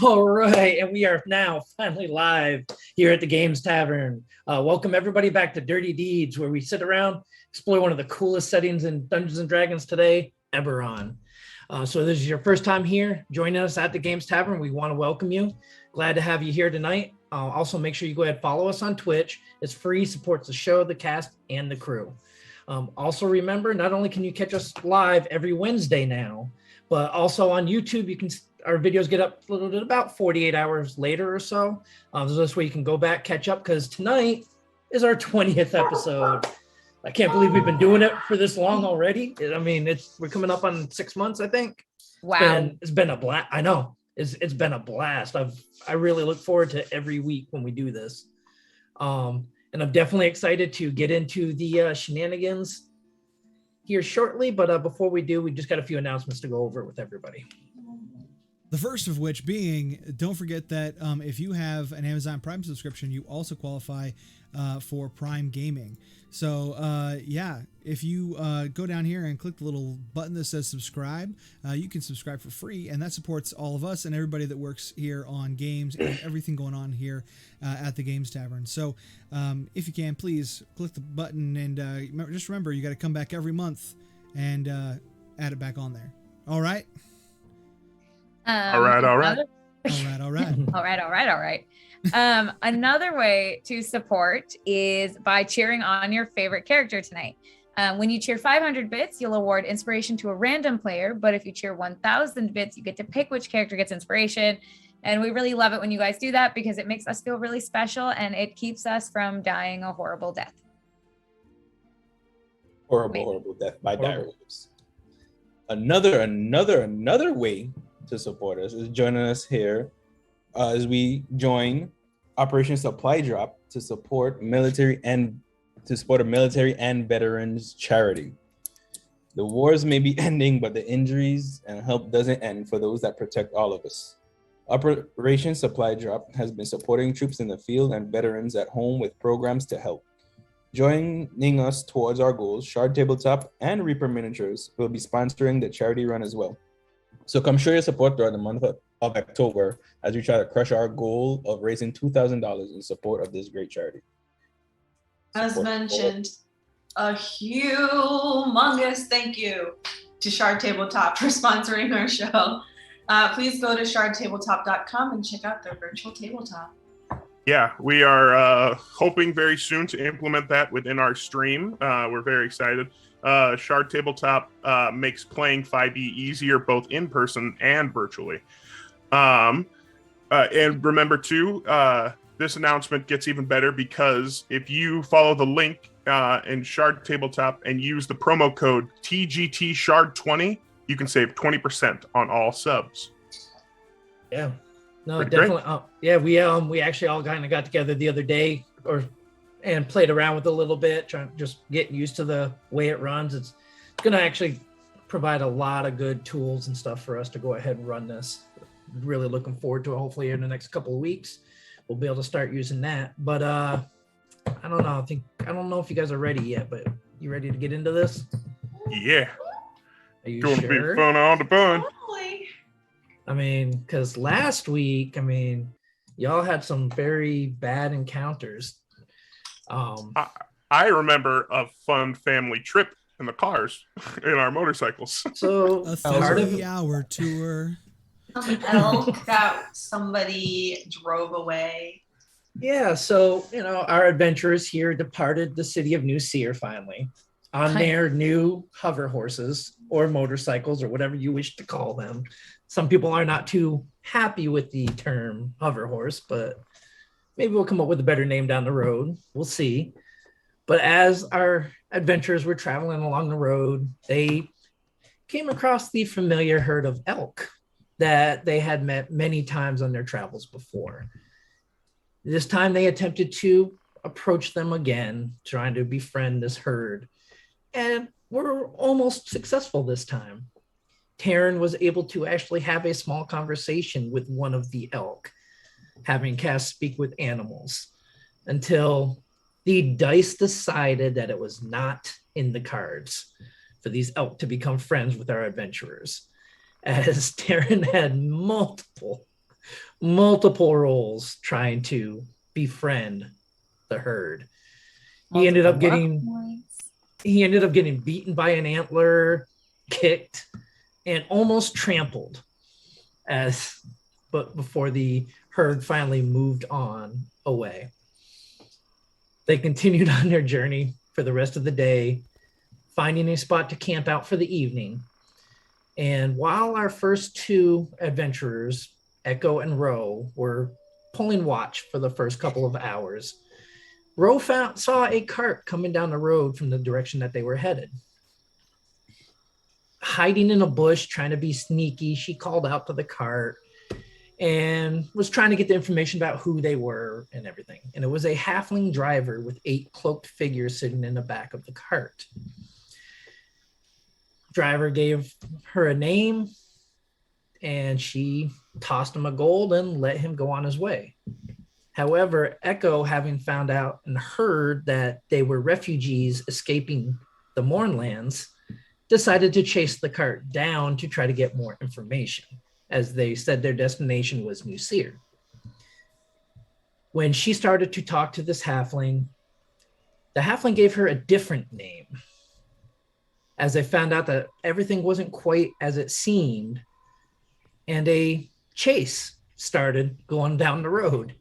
All right, and we are now finally live here at the Games Tavern. Welcome everybody back to Dirty Deeds, where we sit around, explore one of the coolest settings in Dungeons and Dragons today, Eberron. So this is your first time here joining us at the Games Tavern. We want to welcome you. Glad to have you here tonight. Also, make sure you go ahead and follow us on Twitch. It's free, supports the show, the cast, and the crew. Also remember, not only can you catch us live every Wednesday now, but also on YouTube, you can. Our videos get up about 48 hours later or so. So this way you can go back, catch up, because tonight is our 20th episode. I can't believe we've been doing it for this long already. I mean, we're coming up on 6 months, I think. Wow. It's been a blast. I know. It's been a blast. I really look forward to every week when we do this. And I'm definitely excited to get into the shenanigans here shortly. But before we do, we just got a few announcements to go over with everybody. The first of which being, don't forget that if you have an Amazon Prime subscription, you also qualify for Prime Gaming. So, if you go down here and click the little button that says subscribe, you can subscribe for free, and that supports all of us and everybody that works here on games and everything going on here at the Games Tavern. So, if you can, please click the button, and just remember, you got to come back every month and add it back on there. All right? All right. Another way to support is by cheering on your favorite character tonight. When you cheer 500 bits, you'll award inspiration to a random player. But if you cheer 1,000 bits, you get to pick which character gets inspiration. And we really love it when you guys do that because it makes us feel really special and it keeps us from dying a horrible death. Horrible death by diaries. Another way to support us is joining us here as we join Operation Supply Drop to support a military and veterans charity. The wars may be ending, but the injuries and help doesn't end for those that protect all of us. Operation Supply Drop has been supporting troops in the field and veterans at home with programs to help. Joining us towards our goals, Shard Tabletop and Reaper Miniatures will be sponsoring the charity run as well. So come show your support throughout the month of October as we try to crush our goal of raising $2,000 in support of this great charity. As mentioned, a humongous thank you to Shard Tabletop for sponsoring our show. Please go to shardtabletop.com and check out their virtual tabletop. Yeah, we are hoping very soon to implement that within our stream. We're very excited. Shard Tabletop makes playing 5e easier both in person and virtually. And remember too, this announcement gets even better because if you follow the link in Shard Tabletop and use the promo code TGTShard20, you can save 20% on all subs. Yeah. No, Pretty definitely. We actually all kind of got together the other day and played around with it a little bit, trying to just get used to the way it runs. It's going to actually provide a lot of good tools and stuff for us to go ahead and run this. Really looking forward to it. Hopefully in the next couple of weeks, we'll be able to start using that. But I don't know. I don't know if you guys are ready yet, but you ready to get into this? Yeah. Are you Going sure? to be fun on the fun. I mean, because last week, y'all had some very bad encounters. I remember a fun family trip in the cars in our motorcycles. So a 3-hour tour. An elk that somebody drove away. Yeah, so our adventurers here departed the city of New Seer finally on their new hover horses or motorcycles or whatever you wish to call them. Some people are not too happy with the term hover horse, but maybe we'll come up with a better name down the road. We'll see. But as our adventurers were traveling along the road, they came across the familiar herd of elk that they had met many times on their travels before. This time they attempted to approach them again, trying to befriend this herd, and were almost successful this time. Taryn was able to actually have a small conversation with one of the elk, having cast Speak with Animals, until the dice decided that it was not in the cards for these elk to become friends with our adventurers, as Taryn had multiple multiple rolls trying to befriend the herd. He ended up getting beaten by an antler, kicked, and almost trampled but before the herd finally moved on away. They continued on their journey for the rest of the day, finding a spot to camp out for the evening. And while our first two adventurers, Echo and Ro, were pulling watch for the first couple of hours, Ro saw a cart coming down the road from the direction that they were headed. Hiding in a bush, trying to be sneaky, she called out to the cart and was trying to get the information about who they were and everything. And it was a halfling driver with 8 cloaked figures sitting in the back of the cart. Driver gave her a name, and she tossed him a gold and let him go on his way. However, Echo, having found out and heard that they were refugees escaping the Mournlands, decided to chase the cart down to try to get more information, as they said their destination was New Seer. When she started to talk to this halfling, the halfling gave her a different name, as they found out that everything wasn't quite as it seemed, and a chase started going down the road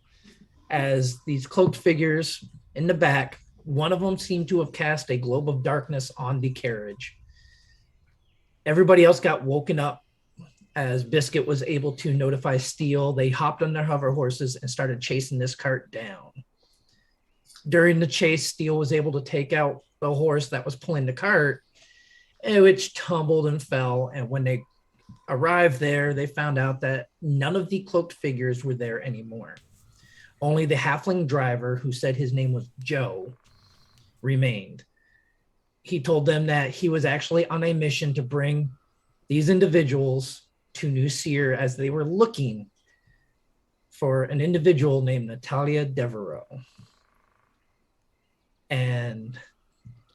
as these cloaked figures in the back, one of them seemed to have cast a globe of darkness on the carriage. Everybody else got woken up as Biscuit was able to notify Steel. They hopped on their hover horses and started chasing this cart down. During the chase, Steel was able to take out the horse that was pulling the cart, which tumbled and fell. And when they arrived there, they found out that none of the cloaked figures were there anymore. Only the halfling driver, who said his name was Joe, remained. He told them that he was actually on a mission to bring these individuals to New Seer, as they were looking for an individual named Natalia Devereaux. And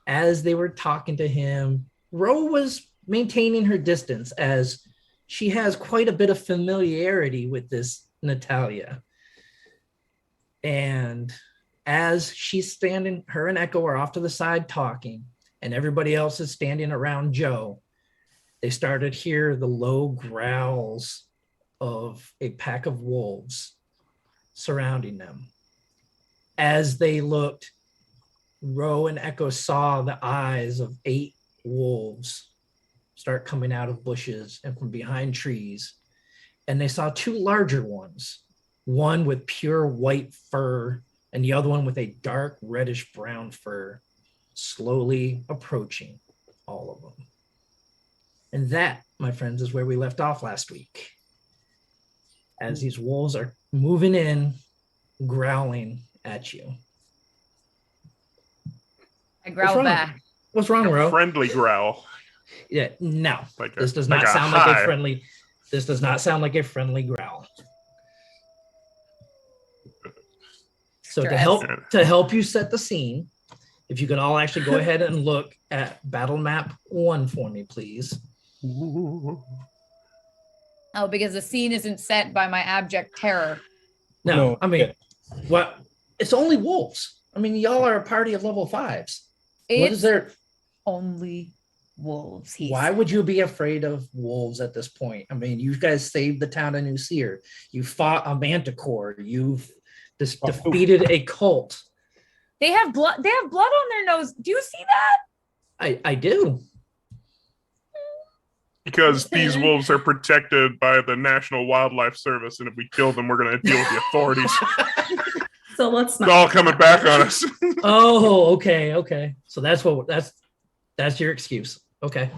as they were talking to him, Ro was maintaining her distance, as she has quite a bit of familiarity with this Natalia. And as she's standing, her and Echo are off to the side talking, and everybody else is standing around Joe, they started to hear the low growls of a pack of wolves surrounding them. As they looked, Ro and Echo saw the eyes of 8 wolves start coming out of bushes and from behind trees. And they saw 2 larger ones, one with pure white fur and the other one with a dark reddish brown fur, slowly approaching all of them. And that, my friends, is where we left off last week, as these wolves are moving in, growling at you. I growl back. What's wrong, Ro? Friendly growl. Yeah, no. Like This does not sound like a friendly. This does not sound like a friendly growl. So to help you set the scene, if you could all actually go ahead and look at battle map 1 for me, please. Oh, because the scene isn't set by my abject terror. No, I mean, what? It's only wolves. I mean, y'all are a party of level 5s. What is there? Only wolves. Why would you be afraid of wolves at this point? I mean, you guys saved the town of New Seer. You fought a manticore. You've defeated a cult. They have blood. They have blood on their nose. Do you see that? I do. Because these wolves are protected by the National Wildlife Service, and if we kill them, we're going to deal with the authorities. So let's not. It's all coming back on us. Oh, okay. So that's your excuse. Okay.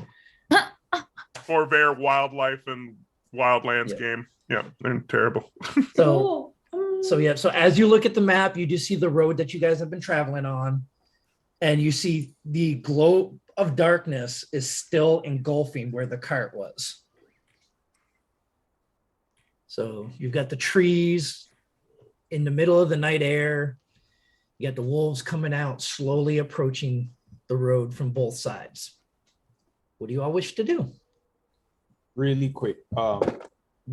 For their wildlife and wildlands game. Yeah, they're terrible. So as you look at the map, you do see the road that you guys have been traveling on, and you see the glow of darkness is still engulfing where the cart was. So you've got the trees in the middle of the night air. You got the wolves coming out, slowly approaching the road from both sides. What do you all wish to do? Really quick.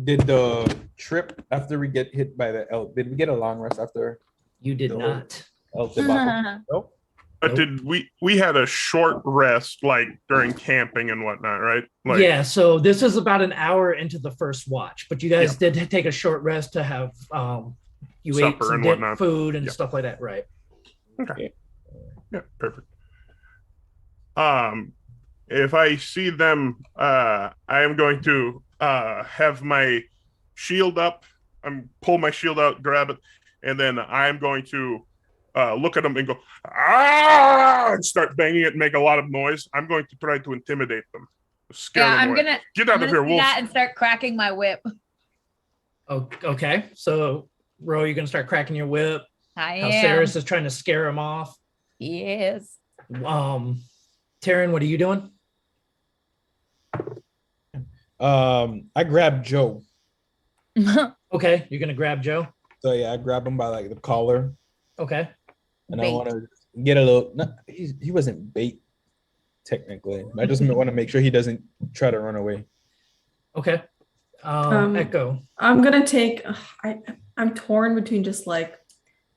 Did the trip after we get hit by the elk? Did we get a long rest after You did No. not. elk debacle? Nope. But Nope. did we had a short rest like during camping and whatnot, right? Like, Yeah, so this is about an hour into the first watch, but you guys did take a short rest to have you ate Supper some and whatnot. food and Yeah. stuff like that, right? Okay. Yeah, perfect. If I see them, I am going to have my shield up. I'm pull my shield out, grab it, and then I'm going to look at them and go ah, and start banging it and make a lot of noise. I'm going to try to intimidate them, scare them I'm away. gonna Get out I'm of gonna here, do wolves! that and start cracking my whip. Okay, so Ro, you're gonna start cracking your whip. I How am. Saris is trying to scare him off. Yes. Taryn, what are you doing? I grabbed Joe. Okay, you're gonna grab Joe. So yeah, I grabbed him by like the collar, Okay. and I Bait. want to get a little. No, he wasn't bait technically. I just want to make sure he doesn't try to run away. Okay. Echo. I'm gonna take. I'm torn between just like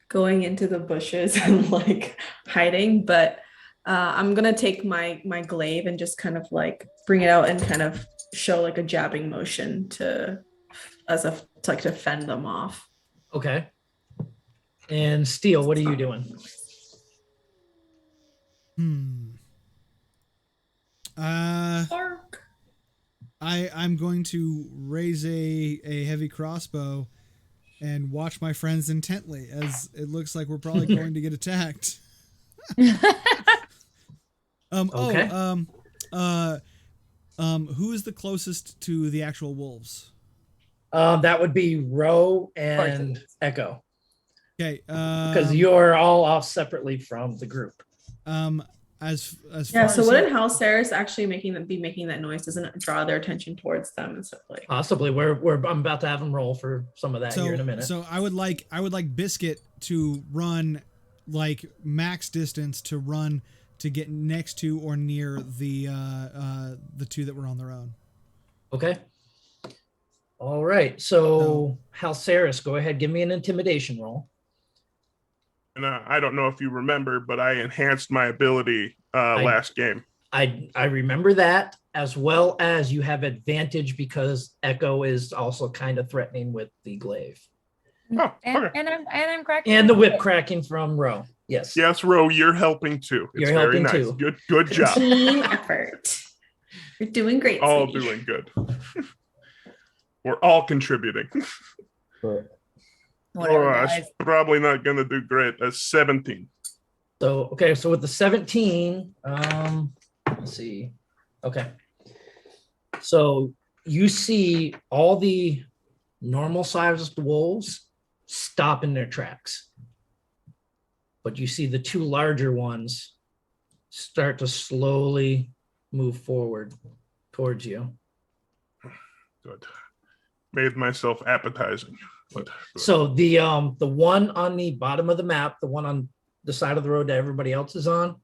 going into the bushes and like hiding, but I'm gonna take my glaive and just kind of like bring it out and kind of show like a jabbing motion to fend them off. Okay. And Steel, what are you doing? I'm going to raise a heavy crossbow and watch my friends intently, as it looks like we're probably going to get attacked. Okay. Who is the closest to the actual wolves? That would be Ro and Echo, Okay. because you're all off separately from the group. As Yeah. far So as wouldn't House Sarah's actually making that noise? Doesn't it draw their attention towards them and stuff like? Possibly. I'm about to have them roll for some of that here in a minute. So I would like Biscuit to run like max distance to run to get next to or near the two that were on their own. Okay. All right. So Halceris, go ahead, give me an intimidation roll. And I don't know if you remember, but I enhanced my ability last game. I remember that, as well as you have advantage because Echo is also kind of threatening with the glaive. Oh, okay. and I'm cracking. And my the whip whip. cracking from Ro. Yes. Yes, Ro, you're helping too. It's You're very helping nice. too. Good job. Team effort. You're doing great. All sweetie. doing good. We're all contributing. Whatever, It's guys. probably not going to do great. That's 17. So, okay, so with the 17, let's see. Okay. So you see all the normal sized wolves stop in their tracks. But you see the two larger ones start to slowly move forward towards you. Good. Made myself appetizing. But So the one on the bottom of the map, the one on the side of the road that everybody else is on,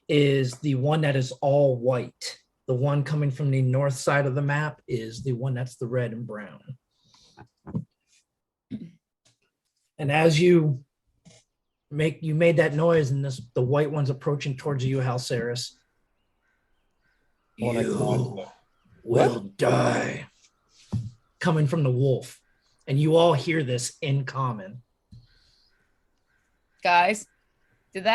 is the one that is all white. The one coming from the north side of the map is the one that's the red and brown. And as you made that noise, and the white one's approaching towards you, Halceris. You will die. Coming from the wolf. And you all hear this in common. Guys, did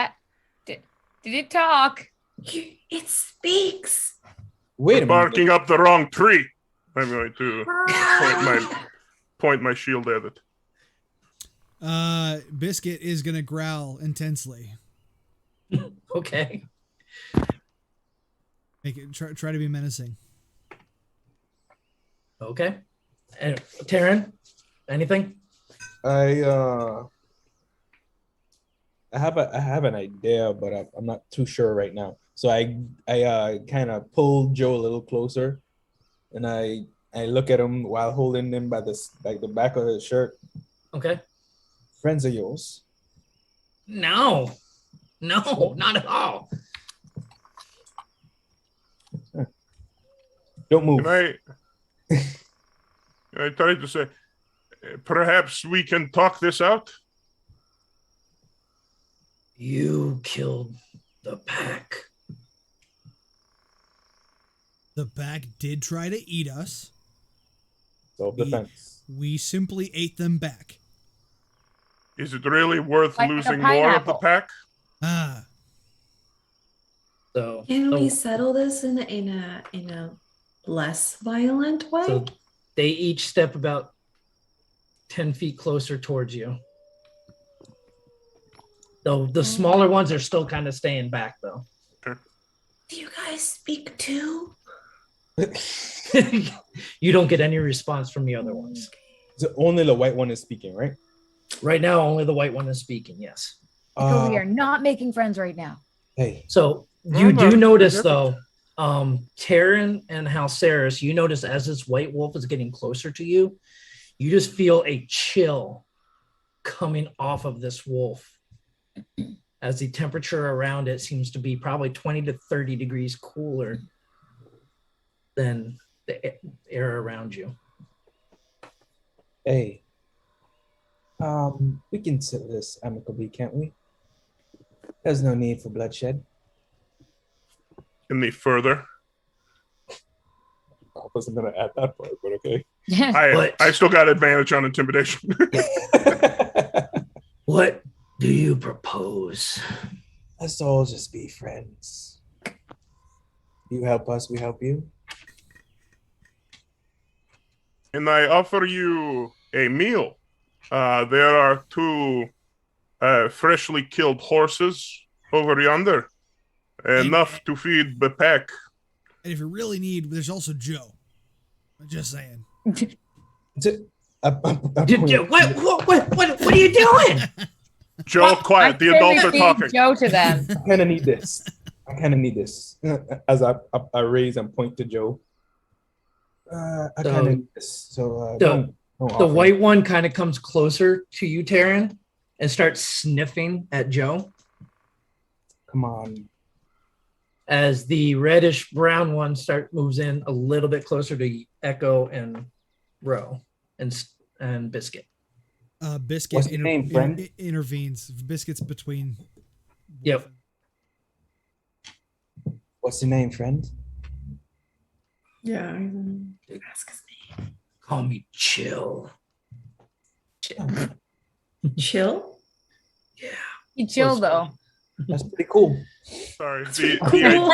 it talk? It speaks. Wait a You're minute. barking up the wrong tree. I'm going to point my shield at it. Biscuit is gonna growl intensely. Okay. Make it try to be menacing. Okay. And Taryn, anything? I have an idea, but I'm not too sure right now. So I kind of pull Joe a little closer, and I look at him while holding him by the back of his shirt. Okay. Friends of yours? No, not at all. Don't move. Can I tried to say, perhaps we can talk this out. You killed the pack. The pack did try to eat us. Self-defense. We simply ate them back. Is it really worth Like a losing more of the pineapple. pack? Ah, So Can the- we settle this in a less violent way? So they each step about 10 feet closer towards you. Though the smaller ones are still kind of staying back, though. Do you guys speak too? You don't get any response from the other ones. So only the white one is speaking, right? Right now, only the white one is speaking, yes. So we are not making friends right now. Hey, So you do notice, though, Taryn and Halceris, you notice as this white wolf is getting closer to you, you just feel a chill coming off of this wolf as the temperature around it seems to be probably 20 to 30 degrees cooler than the air around you. hey. We can settle this amicably, can't we? There's no need for bloodshed. Any further? I wasn't gonna add that part, but okay. I still got advantage on intimidation. What do you propose? Let's all just be friends. You help us, we help you. And I offer you a meal. There are 2 freshly killed horses over yonder. Enough to feed the pack. and if you really need, there's also Joe. I'm just saying. What are you doing? Joe, quiet. The adults are talking. Joe to them. I kind of need this. As I raise and point to Joe. I kind of need this. So don't The offer. white one kind of comes closer to you, Taryn, and starts sniffing at Joe. Come on. As the reddish brown one moves in a little bit closer to Echo and Ro and Biscuit. Biscuit What's his name, friend? Intervenes. Biscuit's between. Yep. What's your name, friend? Yeah. Ask his name. Call me Chill. Chill? Yeah. You chill though. That's pretty cool. Sorry. Cool.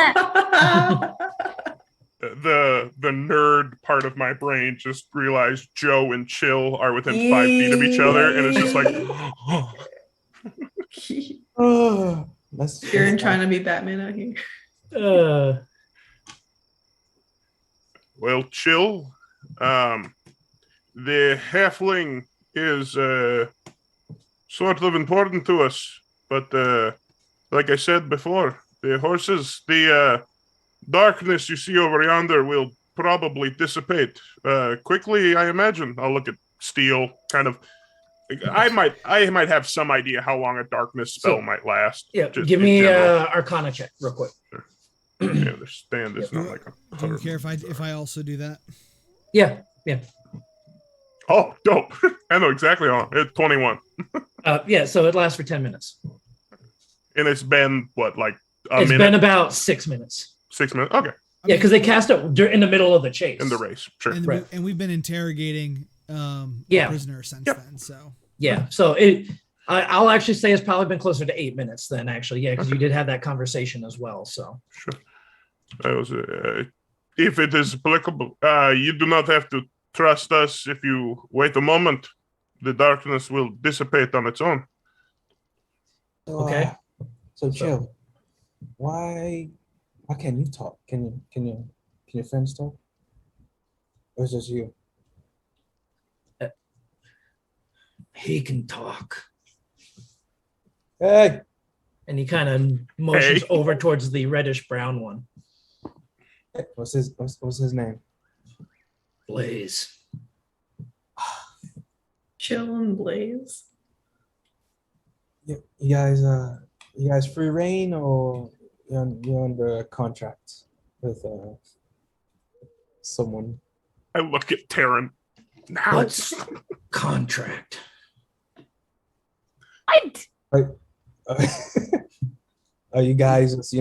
The nerd part of my brain just realized Joe and Chill are within 5 feet of each other, and it's just like, You're trying to be Batman out here. well, Chill. The halfling is sort of important to us, but like I said before, the horses, the darkness you see over yonder will probably dissipate quickly, I imagine. I'll look at Steel, kind of. I might have some idea how long a darkness spell might last. Yeah, just give in me general. Arcana check real quick. I understand it's not like a. Do you care if I also do that? Yeah. Oh, dope! I know exactly how. It's 21, Yeah, so it lasts for 10 minutes. and it's been what, like a It's minute? been about 6 minutes. 6 minutes. Okay, Yeah, because they cast it in the middle of the chase. in the race, sure. And, Right. and we've been interrogating Yeah. prisoner since Yep. then. So Yeah, so I'll actually say it's probably been closer to 8 minutes then, actually. Yeah, because you did have that conversation as well. So Sure. That was, if it is applicable, you do not have to trust us. If you wait a moment, the darkness will dissipate on its own. So, Okay. So Chill. Why can't you talk? Can your friends talk? Or is it just you? he can talk. Hey, And he kind of motions Hey. over towards the reddish brown one. what's his name? Blaze. Chill and Blaze. You guys free reign or you're under contract with someone? I look at Taryn. Now. What's contract? What? You guys, it's,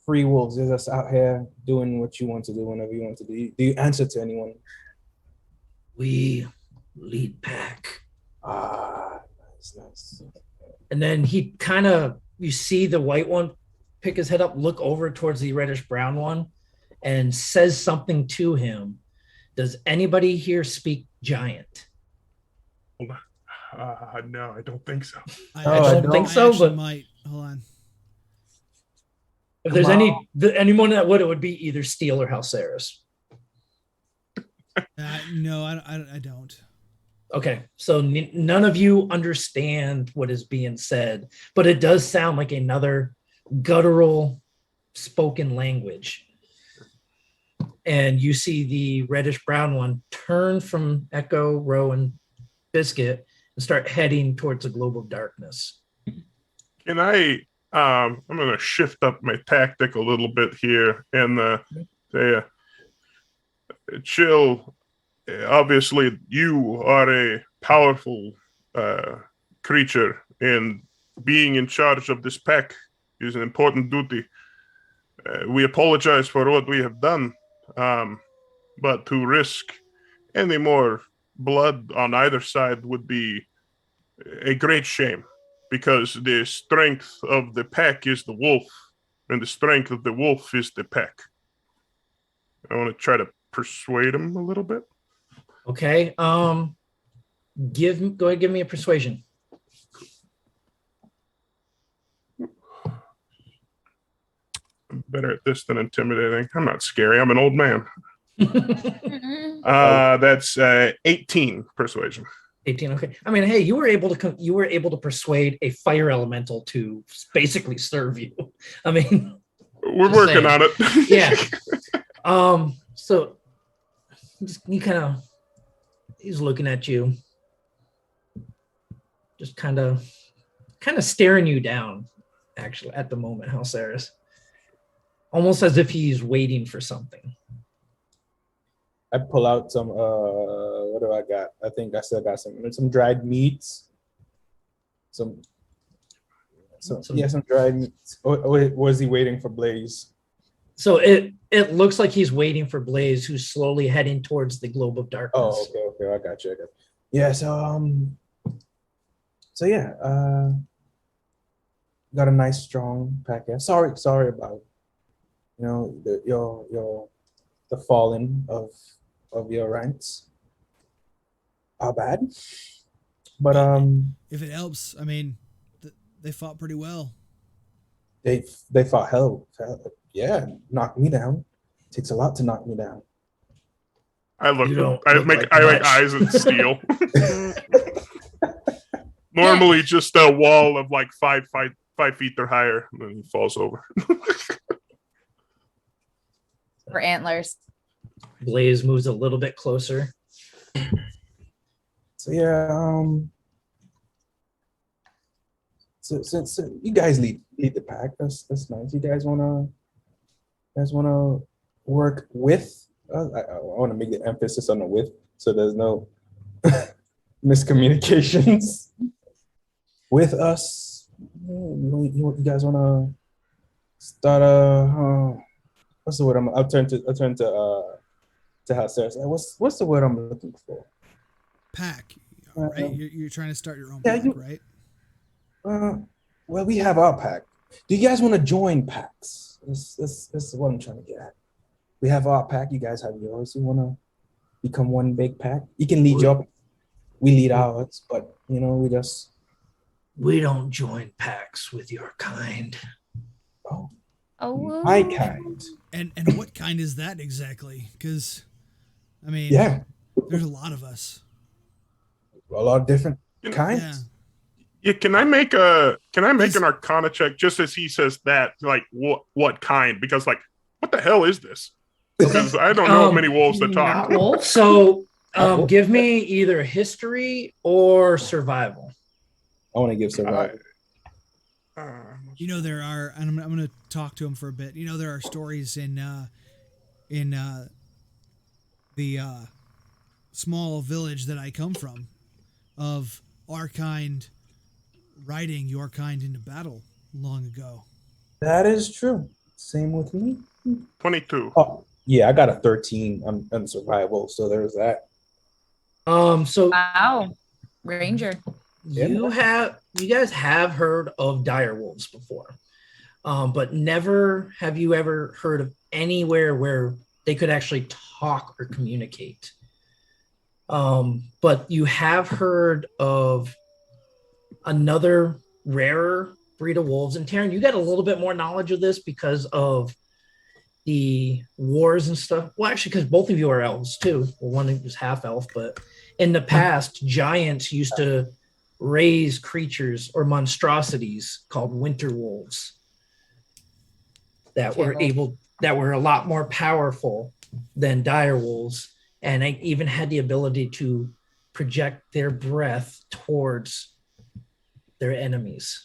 free wolves. You're just out here doing what you want to do whenever you want to do. Do you answer to anyone? We lead pack. Nice. And then you see the white one pick his head up, look over towards the reddish brown one, and says something to him. Does anybody here speak giant? No, I don't think so. I don't think so, actually but might. Hold on. if there's anyone that would, it would be either Steel or Halceris. No, I don't. Okay, so none of you understand what is being said, but it does sound like another guttural spoken language. And you see the reddish brown one turn from Echo, Row, and Biscuit and start heading towards a globe of darkness. Can I? I'm going to shift up my tactic a little bit here and say, Chill. Obviously, you are a powerful creature, and being in charge of this pack is an important duty. We apologize for what we have done, but to risk any more blood on either side would be a great shame, because the strength of the pack is the wolf, and the strength of the wolf is the pack. I want to try to persuade him a little bit. Okay. Go ahead, give me a persuasion. I'm better at this than intimidating. I'm not scary. I'm an old man. Mm-mm. That's 18 persuasion. 18. Okay. I mean, hey, you were able to persuade a fire elemental to basically serve you. I mean, We're just working saying. on it. Yeah. So he's looking at you, just kind of staring you down, actually, at the moment, Halceris. Almost as if he's waiting for something. I pull out some, what do I got? I think I still got some dried meats. Some dried meats. Or was he waiting for Blaze? So it looks like he's waiting for Blaze, who's slowly heading towards the globe of darkness. Oh, okay. I got you. Yeah, got a nice strong pack here. Sorry about the falling of your ranks. How bad? But If it helps, I mean, they fought pretty well. they fought hell. Yeah, knocked me down. Takes a lot to knock me down. I You don't I look make like much. much. Eyes at Steel. Normally, just a wall of like 5 feet or higher, and then he falls over. For antlers. Blaze moves a little bit closer. So yeah, so you guys lead the pack. That's nice. You guys wanna work with? I want to make the emphasis on the with, so there's no miscommunications. With us, you guys wanna start what's the word? I'll turn to Halceris. What's the word I'm looking for? Pack, right? You're trying to start your own Yeah, pack, right? Well, we have our pack. Do you guys want to join packs? This is what I'm trying to get at. We have our pack. You guys have yours. You want to become one big pack? You can lead your. We lead ours, but we don't join packs with your kind. Oh, my kind. And what kind is that exactly? Because, I mean, Yeah, there's a lot of us. a lot of different kinds. Yeah. Yeah, can I make an Arcana check just as he says that? Like, what kind? Because like, what the hell is this? Because I don't know many wolves that talk. Not wolf. So give me either history or survival. I want to give survival. There are, and I'm going to talk to him for a bit. There are stories in the small village that I come from, of our kind riding your kind into battle long ago. That is true. Same with me. 22. Oh, yeah, I got a 13 on survival, so there's that. So Wow. Ranger. you guys have heard of dire wolves before, but never have you ever heard of anywhere where they could actually talk or communicate. But you have heard of another rarer breed of wolves. And Taryn, you got a little bit more knowledge of this because of the wars and stuff. Well, actually, because both of you are elves too. Well, one was half elf, but in the past, giants used to raise creatures or monstrosities called winter wolves that were a lot more powerful than dire wolves, and they even had the ability to project their breath towards their enemies.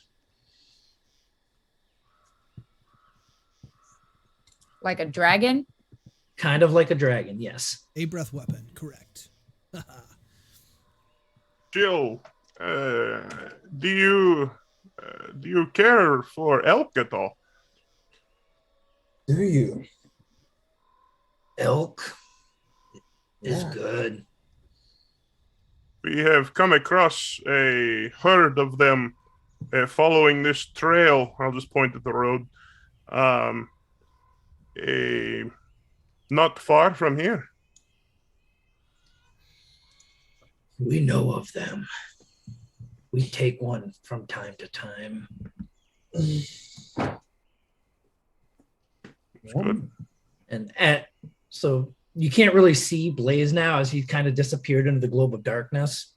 Like a dragon? Kind of like a dragon, yes. A breath weapon, correct. Jill, do you care for elk at all? Do you? Elk is Yeah. good. We have come across a herd of them following this trail. I'll just point at the road. Not far from here. We know of them. We take one from time to time. Good. And so you can't really see Blaze now as he kind of disappeared into the globe of darkness.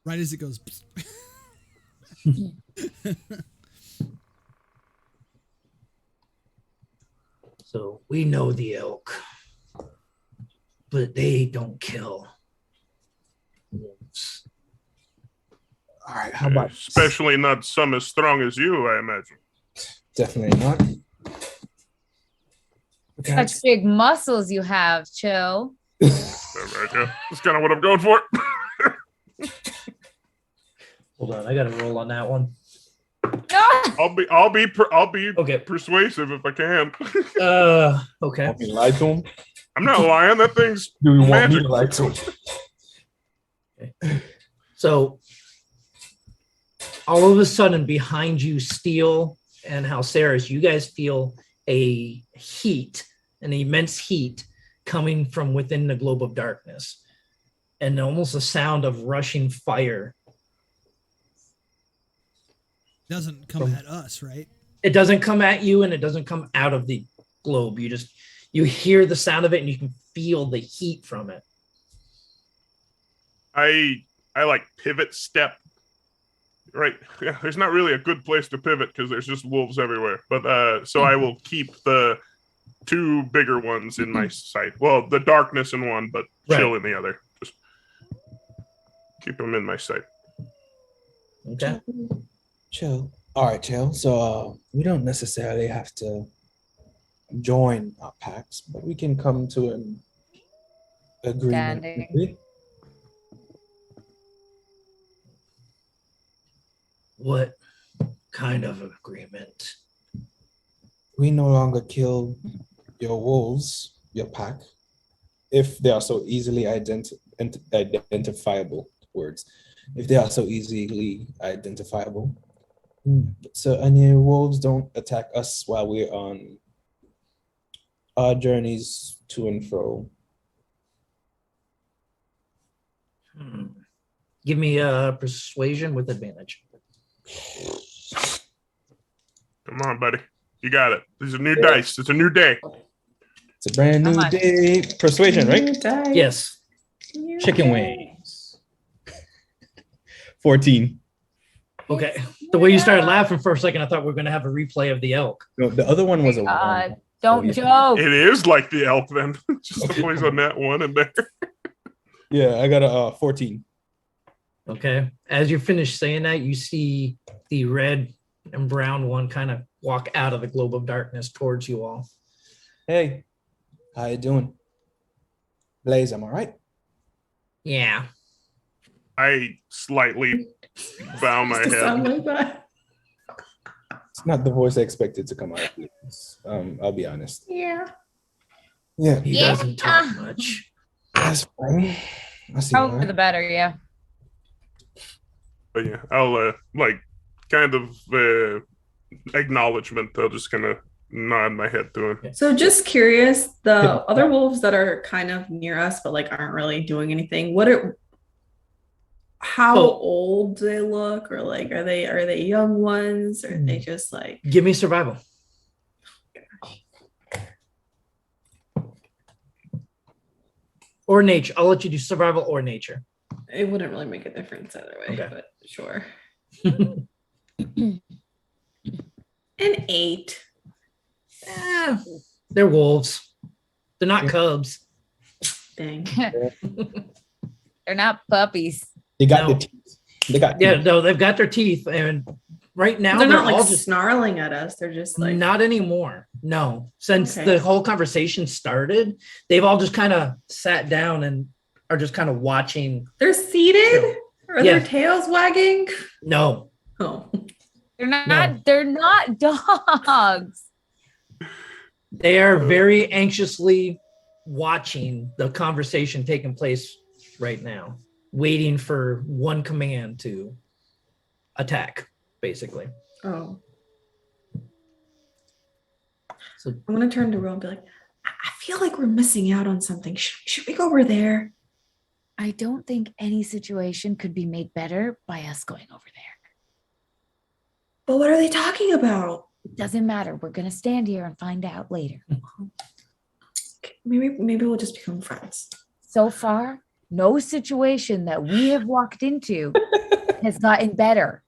Right as it goes. So we know the elk, but they don't kill wolves. All right, how about Especially not some as strong as you, I imagine. definitely not? Okay. Such big muscles you have, Chill. There we go. That's kind of what I'm going for. Hold on, I got to roll on that one. No! I'll be Okay. persuasive if I can. Okay. Want me to lie to him? I'm not lying. That thing's Do you want me magic. to lie to him? So all of a sudden behind you, Steel and Halceris, you guys feel a heat, an immense heat coming from within the globe of darkness, and almost a sound of rushing fire. Doesn't come at us, right? It doesn't come at you, and it doesn't come out of the globe. You hear the sound of it, and you can feel the heat from it. I like pivot step. Right. Yeah, there's not really a good place to pivot because there's just wolves everywhere. But so I will keep the two bigger ones in my sight. Well, the darkness in one, but Chill in the other. Just keep them in my sight. Okay. Chill. All right, chill. So we don't necessarily have to join our packs, but we can come to an agreement. Standing. What kind of agreement? We no longer kill your wolves, your pack, if they are so easily identifiable words. If they are so easily identifiable. So any wolves don't attack us while we're on our journeys to and fro. Give me a persuasion with advantage. Come on, buddy. You got it. These are new dice. It's a new day. It's a brand new Come on. day. Persuasion, right? Yes. Chicken wings. 14. Okay. The way you started laughing for a second, I thought we were going to have a replay of the elk. No, the other one was a one. Don't yeah. joke. It is like the elk then. Just always on that one in there. Yeah, I got a 14. Okay. As you finish saying that, you see the red and brown one kind of walk out of the globe of darkness towards you all. Hey, how you doing? Blaze, am I right? Yeah. I slightly bow my To sound head. like that. It's not the voice I expected to come out of Blaze. I'll be honest. Yeah. Yeah, He Yeah. doesn't talk much. that's fine. I see Probably why. the better, yeah. But yeah, I'll like kind of acknowledgement. I'll just kind of nod my head to him. So just curious, the other wolves that are kind of near us but like aren't really doing anything, how So- old do they look, or like are they young ones, or are they just like Give me survival. Or nature. I'll let you do survival or nature. it wouldn't really make a difference either way, Okay. but sure. An 8. They're wolves. They're not cubs. Dang. They're not puppies. They got No. the teeth. They got Yeah, teeth. no, they've got their teeth, and right now They're they're not like all just snarling at us. They're just like not anymore. No, since Okay. the whole conversation started, they've all just kind of sat down and are just kind of watching. they're seated? Are Yeah. their tails wagging? No, Oh. They're not. No. They're not dogs. they are very anxiously watching the conversation taking place right now, waiting for one command to attack, basically. Oh. So I'm gonna turn to Ro and be like, I feel like we're missing out on something. Should we go over there? I don't think any situation could be made better by us going over there. But what are they talking about? It doesn't matter. We're gonna stand here and find out later. Maybe we'll just become friends. So far, no situation that we have walked into has gotten better.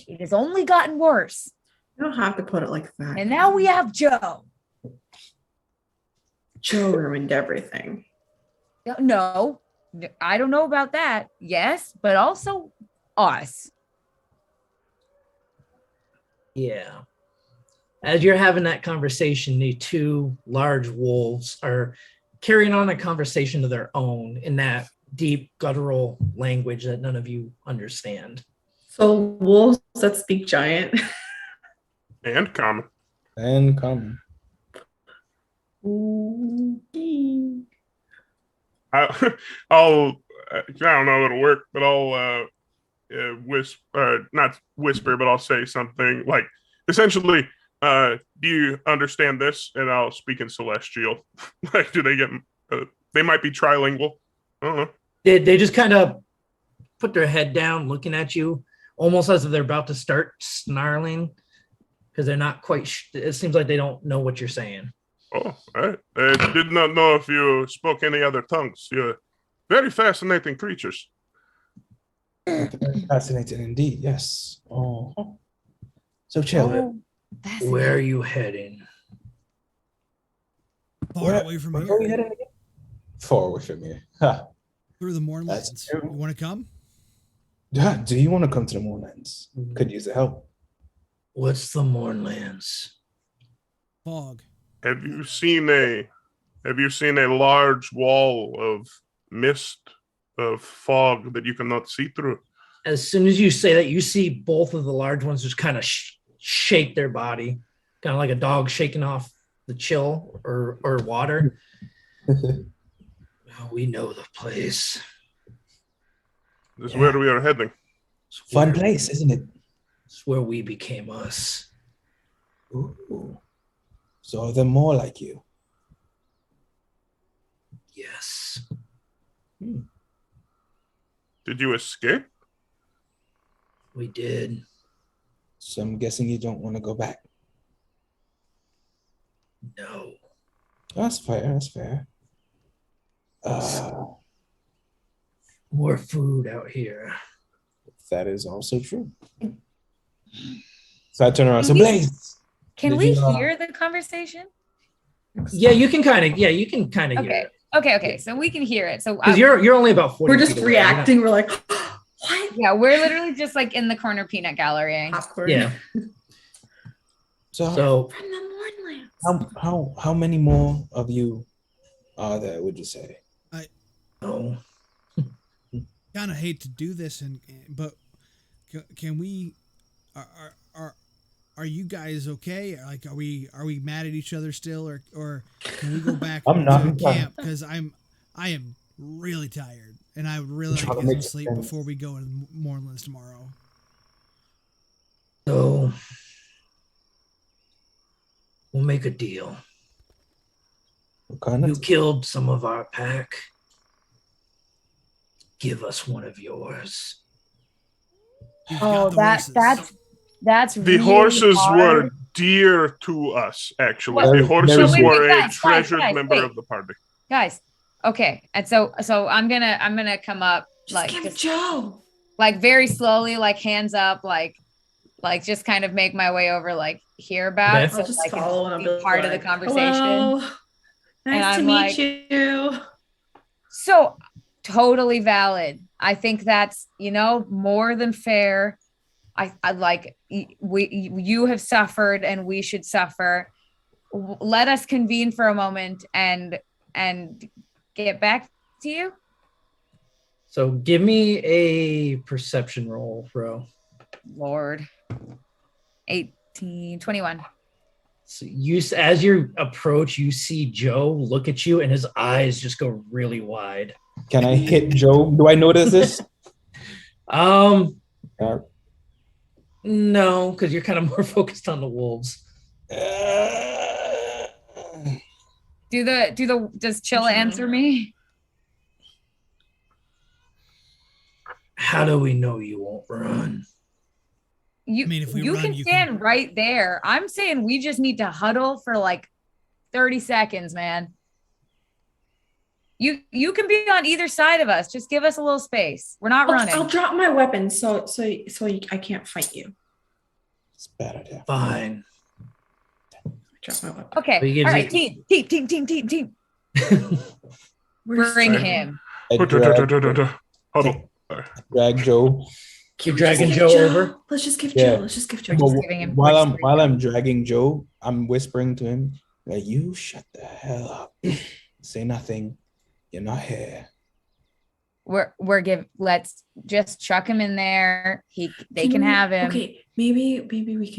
It has only gotten worse. You don't have to put it like that. And now we have Joe. Joe ruined everything. No, I don't know about that. Yes, but also us. yeah. As you're having that conversation, the two large wolves are carrying on a conversation of their own in that deep guttural language that none of you understand. So wolves that speak giant. And common. And come. I'll I don't know if it'll work, but I'll not whisper, but I'll say something like, essentially, do you understand this? And I'll speak in Celestial. Like, do they get? They might be trilingual. I don't know. They just kind of put their head down, looking at you, almost as if they're about to start snarling, because they're not quite. It seems like they don't know what you're saying. Oh, I did not know if you spoke any other tongues. You're very fascinating creatures. Fascinating indeed. Yes. Oh. So chill. Where are you heading? Far away from Where here. are you heading again? Forward from here. Ha. Through the Mournlands. That's true. You want to come? Yeah, do you want to come to the Moonlands? Could use the help. What's the Mournlands? Fog. Have you seen a large wall of mist, of fog that you cannot see through? As soon as you say that, you see both of the large ones just kind of shake their body, kind of like a dog shaking off the chill or water. Oh, we know the place. This is where we are heading. It's Fun where- place, isn't it? It's where we became us. Ooh. So they're more like you. Yes. Did you escape? We did. So I'm guessing you don't want to go back. No. That's fair. That's fair. More food out here. That is also true. So I turn around. So We- Blaze. Can Did we you, hear the conversation? Yeah, you can kind of hear Okay. it. Okay. So we can hear it. So Because you're only about 40 We're just feet away. You're not- reacting. We're like, what? yeah, we're literally just like in the corner peanut gallery. Awkward. Yeah. So, So From the Mournlands. how many more of you are there? Would you say? No. Kind of hate to do this, but can we? Are you guys okay? Like, are we mad at each other still, or can we go back I'm not. to camp? Because I am really tired, and I would really like to get some sleep before we go into Mournlands tomorrow. So we'll make a deal. What You killed some of our pack. Give us one of yours. You've Oh, got the horses. that's The really horses hard. were dear to us, actually. What? The horses Wait, were a guys, treasured guys, member wait. of the party. Guys. Okay, and so I'm gonna come up like Give Joe. like very slowly, like hands up, like just kind of make my way over like here about Okay. so I'll just I can follow and I'll be be part of the like, conversation. "Hello. And Nice to I'm meet like- you." So totally valid. I think that's more than fair. I like you have suffered and we should suffer. Let us convene for a moment and get back to you. So give me a perception roll, bro. Lord. 18, 21. So as you approach, you see Joe look at you, and his eyes just go really wide. Can I hit Joe? Do I notice this? No, because you're kind of more focused on the wolves. Does Chilla answer me? How do we know you won't run? You, I mean, if we you run, can you stand can- right there. I'm saying we just need to huddle for like 30 seconds, man. You can be on either side of us. Just give us a little space. We're not running. I'll drop my weapon so I can't fight you. It's a bad idea. Fine. Drop my weapon. Okay. But he gives All right. you- Team. Where's Bring Joe? him. I Huddle. drag Joe. You're Can we dragging just Joe give over? Let's just give Yeah. Joe. Let's just give Joe. We're just giving him While quick I'm dragging Joe, I'm whispering to him, like, you shut the hell up. Say nothing. You're not here. Let's just chuck him in there. They can have him. Okay, maybe we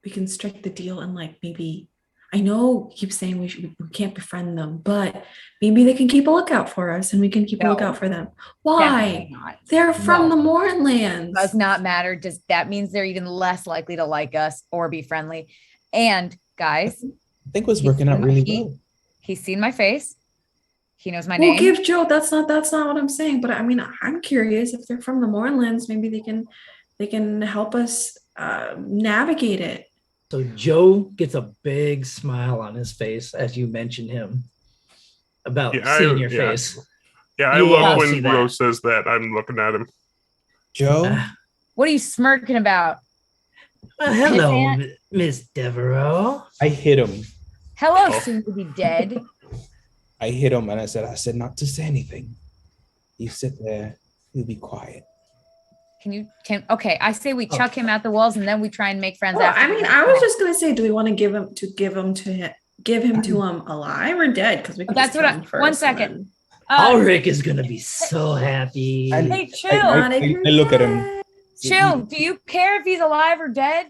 can strike the deal and like maybe I know you keep saying we can't befriend them, but maybe they can keep a lookout for us and we can keep a No. lookout for them. Why? Definitely not. They're from No. the Mournlands. Does not matter. That means they're even less likely to like us or be friendly. And guys, I think it was working out really well. he's seen my face. He knows my We'll name. give Joe. That's not what I'm saying. But I mean, I'm curious if they're from the Mournlands. Maybe they can help us navigate it. So Joe gets a big smile on his face as you mention him about seeing your face. Yeah, I You love all see when that. Rose says that. I'm looking at him. Joe? What are you smirking about? Well, hello, Pissant. Miss Devereaux. I hit him. Hello, Oh. soon to be dead. I hit him and I said not to say anything. You sit there, you be quiet. Okay, I say we chuck him at the walls and then we try and make friends Well, after. I mean, I was just gonna say, do we want to give him to him alive or dead? Because we can. That's just what kill him I- first one and second. then- Ulrich is gonna be so happy. Hey, chill. I look at him. Chill. Do you care if he's alive or dead?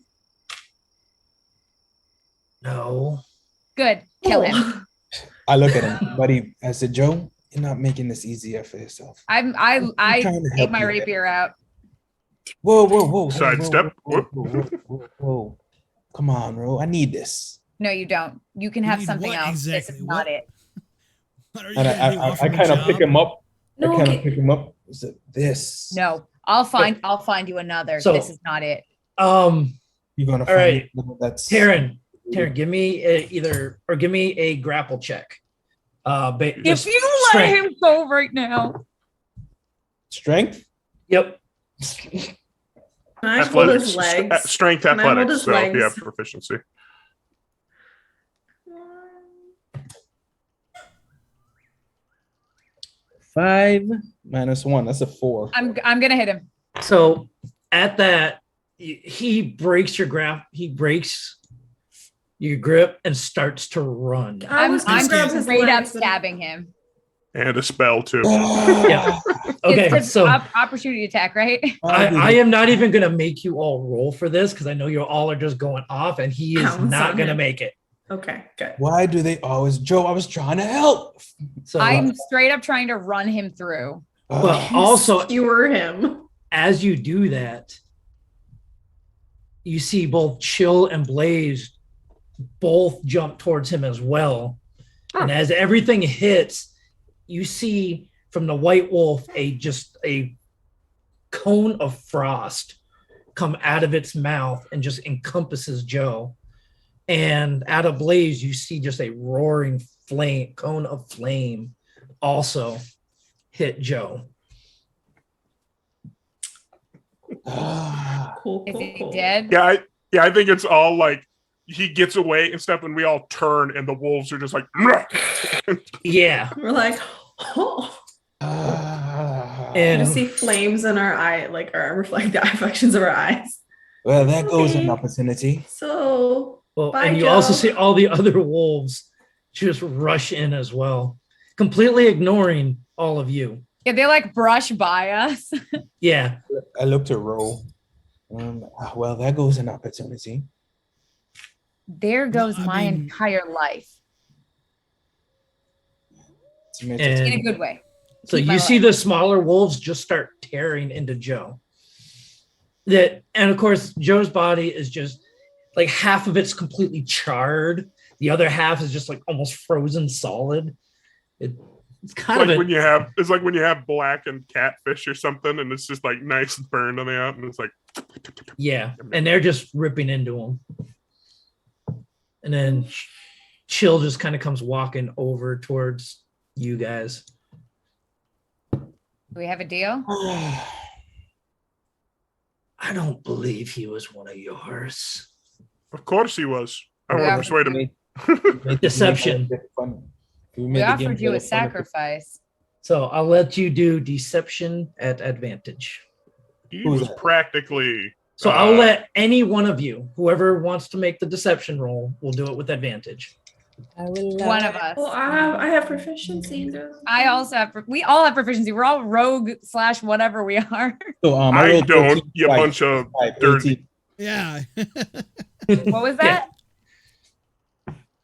No. Good. Kill him. I look at him, buddy. I said, Joe, you're not making this easier for yourself. I trying to take help my you. rapier out. Whoa. Sidestep. Whoa. Come on, bro. I need this. No, you don't. You can You have need something what else. This exactly? is not What? it. What are you And gonna do? I Offer me kind of job? pick him up. No, I kind okay. of pick him up. I said, this. No, I'll find you another. So- This is not it. You're gonna All find right. that's Taryn, give me give me a grapple check. If just you let strength. him go right now. strength. Yep. Can I hold his legs? Strength, Can I hold athletics. his So legs? yeah, proficiency. Five -1. That's a 4. I'm gonna hit him. So at that, he breaks your grip and starts to run. I was gonna I'm grab his straight up legs, but- stabbing him. And a spell too. Yeah. Okay, It's so opportunity attack, right? I am not even gonna make you all roll for this because I know you all are just going off, and he is Pounce not on gonna him. make it. Okay, good. Why do they always, Joe? I was trying to help. So, I'm straight up trying to run him through. well, also Skewer him. as you do that, you see both Chill and Blaze both jump towards him as well. And as everything hits, you see from the White Wolf a cone of frost come out of its mouth and just encompasses Joe. And out of Blaze, you see just a roaring cone of flame also hit Joe. Cool, Is cool, he cool. dead? Yeah, I think it's all like he gets away and stuff, and we all turn, and the wolves are just like, Yeah. We're like, oh. You And just see flames in our eye, like reflect the eye reflections of our eyes. well, there goes an Okay. opportunity. So well, bye, and you Joe. also see all the other wolves just rush in as well, completely ignoring all of you. Yeah, they like brush by us. Yeah. I look to roll. Well, there goes an opportunity. There goes I my mean- entire life in a And good way. so Keep my you see life. the smaller wolves just start tearing into Joe. And of course, Joe's body is just like half of it's completely charred. The other half is just like almost frozen solid. It's kind like of when you have black and catfish or something, and it's just like nice and burned on the out, and it's like, yeah. And they're just ripping into him. And then Chill just kind of comes walking over towards you guys. Do we have a deal? I don't believe he was one of yours. of course he was. I Yeah. won't persuade him. Deception. We offered you a sacrifice. So I'll let you do deception at advantage. He Who's was that? practically. So I'll let any one of you, whoever wants to make the deception roll, will do it with advantage. One of us. Well, I have proficiency in those. I also have. We all have proficiency. We're all rogue / whatever we are. So, I rolled don't. 13 You twice. bunch of 5, dirty. 18. Yeah. What was that?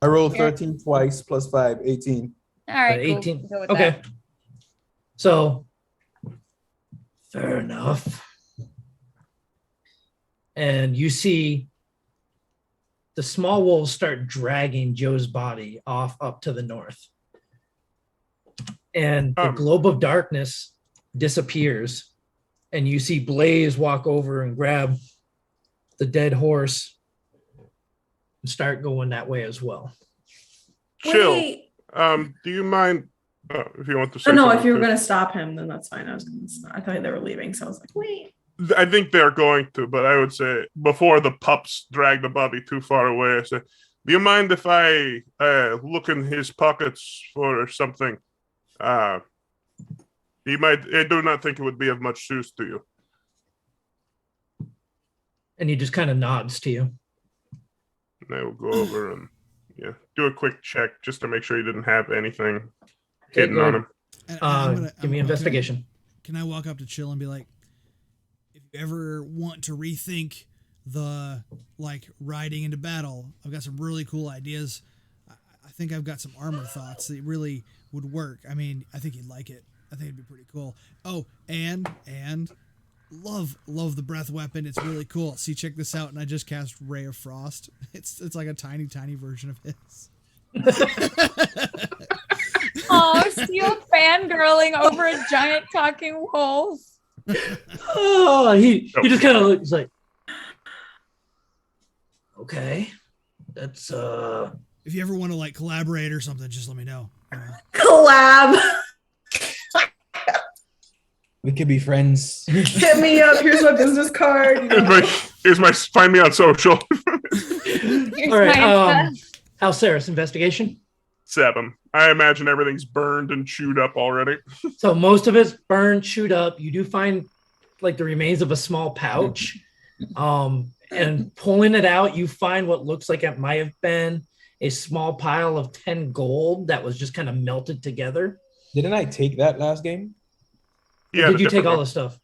I rolled Yeah. 13 twice plus 5, 18. All right, 18. Cool. Go with Okay. that. So fair enough. And you see the small wolves start dragging Joe's body off up to the north. And the globe of darkness disappears. And you see Blaze walk over and grab the dead horse and start going that way as well. Chill. Wait. Do you mind if you want to say? Oh, no, something if you were too? going to stop him, then that's fine. I thought they were leaving, so I was like, wait. I think they're going to, but I would say before the pups drag the body too far away, I say, do you mind if I look in his pockets for something? He might. I do not think it would be of much use to you. And he just kind of nods to you. And I will go over and do a quick check just to make sure he didn't have anything hidden on him. And I'm gonna- Give me I'm- investigation. Can I walk up to Chill and be like, if you ever want to rethink the like riding into battle, I've got some really cool ideas. I think I've got some armor thoughts that really would work. I mean, I think you'd like it. I think it'd be pretty cool. Oh, and love the breath weapon. It's really cool. See, check this out. And I just cast Ray of Frost. It's like a tiny version of his. Oh, Steel fangirling over a giant talking wolf. Oh, he just kind of looks like, okay, that's If you ever want to like collaborate or something, just let me know. Collab. We could be friends. Hit me up. Here's my business card. Here's my find me on social. Here's all right. my Alceris, investigation. 7. I imagine everything's burned and chewed up already. So most of it's burned, chewed up. You do find like the remains of a small pouch. And pulling it out, you find what looks like it might have been a small pile of 10 gold that was just kind of melted together. Didn't I take that last game? Yeah, Did you take all the stuff?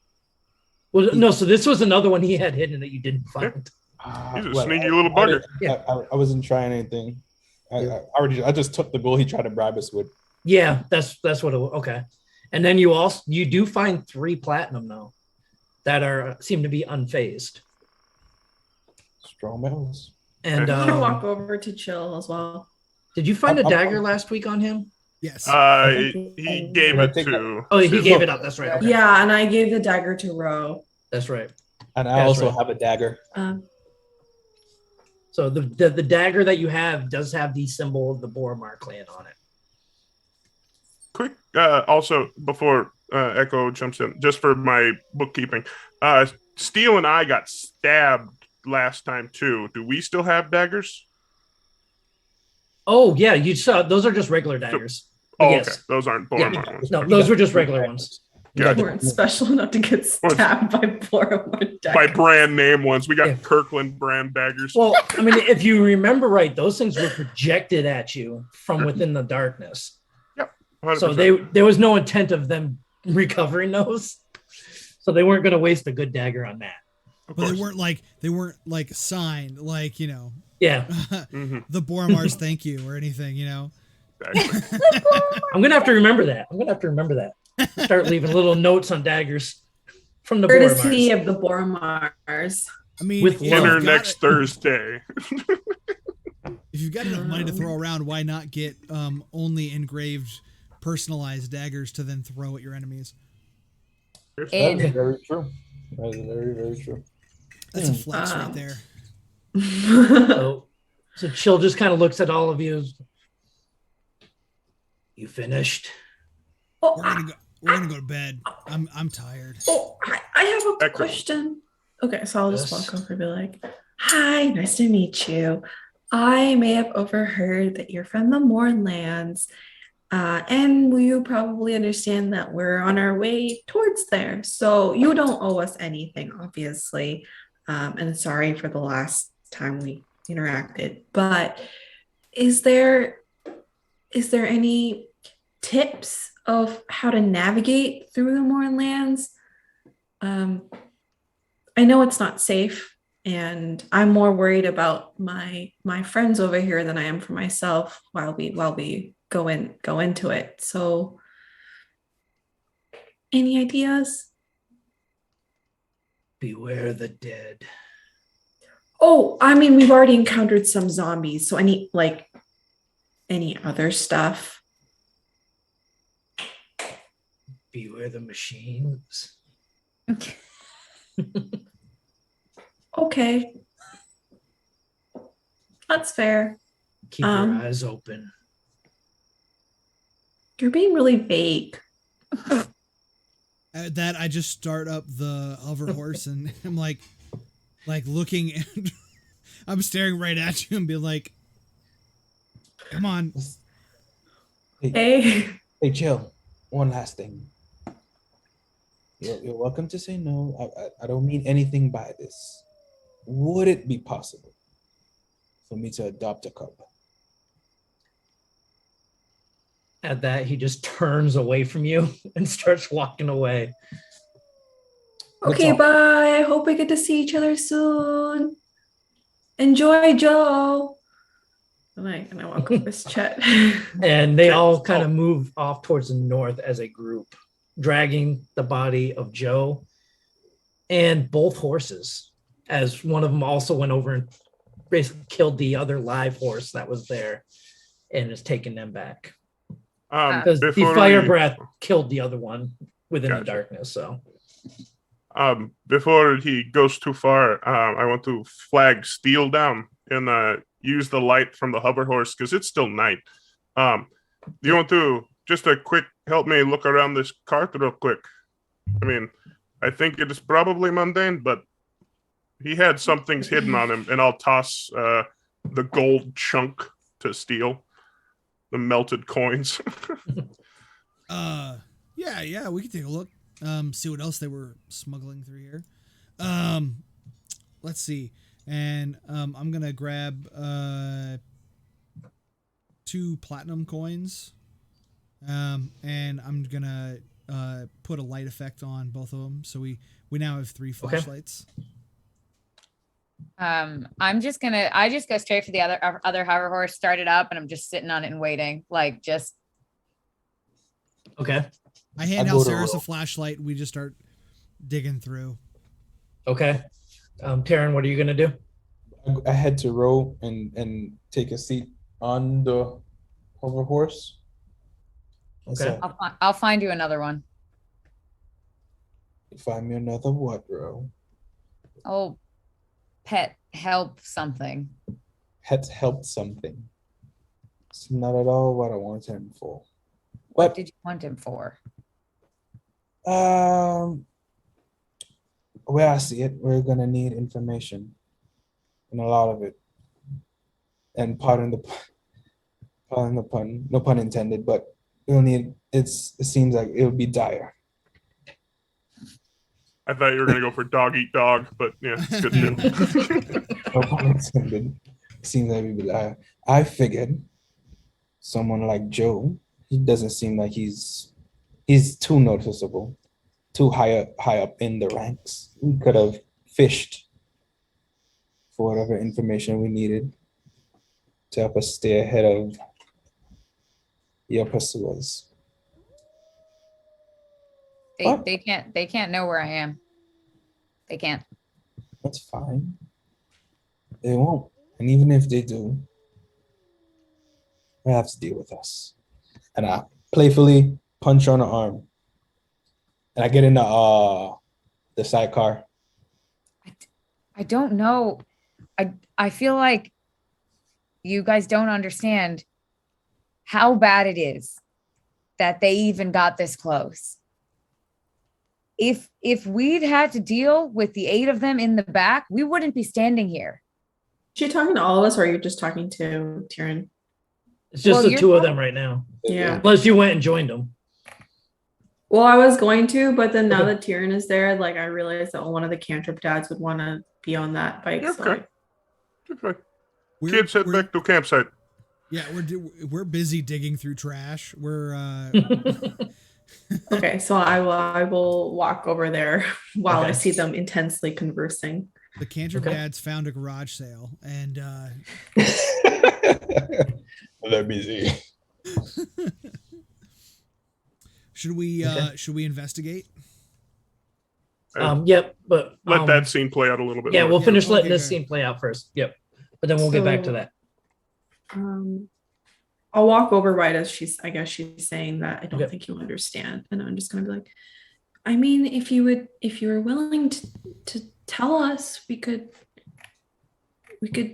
Well, no. So this was another one he had hidden that you didn't find. He's a sneaky little bugger. I wasn't trying anything. I just took the goal he tried to bribe us with. Yeah, that's what it was. Okay. And then you do find 3 platinum though that seem to be unfazed. Strong metals. And I'm gonna walk over to Chill as well. did you find a dagger last week on him? Yes. He gave it to. Oh, he gave it up. That's right. Okay. Yeah, and I gave the dagger to Ro. That's right. And I also have a dagger. So the dagger that you have does have the symbol of the Boromar clan on it. Quick, also before Echo jumps in, just for my bookkeeping, Steele and I got stabbed last time too. Do we still have daggers? Oh yeah, you saw those are just regular daggers. Okay, those aren't Boromar ones. No, those were just regular ones. You weren't special enough to get stabbed by Boromar daggers. By brand name ones. We got Kirkland brand daggers. Well, I mean, if you remember right, those things were projected at you from within the darkness. Yep. 100%. So there was no intent of them recovering those. So they weren't going to waste a good dagger on that. But they weren't like signed, like, you know. Yeah. The Boromar's thank you or anything, you know. Exactly. I'm gonna have to remember that. Start leaving little notes on daggers from the courtesy Boromars. of the Boromars. I mean, With dinner next Thursday. If you've got enough money to throw around, why not get only engraved, personalized daggers to then throw at your enemies? That is very true. That is very, very true. That's a flex right there. So Chill just kind of looks at all of you. You finished? We're gonna go to bed. I'm tired. Oh, I have a question. Okay, so I'll just walk over and be like, "Hi, nice to meet you. I may have overheard that you're from the Moorlands, and you probably understand that we're on our way towards there. So you don't owe us anything, obviously. And sorry for the last time we interacted. But is there any tips of how to navigate through the Moorlands? I know it's not safe, and I'm more worried about my friends over here than I am for myself while we go into it. So any ideas? Beware the dead. Oh, I mean, we've already encountered some zombies, so any other stuff? Beware the machines. Okay. That's fair. Keep your eyes open. You're being really vague. At that, I just start up the hover horse and I'm like looking and I'm staring right at you and be like, come on. Hey, Chill. One last thing. You're welcome to say no. I don't mean anything by this. Would it be possible for me to adopt a cub? At that, he just turns away from you and starts walking away. okay, bye. I hope we get to see each other soon. Enjoy, Joe. And I walk up with Chet. And they all kind of move off towards the north as a group, dragging the body of Joe and both horses, as one of them also went over and basically killed the other live horse that was there and is taking them back. Because the fire breath killed the other one within the darkness. So before he goes too far, I want to flag Steel down and use the light from the hover horse because it's still night. You want to just a quick help me look around this cart real quick? I mean, I think it is probably mundane, but he had some things hidden on him, and I'll toss the gold chunk to Steel. The melted coins. Yeah, we can take a look. See what else they were smuggling through here. Let's see. And I'm gonna grab 2 platinum coins. And I'm gonna put a light effect on both of them, so we now have 3 flashlights. I just go straight for the other hover horse, start it up, and I'm just sitting on it and waiting. Like just Okay. I hand I'll go to Alceris a roll. flashlight. We just start digging through. Okay. Taryn, what are you gonna do? I head to row and take a seat on the hover horse. Okay. I'll find you another one. Find me another what, bro? Oh, pet help something. Pets helped something. It's not at all what I wanted him for. What did you want him for? Where I see it, we're gonna need information, and a lot of it. And pardon the pun, no pun intended, but we'll need. It seems like it'll be dire. I thought you were gonna go for dog eat dog, but yeah, it's good too. No pun intended. Seems like it'll be dire. I figured someone like Joe, he doesn't seem like he's too noticeable, too high up in the ranks. We could have fished for whatever information we needed to help us stay ahead of your pursuers. What? They can't know where I am. They can't. That's fine. They won't. And even if they do, they have to deal with us. And I playfully punch on the arm. And I get in the sidecar. I don't know. I feel like you guys don't understand how bad it is that they even got this close. If we'd had to deal with the 8 of them in the back, we wouldn't be standing here. Is she talking to all of us, or are you just talking to Tyrion? It's just Well, the you're 2 of fine. them right now. Yeah. Unless you went and joined them. Well, I was going to, but then now Okay. that Tyrion is there, like I realized that one of the cantrip dads would want to be on that bike. So Okay. Okay. We're- Kids, head we're- back to campsite. Yeah, we're busy digging through trash. We're okay, so I will walk over there while I Okay. see them intensely conversing. the Cantrip Okay. dads found a garage sale, and They're busy. should we investigate? Yep, but Let that scene play out a little bit. yeah, more. we'll finish okay, letting this good. scene play out first. Yep. But then we'll get back to So- that. I'll walk over right as she's saying that I don't Okay. think you'll understand, and I'm just gonna be like, I mean, if you were willing to tell us, we could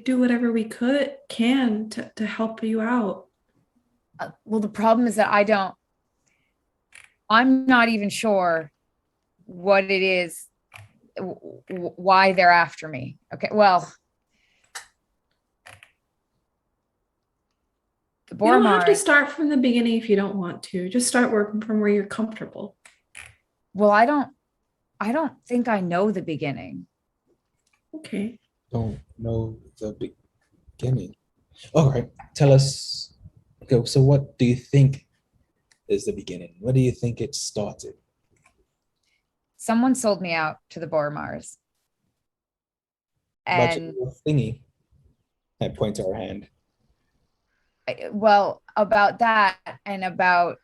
do whatever we can to help you out. Well, the problem is that I'm not even sure what it is, why they're after me. Okay, well, the You don't have to Bormar, start from the beginning if you don't want to. Just start working from where you're comfortable. well, I don't think I know the beginning. Okay. Don't know the beginning. All right, tell us. Okay, so what do you think is the beginning? What do you think it started? Someone sold me out to the Bormars. About And your thingy. I point to her hand. well, about that and about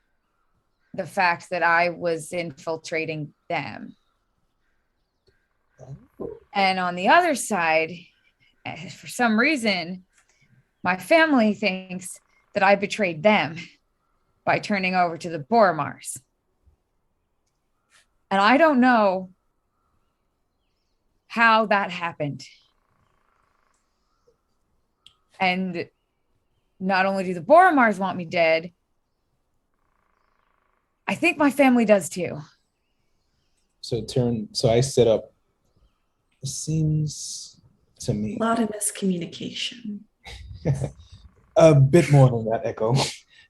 the fact that I was infiltrating them. And on the other side, for some reason, my family thinks that I betrayed them by turning over to the Boromars. And I don't know how that happened. And not only do the Boromars want me dead, I think my family does too. So I sit up. It seems to me A lot of miscommunication. a bit more than that, Echo.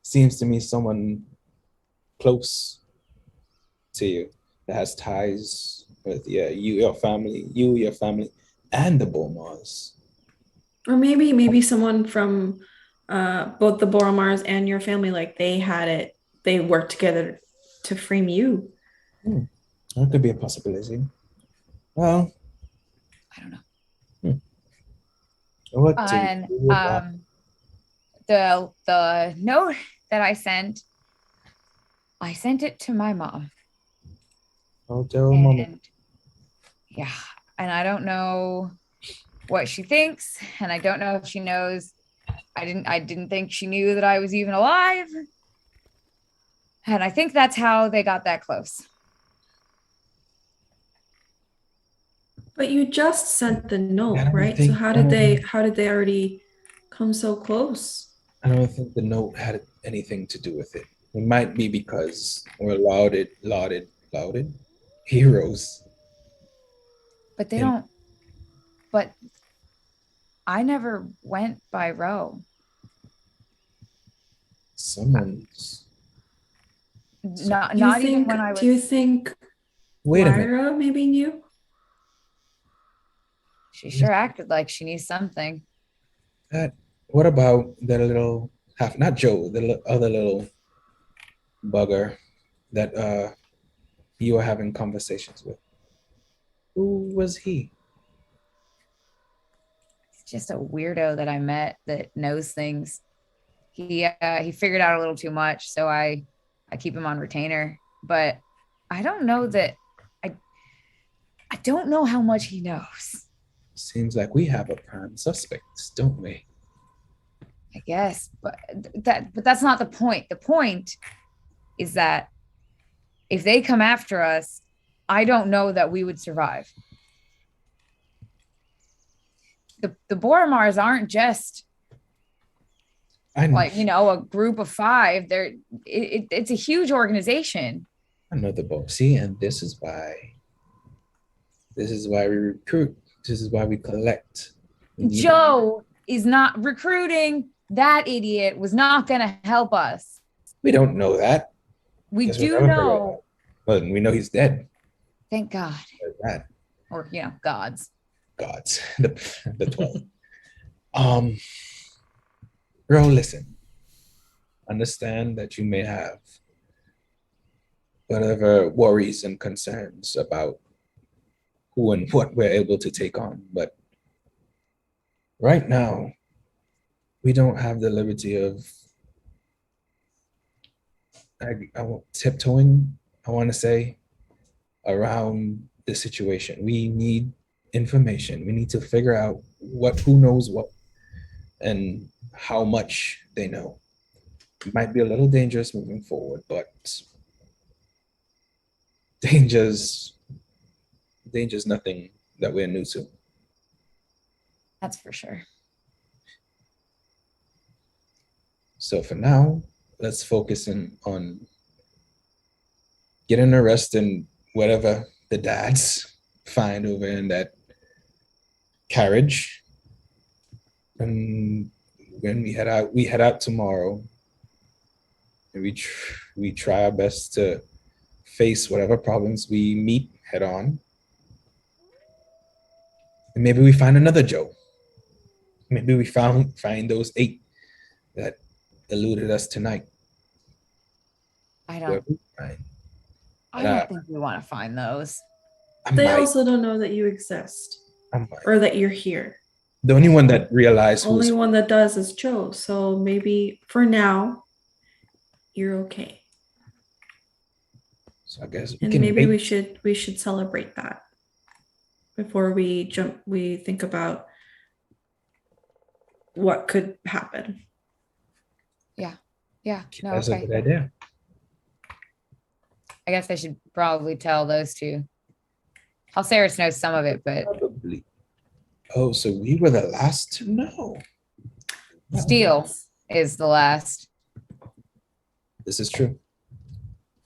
Seems to me someone close to you that has ties with your family, and the Bomars. Or maybe someone from both the Boromars and your family, like they had it they work together to frame you. That could be a possibility. Well, I don't know. what do And we do about the note that I sent it to my mom. hotel moment? And yeah, and I don't know what she thinks, and I don't know if she knows. I didn't think she knew that I was even alive. And I think that's how they got that close. But you just sent the note, I don't right? So think- how did they already come so close? I don't think the note had anything to do with it. It might be because we're lauded heroes. But they Yeah. don't. But I never went by row. Someone's. Not Do you not even think, when I was. do you think Wait a minute. Lyra maybe knew? She sure acted like she knew something. What about that little not Joe, the other little bugger that you were having conversations with? Who was he? He's just a weirdo that I met that knows things. He figured out a little too much, so I keep him on retainer. But I don't know that I don't know how much he knows. Seems like we have a prime suspect, don't we? I guess, but that's not the point. The point is that if they come after us, I don't know that we would survive. The Boromars aren't just I know, like, a group of 5. It's a huge organization. I know the boss. See, and this is why we recruit. This is why we collect. We need- Joe is not recruiting. That idiot was not going to help us. We don't know that. We Guess we'll do never figure it know. But we know he's dead. Thank God. That Or, gods. gods, the 12. Bro, listen. Understand that you may have whatever worries and concerns about who and what we're able to take on, but right now, we don't have the liberty of tiptoeing, I want to say, around the situation. We need information. We need to figure out who knows what and how much they know. It might be a little dangerous moving forward, but danger's nothing that we're new to. That's for sure. So for now, let's focus on getting a rest in whatever the dads find over in that carriage. And when we head out tomorrow. And we try our best to face whatever problems we meet head on. And maybe we find another Joe. Maybe we find those 8 that eluded us tonight. I Whoever don't we find. I don't think we want to find those. They I also don't know that you exist might. or that you're here. The only one that realized Only who's one that does is Joe. So maybe for now, you're okay. so I guess we And can maybe wait. we should celebrate that before we think about what could happen. Yeah. No, That's a okay. good idea. I guess I should probably tell those 2. Halceris knows some of it, but Probably. Oh, so we were the last to know. Steel is the last. This is true.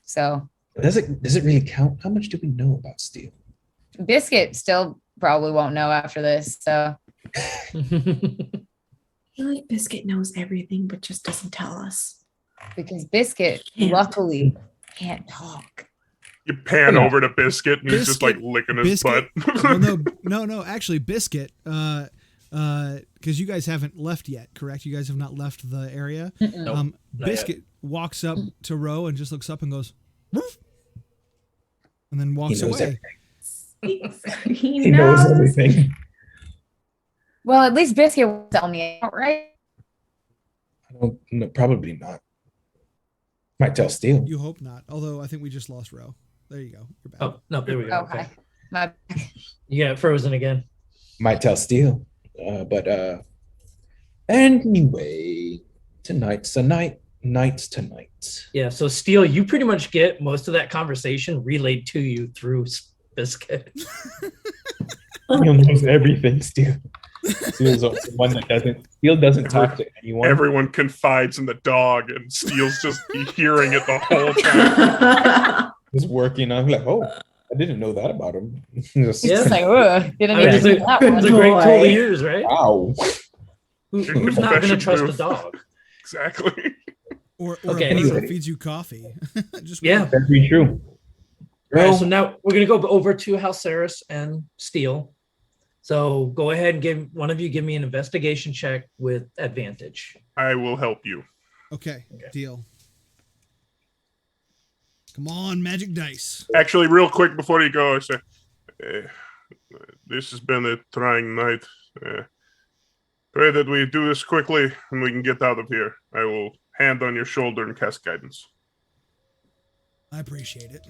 So Does it really count? How much do we know about Steel? Biscuit still probably won't know after this. So I feel like Biscuit knows everything, but just doesn't tell us. because Biscuit Can't. luckily can't talk. You pan Yeah. over to Biscuit and he's just like Biscuit- licking his Biscuit- butt. well, no. Actually, Biscuit because you guys haven't left yet, correct? You guys have not left the area. Mm-mm. not Biscuit walks up to Ro and just looks up and goes, "Woof," and then walks knows away. He knows everything. Well, at least Biscuit will tell me, right? I don't. No, probably not. Might tell Steel. You hope not. Although I think we just lost Ro. There you go. You're back. Oh no, there we go. Okay. My- You got frozen again. Might tell Steel. But anyway, tonight's a night. Night's tonight. Yeah. So Steele, you pretty much get most of that conversation relayed to you through Biscuit. Steel knows everything. Steel. Steel's the one that doesn't. Steel doesn't talk to anyone. Everyone confides in the dog, and Steele's just hearing it the whole time. Just working on. Like, oh, I didn't know that about him. Just, Yeah. It's like, ugh, didn't I mean, even it's see a, that it's a one. great Boy. tool to use, right? Wow. Who's not going to trust a dog? Exactly. Or Okay, a bird anyway. feeds you coffee. Just Yeah. wait. Very true. All right, so now we're going to go over to Halceris and Steele. So go ahead and give me an investigation check with advantage. I will help you. Okay, deal. Come on, magic dice. Actually, real quick before you go, I say, this has been a trying night. Pray that we do this quickly and we can get out of here. I will hand on your shoulder and cast guidance. I appreciate it.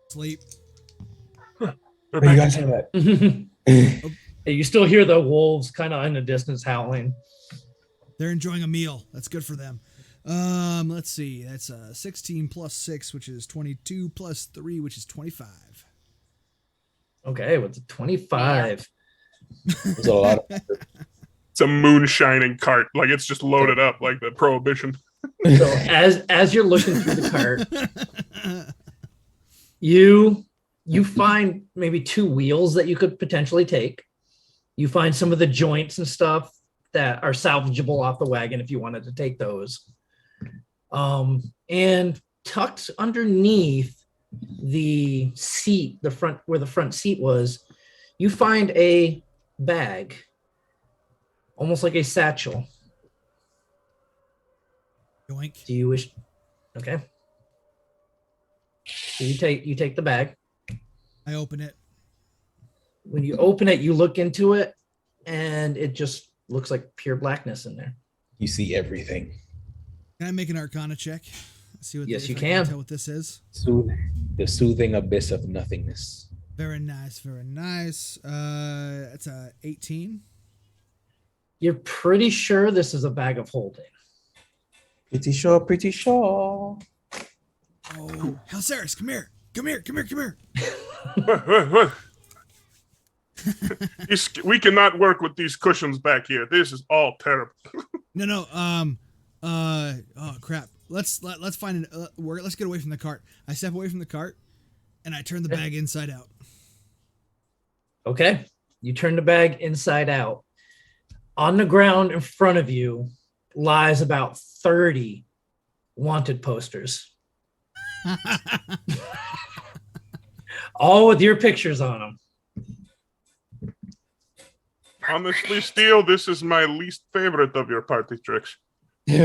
Sleep. Where you guys have that? You still hear the wolves kind of in the distance howling. They're enjoying a meal. That's good for them. Let's see. That's 16 plus 6, which is 22, plus 3, which is 25. Okay, with the 25. There's a lot of. It's a moonshining cart. Like it's just loaded up like the Prohibition. So as you're looking through the cart, you find maybe 2 wheels that you could potentially take. You find some of the joints and stuff that are salvageable off the wagon if you wanted to take those. And tucked underneath the seat, the front where the front seat was, you find a bag, almost like a satchel. Yoink. Do you wish? Okay. So you take the bag. I open it. When you open it, you look into it, and it just looks like pure blackness in there. You see everything. Can I make an Arcana check? See what Yes, if you I can. tell what this is. The soothing abyss of nothingness. Very nice. Very nice. That's a 18. You're pretty sure this is a bag of holding. Pretty sure. Pretty sure. Oh, Halceris, come here. Come here. Come here. Come here. What? We cannot work with these cushions back here. This is all terrible. No. Oh crap. Let's find an. Let's get away from the cart. I step away from the cart, and I turn the bag inside out. Okay. You turn the bag inside out. On the ground in front of you lies about 30 wanted posters, all with your pictures on them. Honestly, Steele, this is my least favorite of your party tricks. Do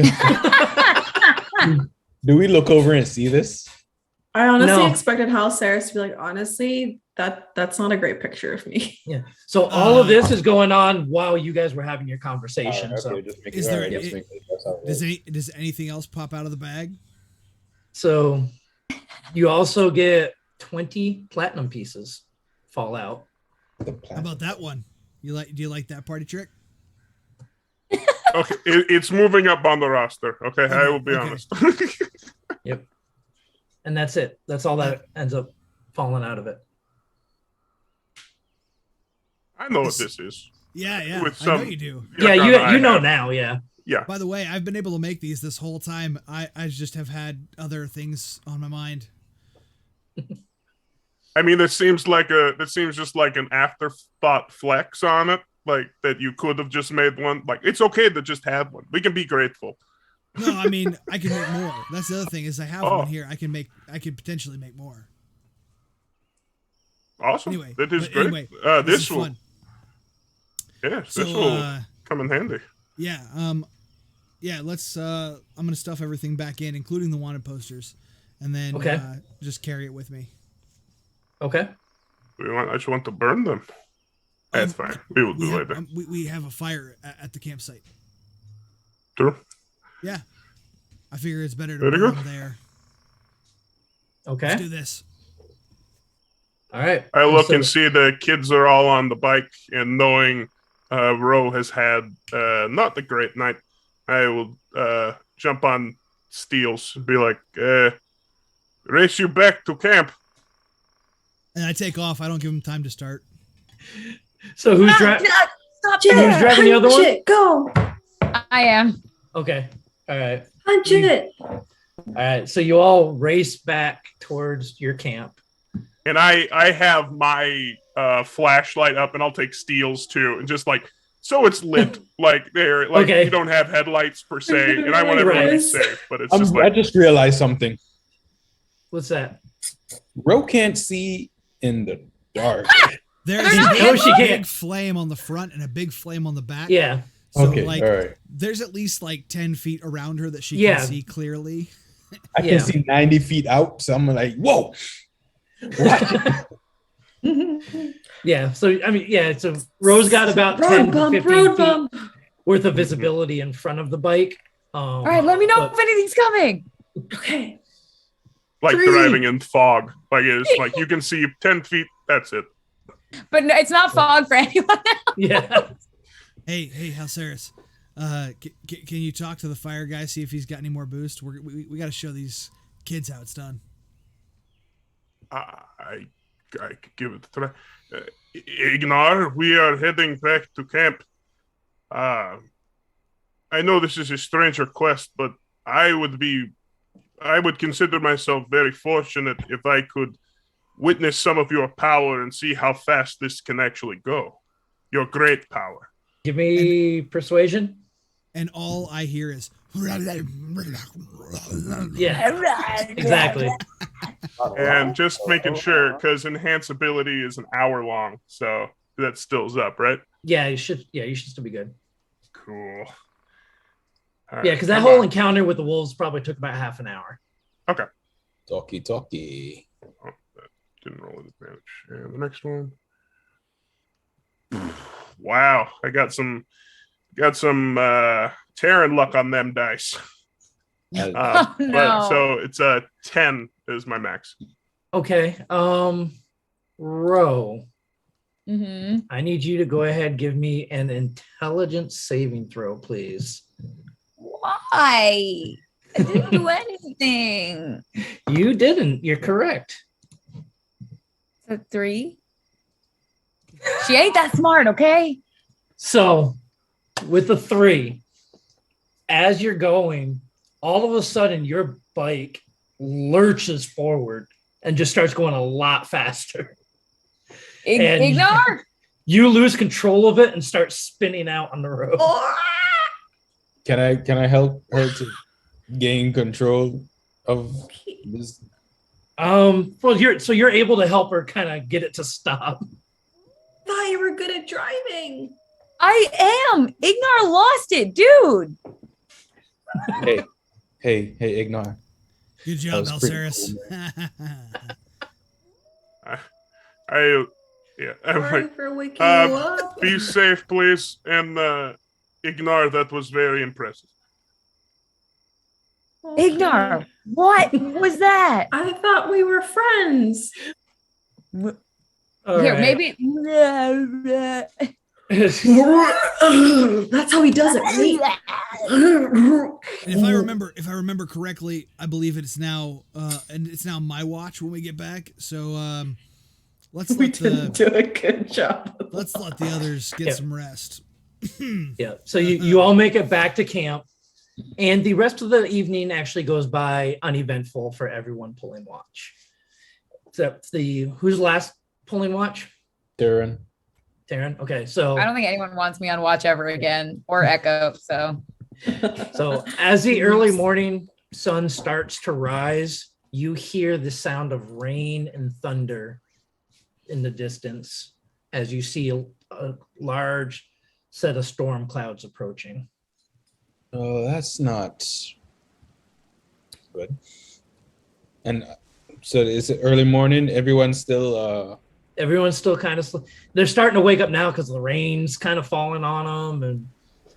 we look over and see this? I honestly No. expected Halceris to be like, honestly, that's not a great picture of me. Yeah. So all of this is going on while you guys were having your conversation. Alright, So, okay, just make Is it- there- alright, just make it- that's how it works. Does anything else pop out of the bag? so you also get 20 platinum pieces fall out. The How plan. about that one? Do you like that party trick? Okay, it's moving up on the roster. Okay, I will be Okay. honest. And that's it. That's all that ends up falling out of it. I know what this is. Yeah. With I know some- you do. Yeah, Yuck on you know have. now, yeah. Yeah. By the way, I've been able to make these this whole time. I just have had other things on my mind. I mean, that seems just like an afterthought flex on it. Like that you could have just made one. Like it's okay to just have one. We can be grateful. No, I mean I can make more. That's the other thing is I have Oh. one here. I can potentially make more. Awesome. Anyway, that is but great. anyway, This is will. fun. Yes, So, this will come in handy. yeah, let's I'm gonna stuff everything back in, including the wanted posters, and then Okay. just carry it with me. Okay. I just want to burn them. That's fine. We will do later. We have a fire at the campsite. True. Yeah, I figure it's better to Very burn good. them there. Okay. Let's do this. All right. I look So- and see the kids are all on the bike, and knowing Ro has had not the great night, I will jump on Steels and be like, race you back to camp. And I take off. I don't give them time to start. So who's driving? Stop Who's driving the other Punch one? it, go. I am. Okay. All right. Punch it. All right. So you all race back towards your camp. And I have my flashlight up, and I'll take Steels too, and just like so it's lit. Like they're like Okay. you don't have headlights per se, and I want everyone to be Right. safe, but it's I just like just realized something. What's that? Ro can't see in the dark. There's They're not a No, she big can't. flame on the front and a big flame on the back. Yeah. So Okay, like, all right. there's at least like 10 feet around her that she Yeah. can see clearly. I Yeah. can see 90 feet out, so I'm like, whoa. Watch it. Yeah. So I mean, yeah. So Rose got about 10 Road to bump, 15 road feet bump. worth of visibility in front of the bike. All right, let me know but- if anything's coming. Okay. like 3. driving in fog. Like it's like you can see 10 feet. That's it. But no, it's not fog for anyone. Yeah. Hey, Halceris, can you talk to the fire guy, see if he's got any more boost? We got to show these kids how it's done. I could give it a try. Ignar, we are heading back to camp. I know this is a strange request, but I would consider myself very fortunate if I could witness some of your power and see how fast this can actually go. Your great power. Give me persuasion. And all I hear is Yeah. Exactly. And just making sure, because enhance ability is an hour long, so that still's up, right? Yeah. You should. Yeah. You should still be good. Cool. Yeah. Because that whole encounter with the wolves probably took about half an hour. Talkie. Didn't roll an advantage. And the next one. Wow, I got some Terran luck on them dice. Oh, no. But so it's a 10 is my max. Okay. Ro, Mm-hmm. I need you to go ahead and give me an intelligence saving throw, please. Why? I didn't do anything. You didn't. You're correct. So 3. She ain't that smart, okay? So, with the 3, as you're going, all of a sudden your bike lurches forward and just starts going a lot faster. And- Ignore. You lose control of it and start spinning out on the road. Can I help her to gain control of this? Well, you're able to help her kind of get it to stop. Thought you were good at driving. I am. Ignar lost it, dude. Hey, ignore. good That job, was pretty Halceris. I'm Sorry like, for waking you up. be safe, please, and ignore that was very impressive. Ignar, what was that? I thought we were friends. All Here, right. maybe. That's how he does it, right? And if I remember correctly, I believe it's now my watch when we get back. So let's We let didn't do a good job. let's let the others get Yeah. some rest. Yeah. So you all make it back to camp, and the rest of the evening actually goes by uneventful for everyone pulling watch. Except who's last pulling watch? Darren. Taryn. Okay. So I don't think anyone wants me on watch ever again or Echo. So as the early morning sun starts to rise, you hear the sound of rain and thunder in the distance as you see a large set of storm clouds approaching. Oh, that's not good. And so is it early morning? Everyone's still Everyone's still kind of they're starting to wake up now because the rain's kind of falling on them, and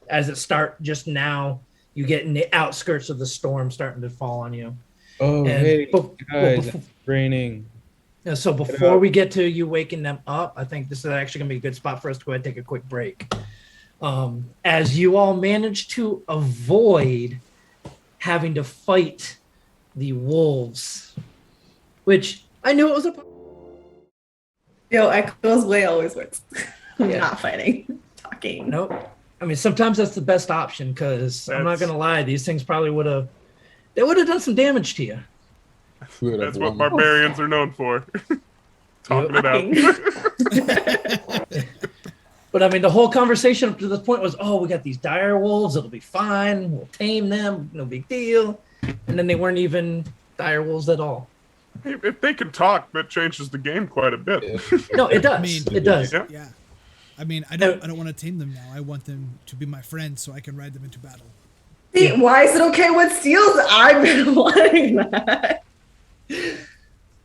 as it start just now, you get in the outskirts of the storm starting to fall on you. oh, And hey guys, before, it's raining. and so before we get to you waking them up, I think this is actually gonna be a good spot for us to go ahead and take a quick break. As you all manage to avoid having to fight the wolves, which I knew it was a Yo, Echo's way always works. Yeah. Not fighting, talking. nope. I mean, sometimes that's the best option because I'm not gonna lie, these things probably would have done some damage to you. That's what barbarians are known for. Talking it out. But I mean, the whole conversation up to this point was, oh, we got these dire wolves. It'll be fine. We'll tame them. No big deal. And then they weren't even dire wolves at all. If they can talk, that changes the game quite a bit. No, it does. I mean, it does. Yeah. Yeah. I mean, I don't want to tame them now. I want them to be my friends so I can ride them into battle. See, Yeah. why is it okay with steals? I've been wanting that.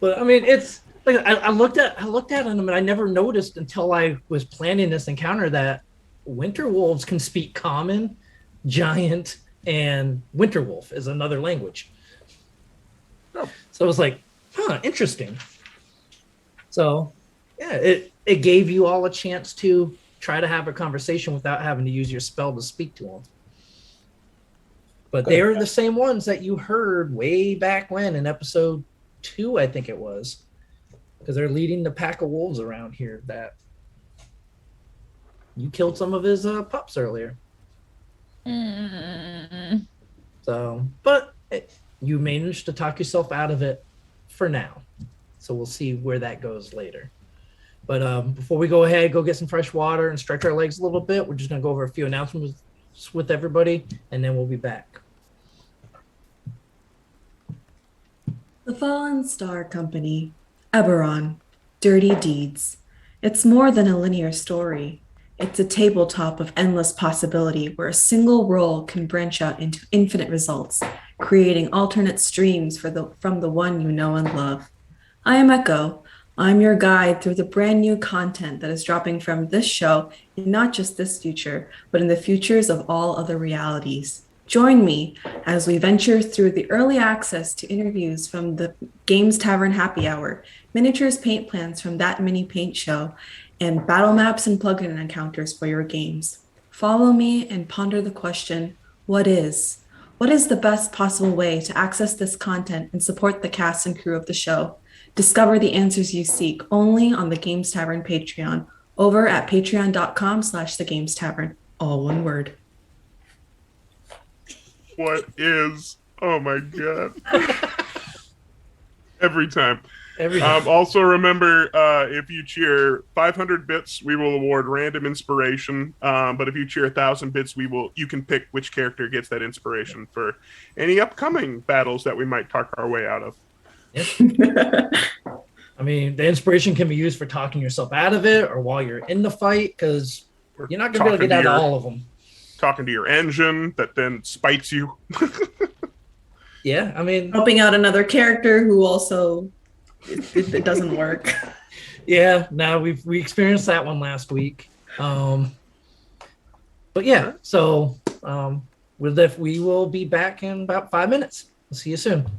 But I mean, it's like I looked at them and I never noticed until I was planning this encounter that winter wolves can speak common, giant, and winter wolf is another language. Oh. So I was like, interesting. So yeah, it gave you all a chance to try to have a conversation without having to use your spell to speak to them. But they are the same ones that you heard way back when in episode 2, I think it was, because they're leading the pack of wolves around here that you killed some of his pups earlier. So, but you managed to talk yourself out of it for now. So we'll see where that goes later. But before we go ahead, go get some fresh water and stretch our legs a little bit, we're just going to go over a few announcements with everybody, and then we'll be back. The Fallen Star Company, Eberron, Dirty Deeds. It's more than a linear story. It's a tabletop of endless possibility where a single roll can branch out into infinite results, creating alternate streams from the one you know and love. I am Echo. I'm your guide through the brand new content that is dropping from this show in not just this future, but in the futures of all other realities. Join me as we venture through the early access to interviews from the Games Tavern Happy Hour, miniatures paint plans from That Mini Paint Show, and battle maps and plugin encounters for your games. Follow me and ponder the question, what is? What is the best possible way to access this content and support the cast and crew of the show? Discover the answers you seek only on the Games Tavern Patreon over at patreon.com/thegamestavern, all one word. What is? Oh my god! Every time. Also remember, if you cheer 500 bits, we will award random inspiration. But if you cheer 1,000 bits, you can pick which character gets that inspiration for any upcoming battles that we might talk our way out of. Yep. I mean, the inspiration can be used for talking yourself out of it or while you're in the fight, because you're not going to be able to get out of all of them. Talking to your engine that then spites you. Yeah, I mean, Helping out another character who also it doesn't work. Yeah, no, we experienced that one last week. But yeah, so we will be back in about 5 minutes. We'll see you soon.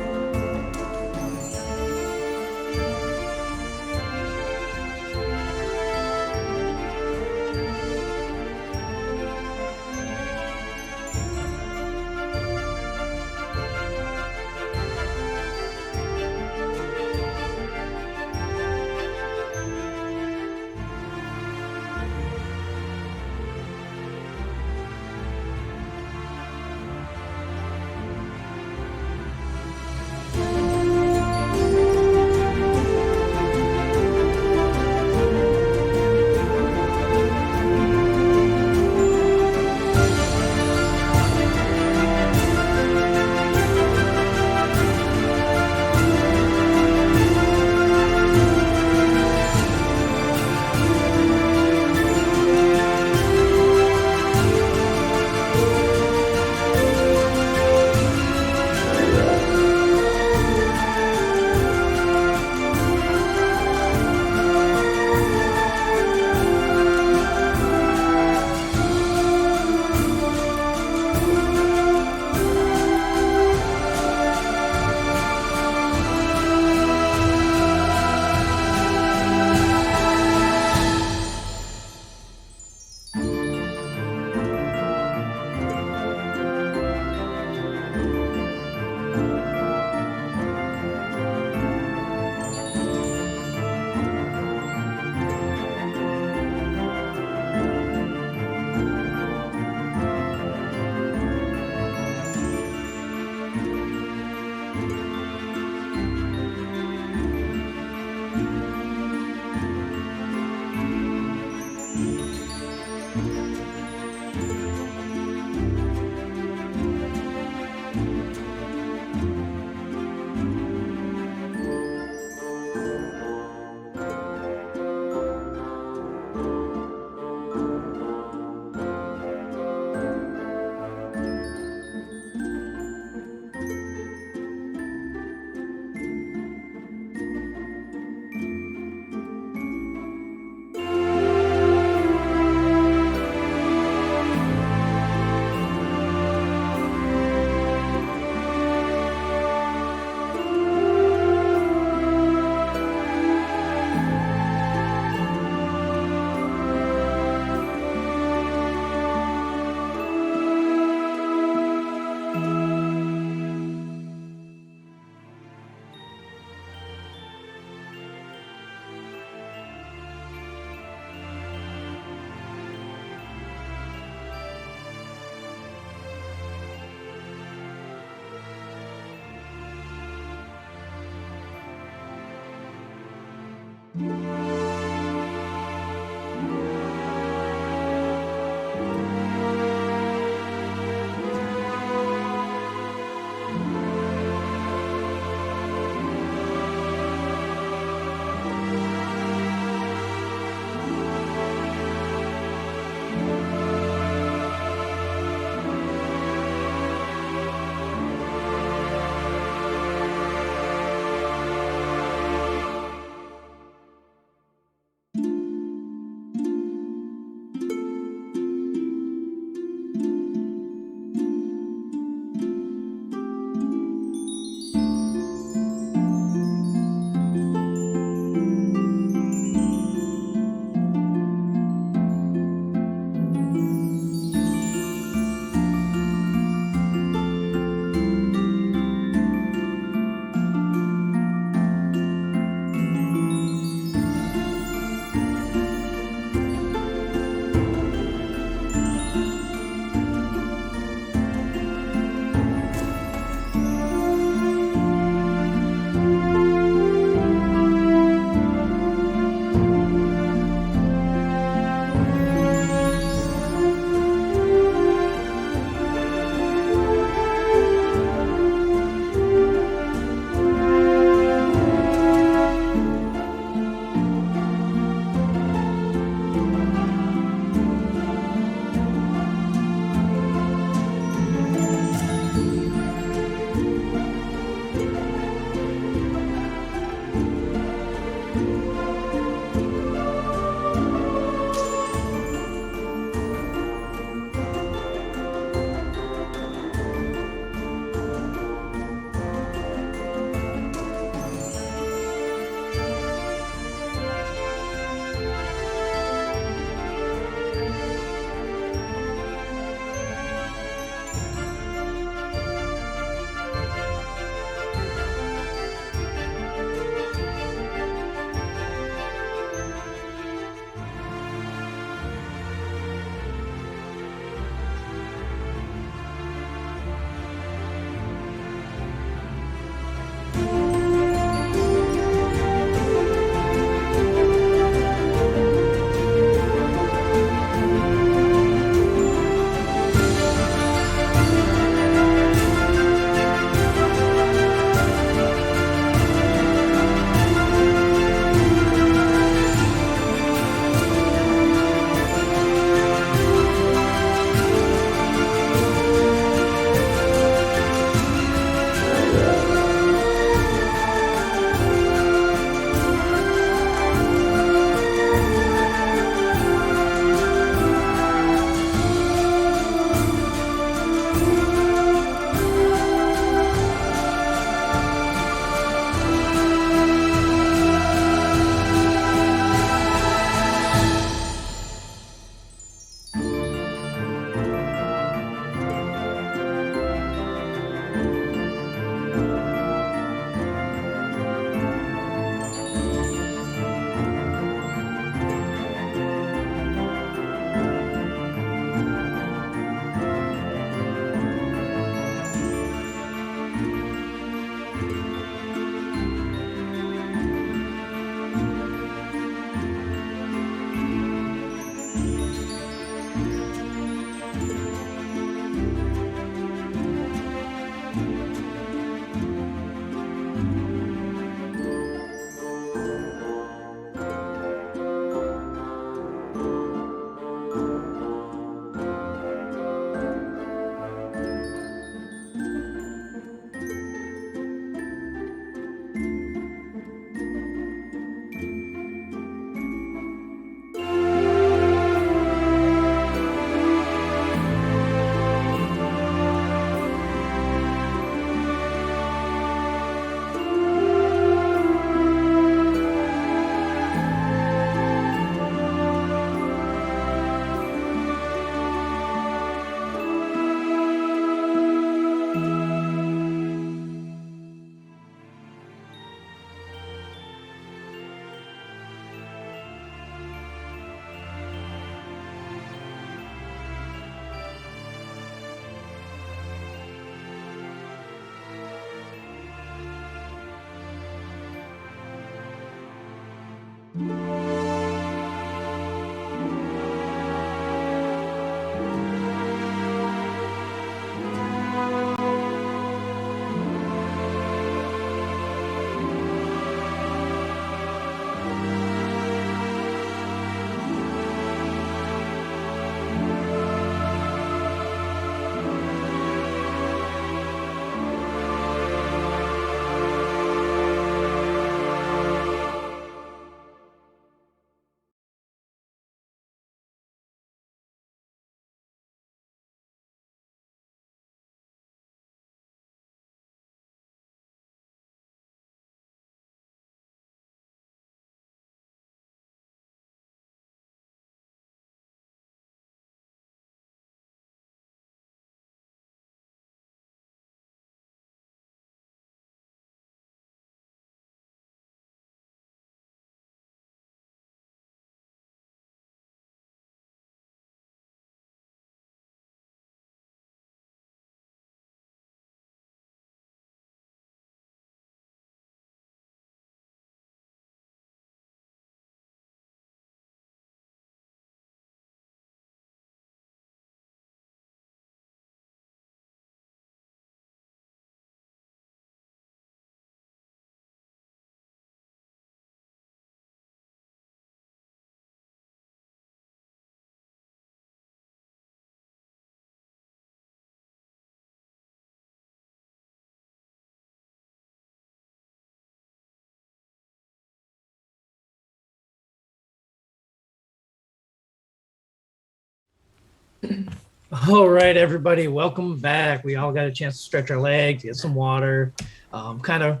All right, everybody, welcome back. We all got a chance to stretch our legs, get some water, kind of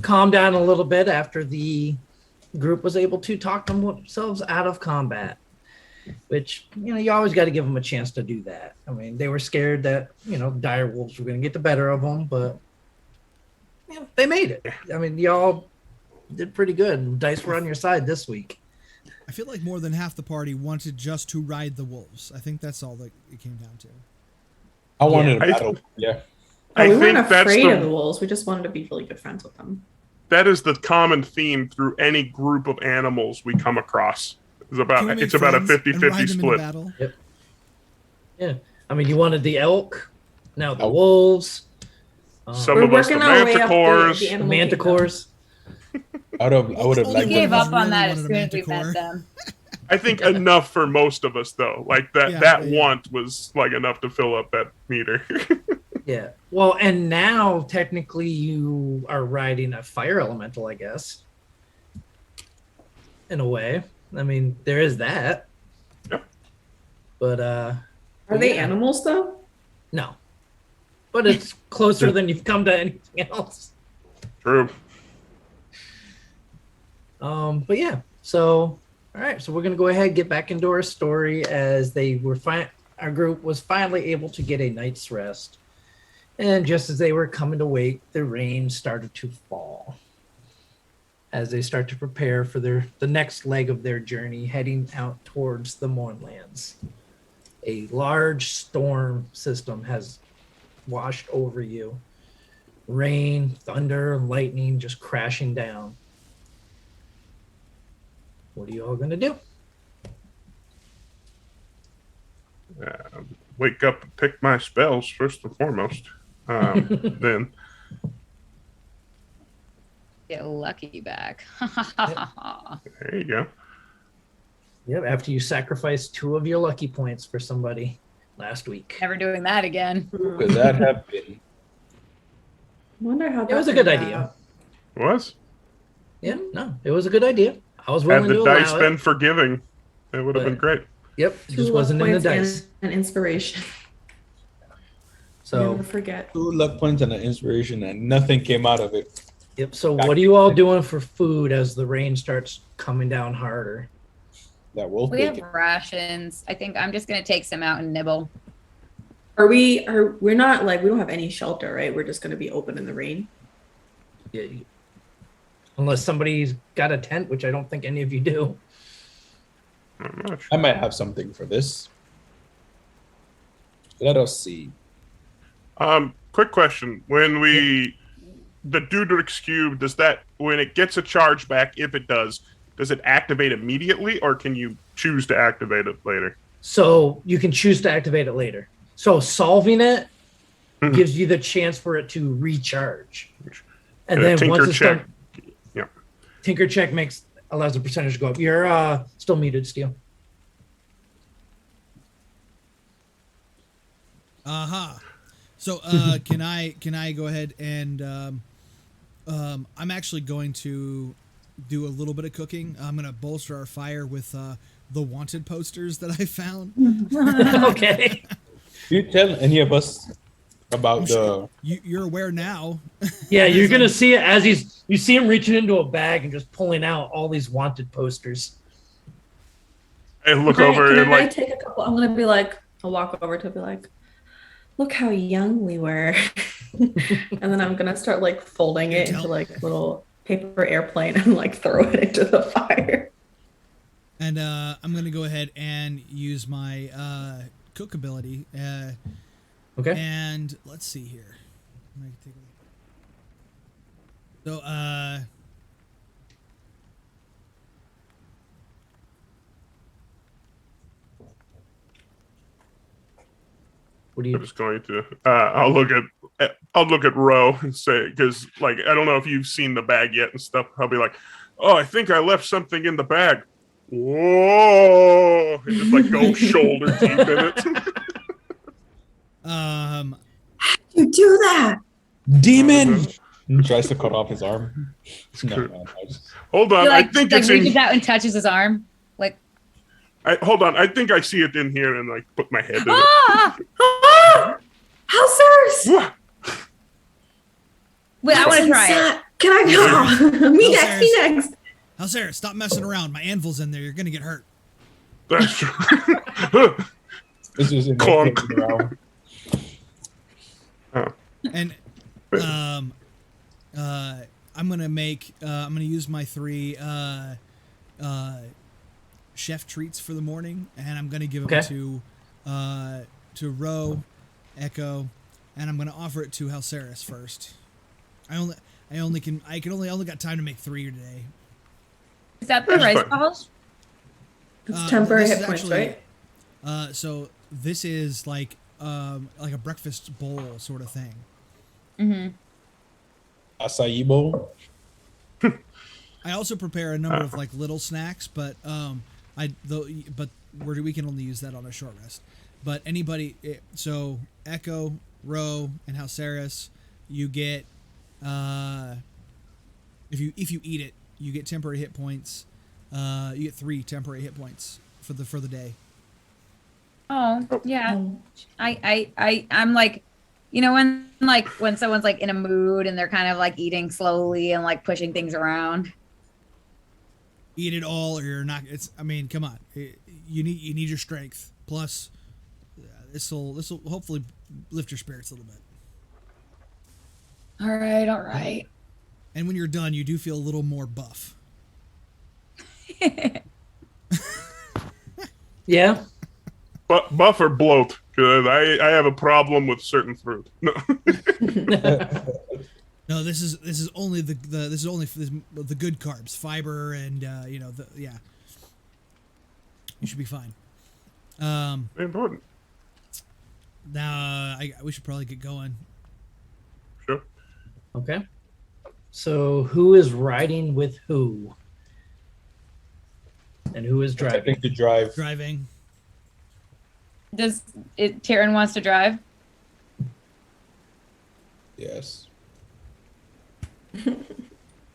calm down a little bit after the group was able to talk themselves out of combat, which, you always got to give them a chance to do that. I mean, they were scared that, dire wolves were going to get the better of them, but they made it. I mean, y'all did pretty good. Dice were on your side this week. I feel like more than half the party wanted just to ride the wolves. I think that's all that it came down to. I wanted a battle. Yeah. We weren't think that's afraid of the wolves. We just wanted to be really good friends with them. That is the common theme through any group of animals we come across. It's about a 50-50 split. Yep. Yeah. I mean, you wanted the elk, now the wolves. Some of us the manticores. The manticores. I would have liked gave them. up on that as soon as we met them. I think enough for most of us, though. Like that want was like enough to fill up that meter. Yeah. Well, and now technically you are riding a fire elemental, I guess. In a way. I mean, there is that. Yep. But are they animals though? No. But it's closer than you've come to anything else. True. But yeah, so all right, so we're gonna go ahead and get back into our story as our group was finally able to get a night's rest. And just as they were coming to wake, the rain started to fall. As they start to prepare for the next leg of their journey, heading out towards the Mournlands. A large storm system has washed over you. Rain, thunder, lightning just crashing down. What are you all gonna do? Wake up and pick my spells first and foremost. Then Get lucky back. there you go. Yep, after you sacrificed 2 of your lucky points for somebody last week. Never doing that again. Could that have been? Wonder how It was a good idea. It was. Yeah, no, it was a good idea. I was Had willing the to dice allow been it. forgiving, it would have been great. Yep, it just wasn't in the dice. An inspiration. So Never forget. 2 luck points and an inspiration, and nothing came out of it. yep. So what are you all doing for food as the rain starts coming down harder? That wolf We have bacon. rations. I think I'm just gonna take some out and nibble. We're not like, we don't have any shelter, right? We're just gonna be open in the rain. Yeah, unless somebody's got a tent, which I don't think any of you do. Not much. I might have something for this. Let us see. Quick question: when the Dudrix cube, does that, when it gets a charge back, if it does it activate immediately, or can you choose to activate it later? So you can choose to activate it later. So solving it gives you the chance for it to recharge. And then Tinker once it's check. done, Yeah. Tinker check allows the percentage to go up. You're still muted, Steel. Aha. So can I go ahead and I'm actually going to do a little bit of cooking. I'm going to bolster our fire with the wanted posters that I found. Okay. Do you tell any of us about the? You're aware now. Yeah, you're gonna see it as you see him reaching into a bag and just pulling out all these wanted posters. I look Can over and I like, take a couple? I'm gonna be like, I'll walk over to be like, look how young we were, and then I'm gonna start like folding it into like little paper airplane and like throw it into the fire. And I'm going to go ahead and use my cook ability. Okay. And let's see here. So, What do I'm you? just going to. I'll look at Ro and say, because like I don't know if you've seen the bag yet and stuff. I'll be like, oh, I think I left something in the bag. Whoa! And just like go shoulder deep in it. You do that. Demon! He tries to cut off his arm. No, Hold on, He, I think it's reaches in. out and touches his arm. Like, Hold on. I think I see it in here, and like put my head in it. Ah! How's Wait, I want to try it. Can I go? Me next. How's Me next. Sarah, stop messing around. My anvil's in there. You're gonna get hurt. That's true. It's just in Clunk. And I'm gonna use my 3 chef treats for the morning, and I'm gonna give them to Ro, Echo, and I'm gonna offer it to Halceris first. I only got time to make 3 today. Is that the rice fine. balls? It's temporary this hit is points, actually- right? So this is like a breakfast bowl sort of thing. Mm-hmm. Acai bowl. I also prepare a number of like little snacks, but we can only use that on a short rest. But so Echo, Ro, and Halceris, you get if you eat it, you get temporary hit points. You get 3 temporary hit points for the day. Oh, yeah. I'm like, when someone's like in a mood and they're kind of like eating slowly and like pushing things around. Eat it all, or you're not. Come on. You need your strength. Plus, this will hopefully lift your spirits a little bit. All right. And when you're done, you do feel a little more buff. Yeah. But buff or bloat, because I have a problem with certain fruit. No. No, this is only the good carbs, fiber, and you should be fine. Important. Now we should probably get going. Sure. Okay. So who is riding with who? And who is I driving? think to drive. Driving. Taryn wants to drive? Yes.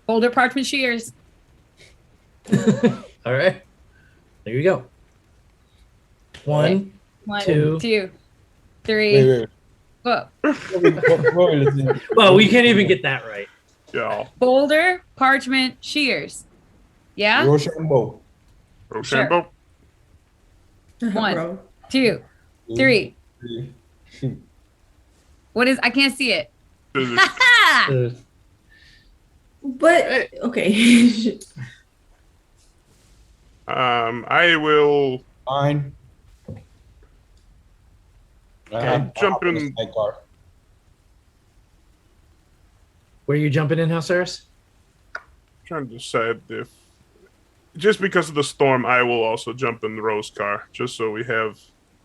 Boulder parchment shears. All right. There you go. One. 1, Two. 2, 3. Wait. Go. Well, we can't even get that right. Yeah. Boulder parchment shears. Yeah? Rochambeau. Rochambeau. 1, Bro. 2, 3. 3. What is? I can't see it. Scissors. Uh, But okay. I will Fine. jump in. Sidecar. where are you jumping in, Halceris? Trying to decide if, just because of the storm, I will also jump in the Rose car, just so we have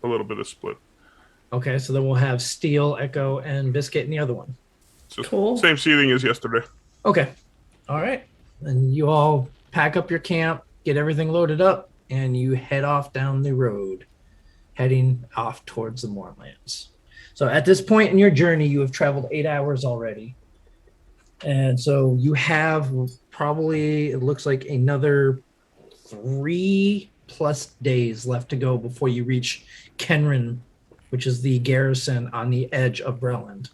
a little bit of split. Okay, so then we'll have Steel, Echo, and Biscuit in the other one. So Cool. Same seating as yesterday. Okay. All right. And you all pack up your camp, get everything loaded up, and you head off down the road, heading off towards the Moorlands. So at this point in your journey, you have traveled 8 hours already. And so you have probably, it looks like, another 3+ days left to go before you reach Kenrin, which is the garrison on the edge of Breland.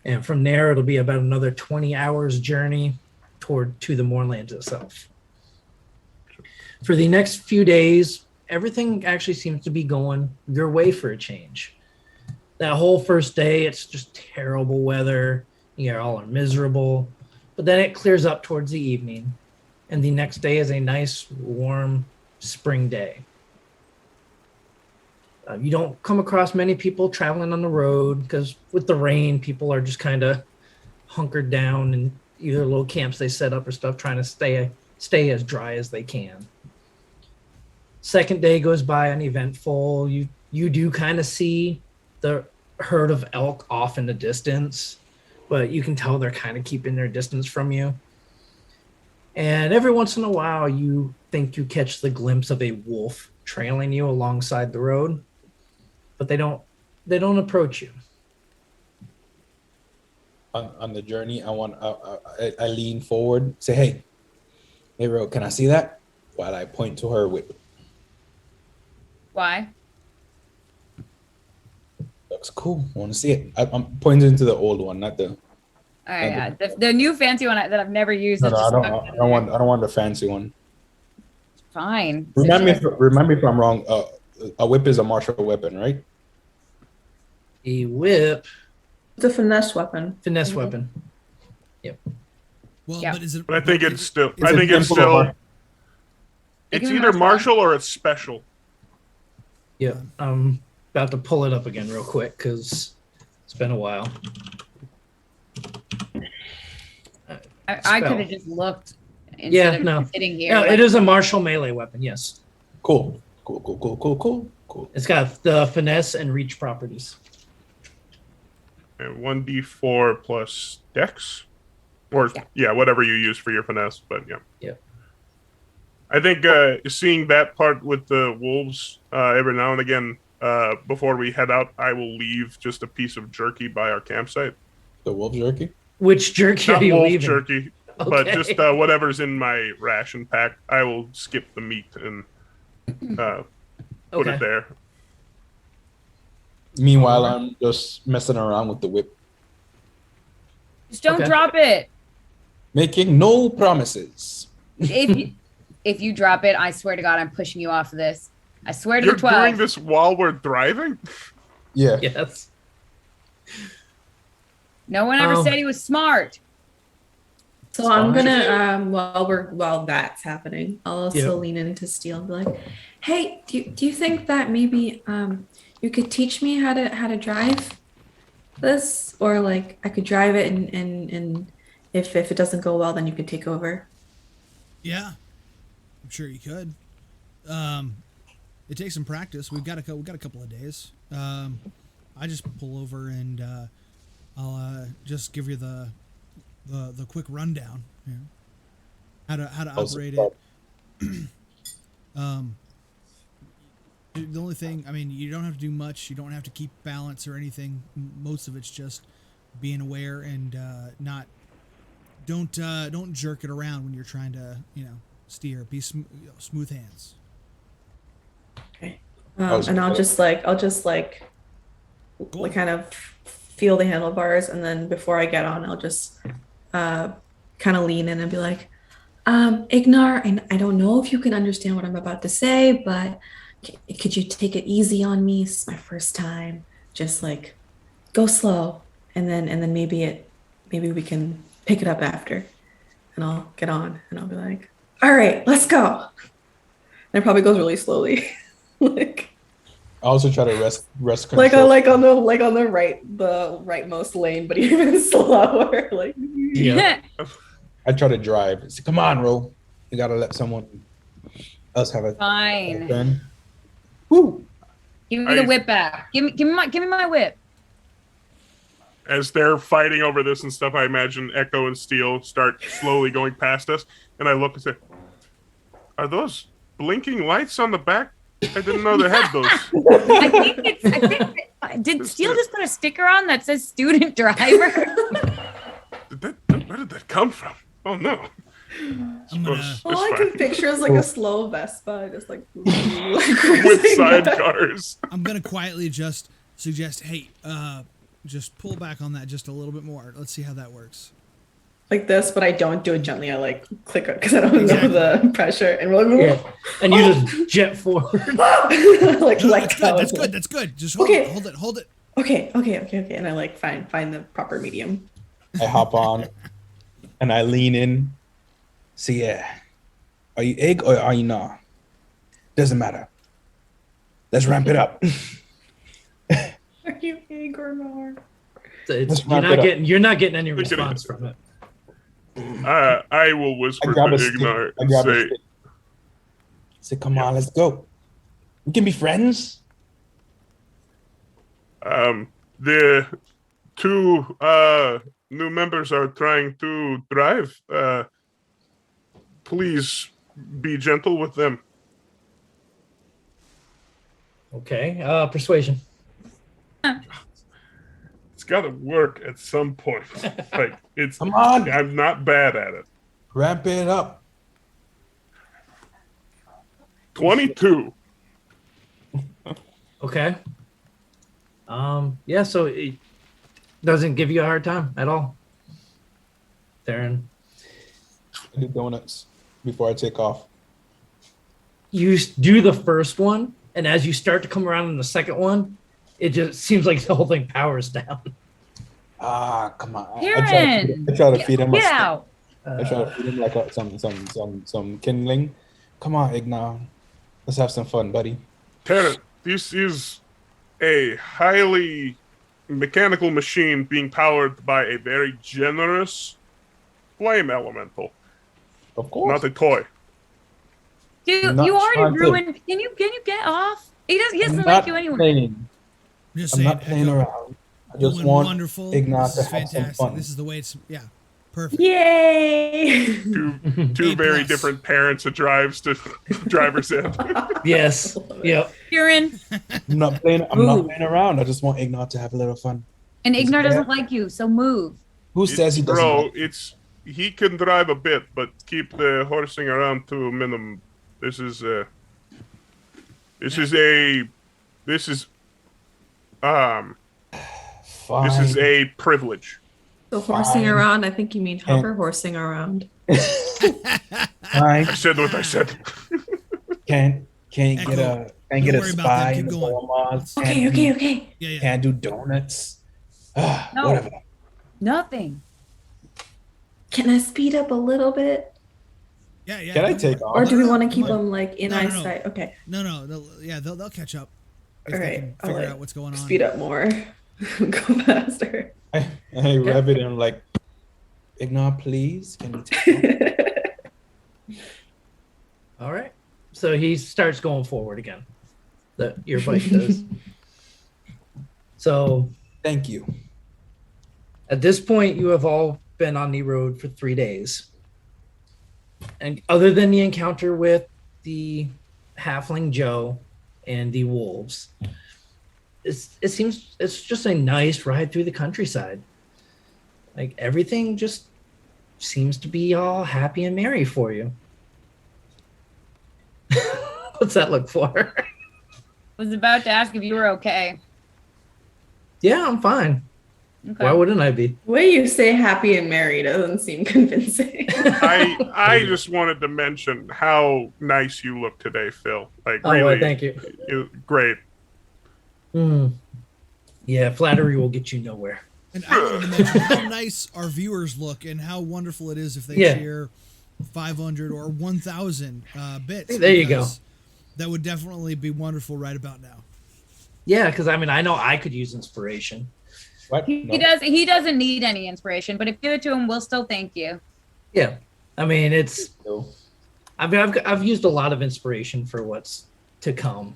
And from there, it'll be about another 20 hours journey to the Moorlands itself. For the next few days, everything actually seems to be going your way for a change. That whole first day, it's just terrible weather. You all are miserable. But then it clears up towards the evening. And the next day is a nice, warm spring day. You don't come across many people traveling on the road because with the rain, people are just kind of hunkered down in either little camps they set up or stuff, trying to stay as dry as they can. Second day goes by uneventful. You do kind of see the herd of elk off in the distance, but you can tell they're kind of keeping their distance from you. And every once in a while, you think you catch the glimpse of a wolf trailing you alongside the road. But they don't approach you. On the journey, I lean forward, say, hey, Ro, can I see that? While I point to her with Why? Looks cool. I want to see it. I'm pointing to the old one, not the. All right, yeah. The new fancy one that I've never used. No, is no, just I stuck in don't there. want the fancy one. Fine. Remind me if I'm wrong. A whip is a martial weapon, right? A whip, It's a finesse weapon. finesse Mhm. weapon. Well, Yeah. but is it? But I think it's still. is I it think it's simple or still. hard? It It's can be either martial. martial or it's special. Yeah, I'm about to pull it up again real quick because it's been a while. I Spell. could have just looked instead Yeah, of no. sitting here. Yeah, like- it is a martial melee weapon. Yes, Cool. it's got the finesse and reach properties. And 1d4 plus dex, or Yeah. whatever you use for your finesse. But yeah. Yeah. I think seeing that part with the wolves every now and again before we head out, I will leave just a piece of jerky by our campsite. The wolf jerky. Which jerky Not are you wolf leaving? jerky, but Okay. just whatever's in my ration pack. I will skip the meat and put Okay. it there. Meanwhile, I'm just messing around with the whip, Just don't Okay. drop it. making no promises. If you drop it, I swear to God, I'm pushing you off of this. I swear to You're the 12. doing this while we're driving? Yeah. Yes. No one ever Oh. said he was smart. So I'm fine. gonna while that's happening, I'll also Yeah. lean into Steel and be like, "Hey, do you think that maybe you could teach me how to drive this, or like I could drive it and if it doesn't go well, then you could take over." Yeah, I'm sure you could. It takes some practice. We've got a couple of days. I just pull over and I'll just give you the quick rundown. You know, how to operate it. The only thing, I mean, you don't have to do much. You don't have to keep balance or anything. Most of it's just being aware and don't jerk it around when you're trying to steer. Be smooth hands. And I'll just kind of feel the handlebars, and then before I get on, I'll just kind of lean in and be like, Ignar, I don't know if you can understand what I'm about to say, but could you take it easy on me? This is my first time. Just like go slow, and then maybe we can pick it up after. And I'll get on and I'll be like, all right, let's go. And it probably goes really slowly. Like I also try to rest control. like on the rightmost lane, but even slower. Like Yeah. I try to drive. Say, come on, Ro. You gotta let someone else have a Fine. turn. Woo. Give me the whip back. Give me my whip. As they're fighting over this and stuff, I imagine Echo and Steel start slowly going past us, and I look and say, "Are those blinking lights on the back? I didn't know they had those." Did Steel just put a sticker on that says student driver? Where did that come from? Oh no. I'm gonna, all I can picture is like a slow Vespa, just like With cruising by. sidecars. I'm gonna quietly just suggest, hey, just pull back on that just a little bit more. Let's see how that works. Like this, but I don't do it gently. I like click it because I don't Exactly. know the pressure, and we're like, Yeah. And you just jet forward. like No, let go. that's good. Just hold Okay. it, hold it. Okay, and I like find the proper medium. I hop on and I lean in. So yeah, are you egg or are you not? Doesn't matter. Let's ramp it up. Are you egg or not? It's, you're not getting any Look at it. response from it. I will whisper I grab to a stick. Ignar I and grab a say, stick. Say, come on, let's go. We can be friends. the two new members are trying to drive. Please be gentle with them. Okay. Persuasion. It's got to work at some point. Like it's. Come on. I'm not bad at it. Ramp it up. 22. Okay. Yeah, so it doesn't give you a hard time at all. Theron. I do donuts before I take off. You do the first one, and as you start to come around in the second one, it just seems like the whole thing powers down. Ah, come on. Karen, I try to feed him. get out. I try to feed him like some kindling. Come on, Ignar. Let's have some fun, buddy. Terran, this is a highly mechanical machine being powered by a very generous flame elemental, Of course. not a toy. Dude, Not you already trying to- ruined. Can you get off? He doesn't I'm like not you anyway. playing. I'm just I'm saying, not playing Echo, around. I just doing want wonderful. Ignar This to is have some fantastic. fun. This is the way it's perfect. Yay! Two A very plus. different parents of drives to driver's ed. Yes. Yep. Kieran, I'm not playing around. I just want Ignar to have a little fun. and Is Ignar that- doesn't like you, so move. Who says he doesn't? Bro, like- he can drive a bit, but keep the horsing around to a minimum. This is Fine. a privilege. So horsing Fine. around, I think you mean hover horsing around. Fine. I said what I said. Can't get Echo, a don't get a worry about spy that. in Keep the going. Dormouse. Okay. Yeah. Can't do donuts. No. Whatever. Nothing. Can I speed up a little bit? Yeah. Can I go take for it. off? Or do we want to Come keep on. them like in No, no, no. eyesight? Okay. No. They'll catch up. If All they right, can I'll, figure like, out what's going on. Speed up more. Go faster. I rev it and I'm like, Ignar, please. Can you take off? All right. So he starts going forward again. Your bike does. So Thank you. at this point, you have all been on the road for 3 days. And other than the encounter with the halfling Joe and the wolves, it seems it's just a nice ride through the countryside. Like everything just seems to be all happy and merry for you. What's that look for? Was about to ask if you were okay. Yeah, I'm fine. Okay. Why wouldn't I be? The way you say happy and merry doesn't seem convincing. I just wanted to mention how nice you look today, Phil. Like Oh, really, thank you. Great. Yeah, flattery will get you nowhere. And I wanted to mention how nice our viewers look and how wonderful it is if they Yeah. share 500 or 1,000 bits. There you go. because That would definitely be wonderful right about now. Yeah, because I mean, I know I could use inspiration. What? He No. he doesn't need any inspiration, but if you give it to him, we'll still thank you. Yeah, I mean, No. I've used a lot of inspiration for what's to come.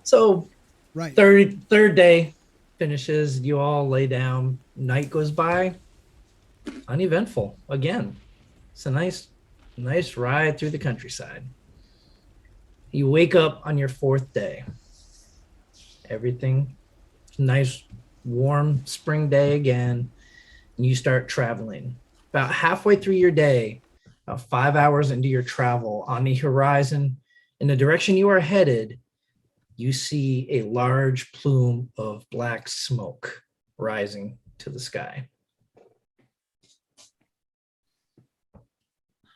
So Right. third day finishes. You all lay down. Night goes by. Uneventful again. It's a nice ride through the countryside. You wake up on your 4th day. Everything nice, warm spring day again. And you start traveling. About halfway through your day, about 5 hours into your travel, on the horizon, in the direction you are headed, you see a large plume of black smoke rising to the sky.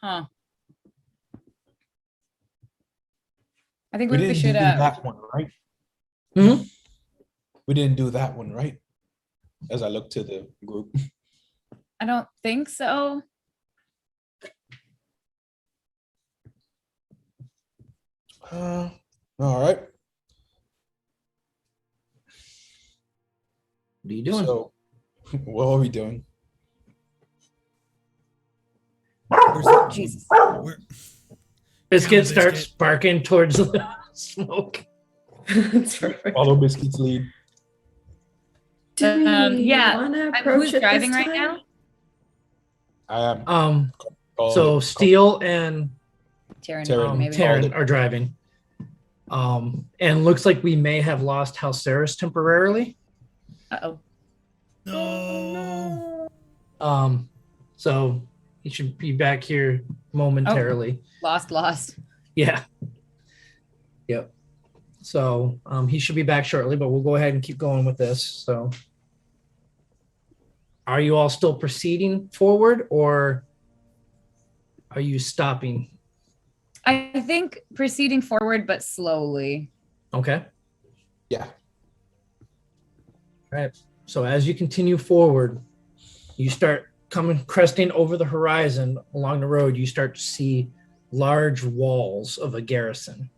Huh. I think We we didn't should do that one, right? Mhm. We didn't do that one, right? As I look to the group. I don't think so. All right. What are you doing? So, what are we doing? Where's the, Jesus. Where, Biscuit Down, starts Biscuit. barking towards the smoke. That's perfect. Follow Biscuit's lead. Do we yeah. want to approach Who's it driving this right time? now? I am. So Steele and Taryn, Taryn, maybe. Taryn are driving. And looks like we may have lost Halceris temporarily. Uh-oh. no. So he should be back here momentarily. Lost. Yeah. Yep. So he should be back shortly, but we'll go ahead and keep going with this. So are you all still proceeding forward or are you stopping? I think proceeding forward, but slowly. Okay. Yeah. All right. So as you continue forward, you start cresting over the horizon along the road. You start to see large walls of a garrison.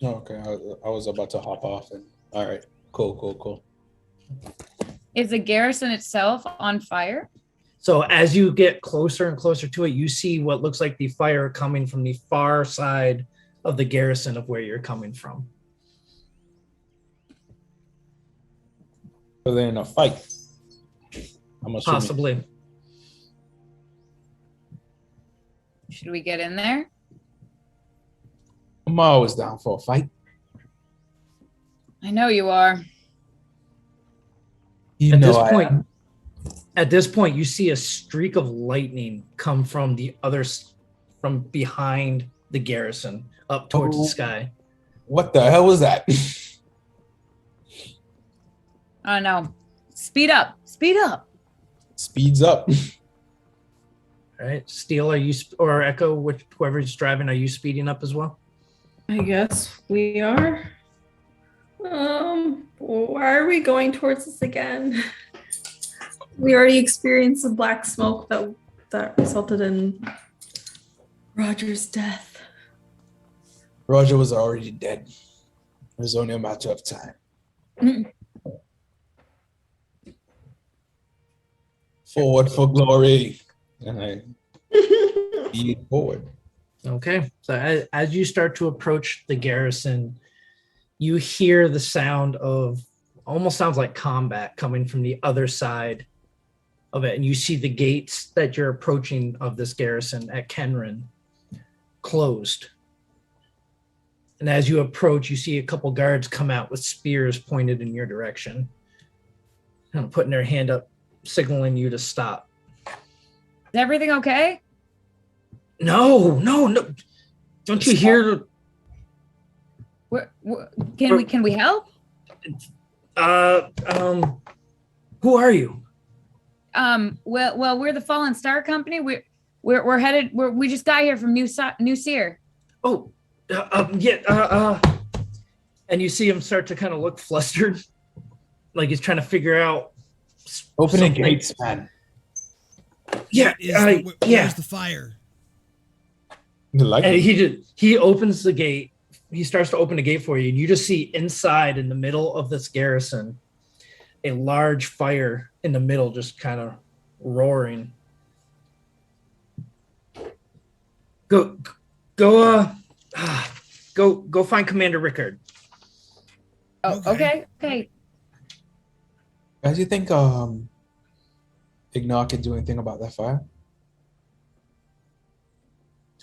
Okay, I was about to hop off. And all right, cool. Is the garrison itself on fire? So as you get closer and closer to it, you see what looks like the fire coming from the far side of the garrison of where you're coming from. So they're in a fight. I'm assuming. Possibly. Should we get in there? I'm always down for a fight. I know you are. You At know this I point, am. at this point, you see a streak of lightning come from from behind the garrison up towards the sky. What the hell was that? Oh no. Speed up. Speeds up. All right, Steel, are you or Echo, whoever's driving, are you speeding up as well? I guess we are. Why are we going towards this again? We already experienced the black smoke that resulted in Roger's death. Roger was already dead. It was only a matter of time. Forward for glory. And I speed forward. Okay, so as you start to approach the garrison, you hear the sound of, almost sounds like combat coming from the other side of it. And you see the gates that you're approaching of this garrison at Kenrin closed. And as you approach, you see a couple guards come out with spears pointed in your direction, kind of putting their hand up, signaling you to stop. Is everything okay? No. Don't you hear? Can we help? Who are you? Well, we're the Fallen Star Company. We're headed. We just got here from New Seer. Oh, yeah. And you see him start to kind of look flustered, like he's trying to figure out. Open the something. gates, man. Yeah, Where's the fire? The light. And he opens the gate. He starts to open the gate for you, and you just see inside, in the middle of this garrison, a large fire in the middle, just kind of roaring. Go find Commander Rickard. Oh, Okay. okay. Guys, you think Ignar can do anything about that fire?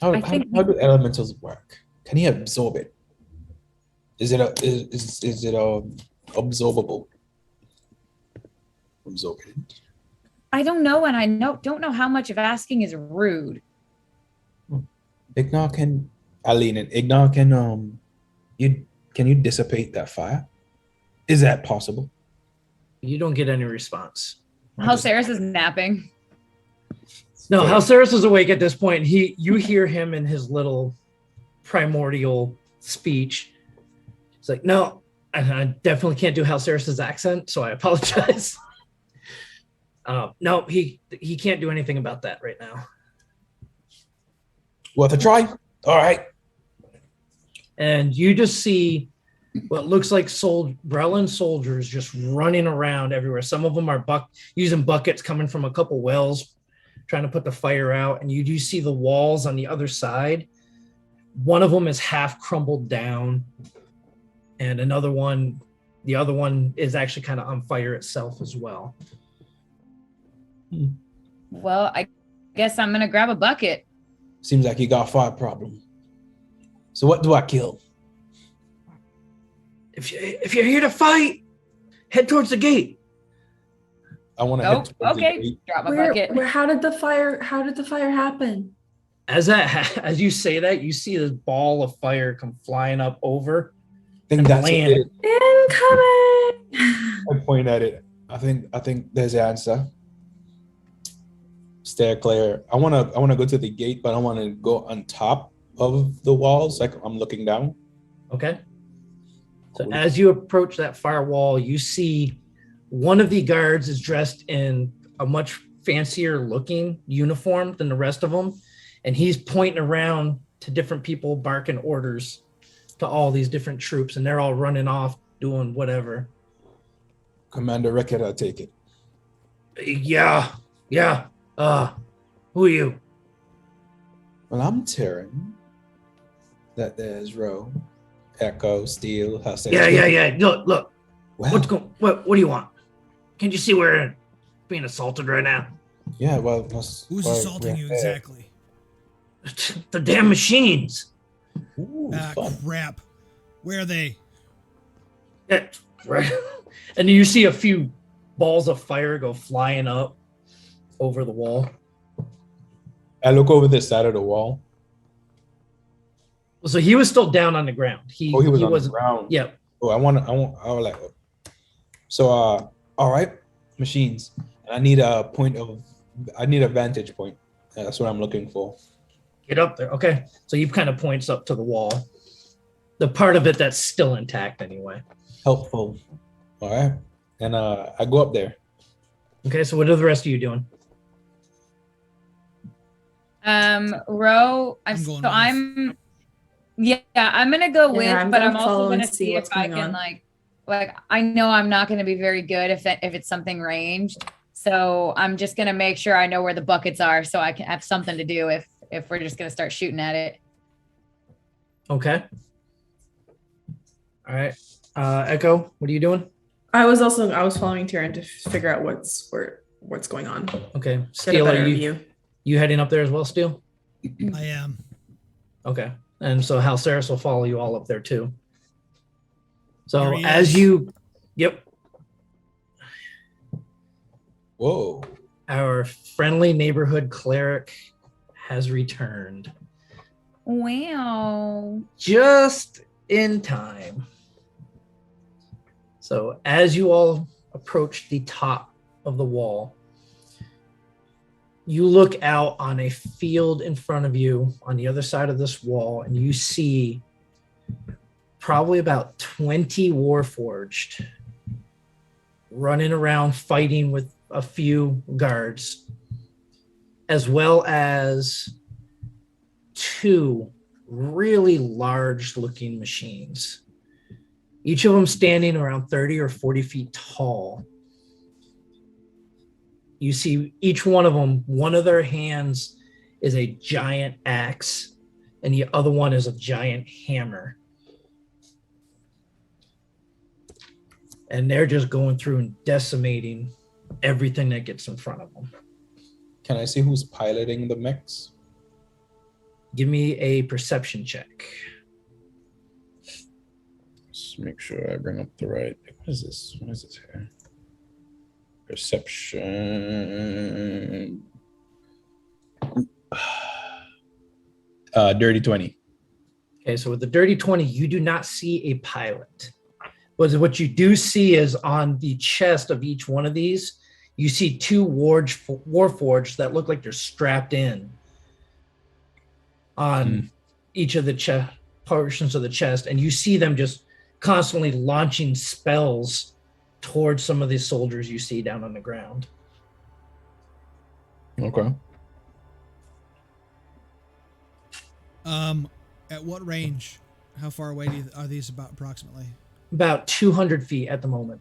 How do elementals work? Can he absorb it? Is it absorbable? Absorbent. I don't know, and I don't know how much of asking is rude. Ignar can, Aline, and Ignar can you dissipate that fire? Is that possible? You don't get any response. Halceris is napping. No, Halceris is awake at this point. You hear him in his little primordial speech. It's like, no, I definitely can't do Halceris's accent, so I apologize. No, he can't do anything about that right now. Worth a try. All right. And you just see what looks like Brellan soldiers just running around everywhere. Some of them are using buckets coming from a couple wells, trying to put the fire out. And you do see the walls on the other side. One of them is half crumbled down, and the other one is actually kind of on fire itself as well. Well, I guess I'm gonna grab a bucket. Seems like you got a fire problem. So what do I kill? If you're here to fight, head towards the gate. I want to Oh, head towards the okay. gate. Drop a bucket. How did the fire happen? As you say that, you see this ball of fire come flying up over think And that's land. it. Incoming! I point at it. I think there's the answer. Stay clear. I wanna go to the gate, but I wanna go on top of the walls, like I'm looking down. Okay. So as you approach that far wall, you see one of the guards is dressed in a much fancier looking uniform than the rest of them. And he's pointing around to different people, barking orders to all these different troops, and they're all running off doing whatever. Commander Rickett, I'll take it. Yeah. Who are you? Well, I'm Terran. That there's Roe, Echo, Steel, Hussein. Yeah. Look. Well, What do you want? Can't you see we're being assaulted right now? yeah, well, Who's assaulting you exactly? The damn machines. Ooh, Ah, fun. crap. Where are they? Yeah, right. And you see a few balls of fire go flying up over the wall. I look over the side of the wall. So he was still down on the ground. He Oh, he was on the wasn't. ground. Yeah. Oh, I was like, so, all right, machines. I need a vantage point. That's what I'm looking for. Get up there. Okay. So he kind of points up to the wall. The part of it that's still intact anyway. Helpful. All right. And I go up there. Okay. So what are the rest of you doing? Ro, I'm going I'm gonna go with, I'm but gonna I'm also follow gonna and see see what's if I going can on. like I know I'm not gonna be very good if it's something ranged. So I'm just gonna make sure I know where the buckets are so I can have something to do if we're just gonna start shooting at it. Okay. All right. Echo, what are you doing? I was following Tyrion to figure out what's going on. Okay. Get a Steel, are better you view. heading up there as well, Steel? I am. Okay. And so Halceris will follow you all up there too. So There he as is. you, yep, Whoa. our friendly neighborhood cleric has returned Wow. just in time. So as you all approach the top of the wall, you look out on a field in front of you on the other side of this wall, and you see probably about 20 Warforged running around fighting with a few guards, as well as two really large looking machines, each of them standing around 30 or 40 feet tall. You see each one of them, one of their hands is a giant axe and the other one is a giant hammer. And they're just going through and decimating everything that gets in front of them. Can I see who's piloting the mechs? Give me a perception check. Just make sure I bring up the right. What is this? What is this here? Perception. Dirty 20. Okay, so with the dirty 20, you do not see a pilot. But what you do see is on the chest of each one of these, you see two Warforged that look like they're strapped in on each of the portions of the chest, and you see them just constantly launching spells towards some of these soldiers you see down on the ground. Okay. At what range? How far away are these about approximately? About 200 feet at the moment.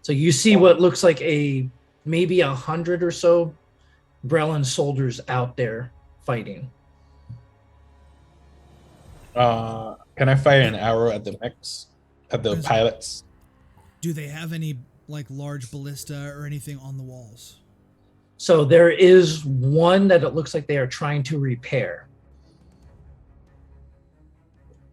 So you see what looks like maybe 100 or so Brellan soldiers out there fighting. Can I fire an arrow at the mechs? At the pilots? Do they have any like large ballista or anything on the walls? So there is one that it looks like they are trying to repair.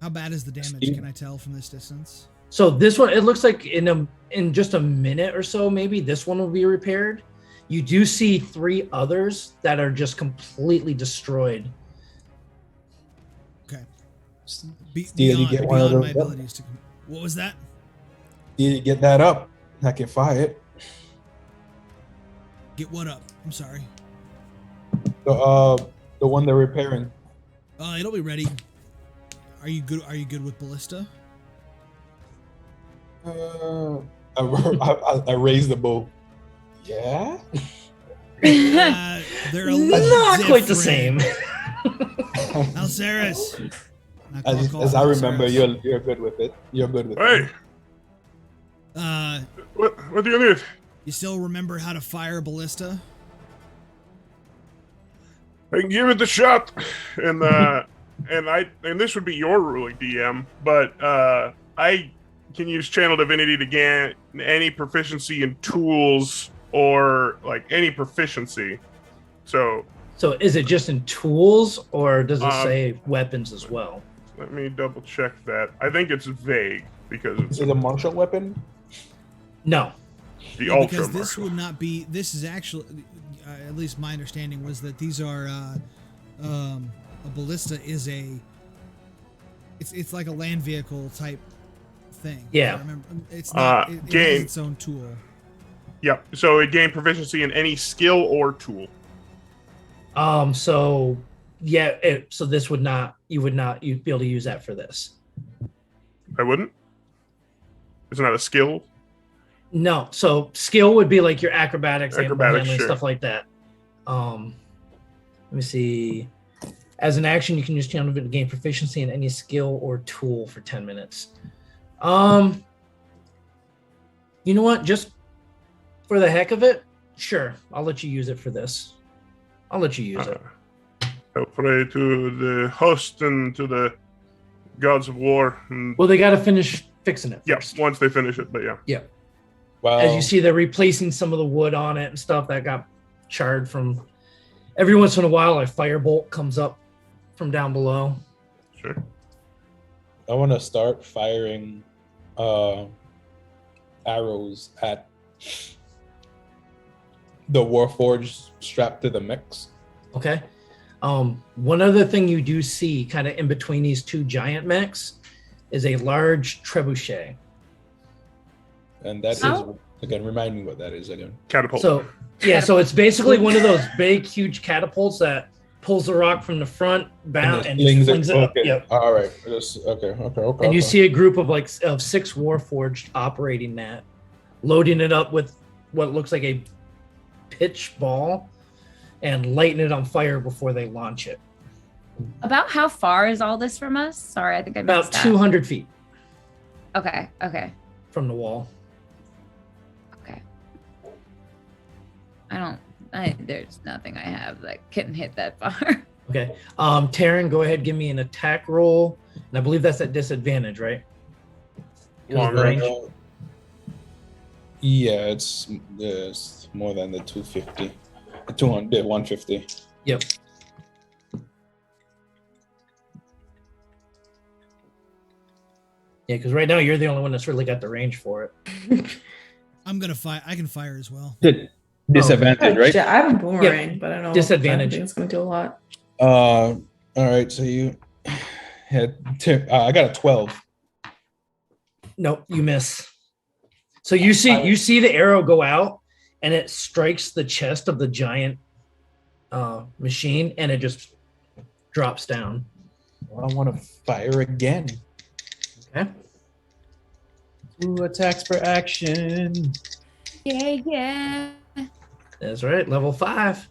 How bad is the damage? Can I tell from this distance? So this one, it looks like in just a minute or so, maybe this one will be repaired. You do see 3 others that are just completely destroyed. Okay. Steely, get one of beyond my those up. abilities to. What was that? Steely, get that up. I can fire it. Get what up? I'm sorry. The one they're repairing. It'll be ready. Are you good? Are you good with Ballista? I raised the bow. Yeah. They're a little Not quite the different. same. Alceres. As I remember, you're good with it. You're good with it. Hey, what do you need? You still remember how to fire a ballista? I can give it a shot, and this would be your ruling, DM, but I can use Channel Divinity to gain any proficiency in tools or like any proficiency. So is it just in tools, or does it say weapons as well? Let me double check that. I think it's vague because it's Is it a martial weapon? No. the ultra. Because this martial. would not be. This is actually, at least my understanding was that these are a ballista is a. It's like a land vehicle type thing. Yeah. I remember. It's not. It has its own tool. Yep. So it gained proficiency in any skill or tool. So yeah, so this would not. You'd be able to use that for this. I wouldn't. It's not a skill. No. So skill would be like your acrobatics, animal Acrobatics, handling, sure. stuff like that. Let me see. As an action, you can use Channel Divinity to gain proficiency in any skill or tool for 10 minutes. You know what? Just for the heck of it, sure. I'll let you use it for this. I'll let you use it. I'll pray to the host and to the gods of war. And, Well, they got to finish fixing it yeah, first. once they finish it, but yeah. Yeah. Well, As you see, they're replacing some of the wood on it and stuff that got charred from. Every once in a while, a firebolt comes up from down below. Sure. I want to start firing arrows at the Warforged strapped to the mechs. Okay. One other thing you do see, kind of in between these two giant mechs, is a large trebuchet. And that is, Oh. again, remind me what that is again. Catapult. So yeah, so it's basically one of those big, huge catapults that pulls the rock from the front, bound, and slings flings it up. Okay. Yep. All right. Okay. And you see a group of of 6 Warforged operating that, loading it up with what looks like a pitch ball, and lighting it on fire before they launch it. About how far is all this from us? Sorry, I think I About missed that. 200 feet Okay. from the wall. There's nothing I have that can hit that far. Okay. Taryn, go ahead, give me an attack roll. And I believe that's at disadvantage, right? Long the range. Yeah, it's more than the 250. 200, 150. Yep. Yeah, because right now you're the only one that's really got the range for it. I'm gonna fire. I can fire as well. Disadvantage, right? Yeah, I'm boring, but I don't know. Disadvantage. I think it's going to do a lot. All right. So you had I got a 12. Nope, you miss. So you see the arrow go out, and it strikes the chest of the giant machine, and it just drops down. Well, I want to fire again. Okay. 2 attacks per action. Yeah. That's right. Level 5.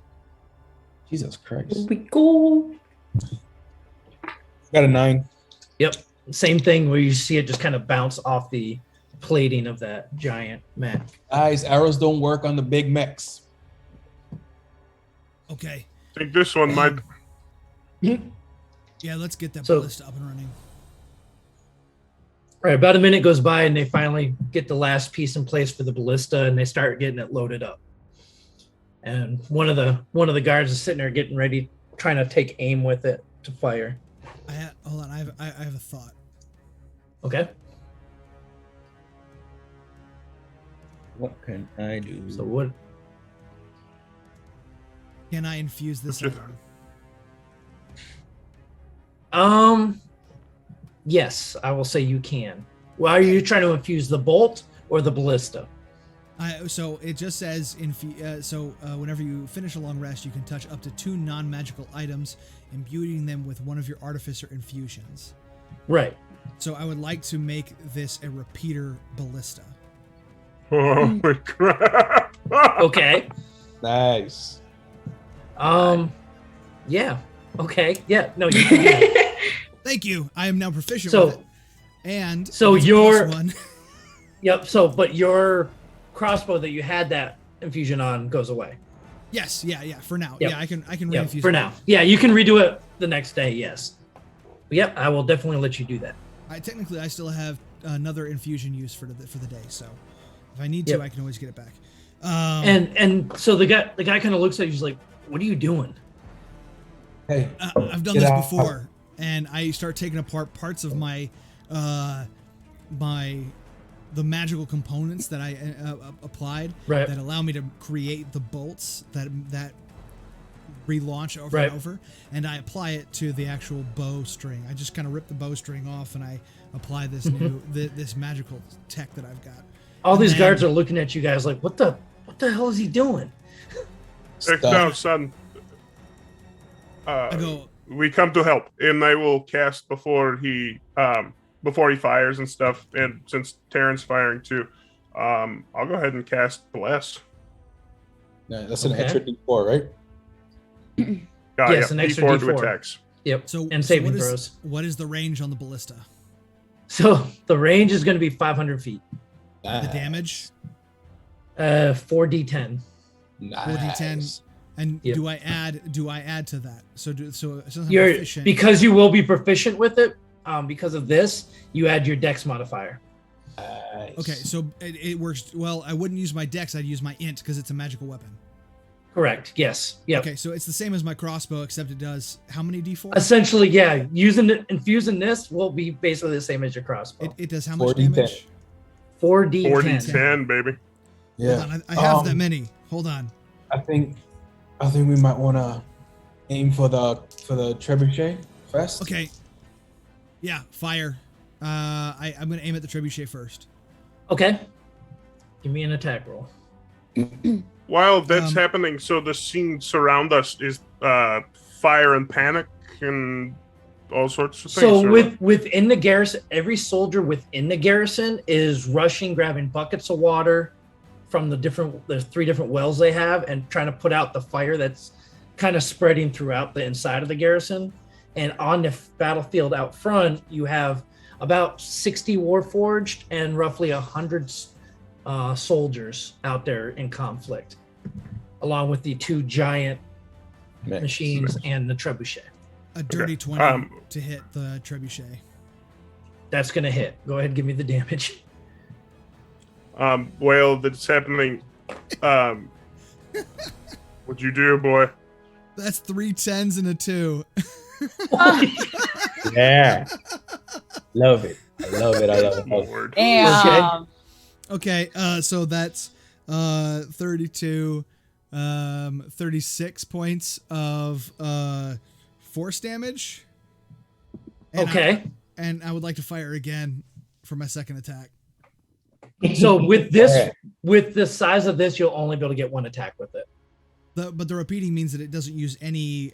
Jesus Christ. Here we go. Got a 9. Yep. Same thing where you see it just kind of bounce off the plating of that giant mech. Guys, arrows don't work on the big mechs. Okay. I think this one might. Yeah, let's get that So- ballista up and running. Right, about a minute goes by and they finally get the last piece in place for the ballista, and they start getting it loaded up. And one of the guards is sitting there getting ready, trying to take aim with it to fire. Hold on. I have a thought. Okay. What can I do? So what? Can I infuse this Just- item? Yes, I will say you can. Well, are you trying to infuse the bolt or the ballista? So it just says, whenever you finish a long rest, you can touch up to 2 non-magical items, imbuing them with one of your artificer infusions. Right. So I would like to make this a repeater ballista. Oh my crap. Okay. Nice. Yeah. Okay. Yeah. No, you can do that. Thank you. I am now proficient So- with it. And so it's a you're- +1. Yep. So, but your crossbow that you had that infusion on goes away. Yes, yeah. For now, Yep. yeah, I can Yeah. reinfuse For it. now. Yeah, you can redo it the next day. Yes. Yep. I will definitely let you do that. Technically, I still have another infusion use for the day. So if I need to, Yep. I can always get it back. And so the guy kind of looks at you. He's like, "What are you doing?" Hey, I've done Get this out. before, and I start taking apart parts of my the magical components that I applied Right. that allow me to create the bolts that relaunch over Right. and over, and I apply it to the actual bowstring. I just kind of rip the bowstring off, and I apply this new this magical tech that I've got. All And these then- guards are looking at you guys like, "What the hell is he doing?" No, son. I go, We come to help, and I will cast before he fires and stuff. And since Taryn's firing too, I'll go ahead and cast Bless. yeah, that's an Okay. extra D4, right? Yes, an extra D4 to D4. attacks. Yep. so And so saving what is- throws. What is the range on the ballista? So the range is going to be 500 feet. The damage, 4d10. 4d10. Nice. And Yep. do I add to that? So since I'm You're proficient, because you will be proficient with it. Because of this, you add your dex modifier. Nice. okay, so it works. Well, I wouldn't use my dex. I'd use my int because it's a magical weapon. Correct. Yes. Yep. Okay, so it's the same as my crossbow, except it does how many d4? Essentially, yeah. Infusing this will be basically the same as your crossbow. It does how much 4d10. damage? 4d10. 4d10, baby. Yeah. Hold on, I have that Um, many. Hold on. I think we might want to aim for the trebuchet first. Okay. Yeah, fire. I'm gonna aim at the trebuchet first. Okay. Give me an attack roll. While that's Um, happening, so the scene surround us is fire and panic and all sorts of things. So or within the garrison, every soldier within the garrison is rushing, grabbing buckets of water from there's 3 different wells they have, and trying to put out the fire that's kind of spreading throughout the inside of the garrison. And on the battlefield out front, you have about 60 warforged and roughly 100 soldiers out there in conflict, along with the 2 giant Man. machines and the trebuchet. A dirty 20 to hit the trebuchet. That's gonna hit. Go ahead and give me the damage. while that's happening, what'd you do, boy? That's 3 10s and a 2. Yeah. Love it. I love it. Lord. Damn. Okay, so that's 32, 36 points of force damage. And Okay. and I would like to fire again for my second attack. So with the size of this, you'll only be able to get 1 attack with it. But the repeating means that it doesn't use any.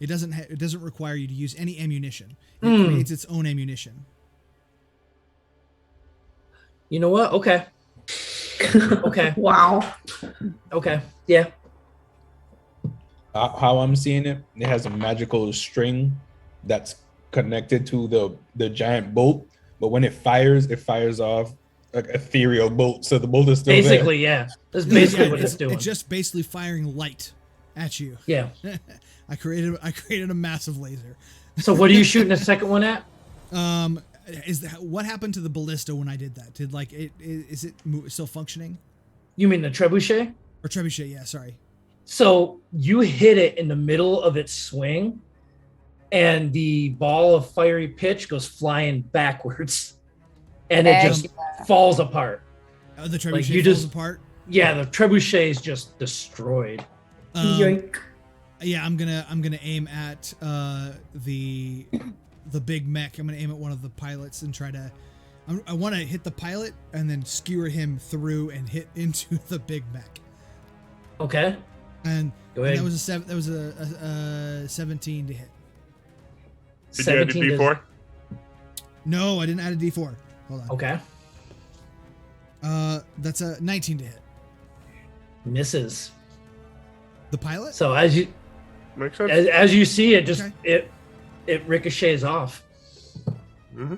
It doesn't require you to use any ammunition. It creates its own ammunition. You know what? Okay. Okay. Wow. Okay. Yeah. How I'm seeing it, it has a magical string that's connected to the giant bolt, but when it fires off like ethereal bolt, so the bolt is still Basically, yeah. That's basically Yeah, what it's doing. It's just basically firing light at you. Yeah. I created a massive laser. So what are you shooting the second one at? Is that what happened to the ballista when I did that? Did is it still functioning? You mean the trebuchet? Or trebuchet? Yeah, sorry. So you hit it in the middle of its swing, and the ball of fiery pitch goes flying backwards, and it just falls apart. The trebuchet you falls just- apart. Yeah, the trebuchet is just destroyed. Yoink. Yeah, I'm gonna aim at the the big mech. I'm gonna aim at one of the pilots and try to. I want to hit the pilot and then skewer him through and hit into the big mech. Okay. And, Go and ahead. that was a 17 to hit. Did you add a 17 D4? No, I didn't add a D4. Hold on. Okay. That's a 19 to hit. Misses. The pilot? So as you Makes sense. as you see it, just Okay. it ricochets off. Mm-hmm.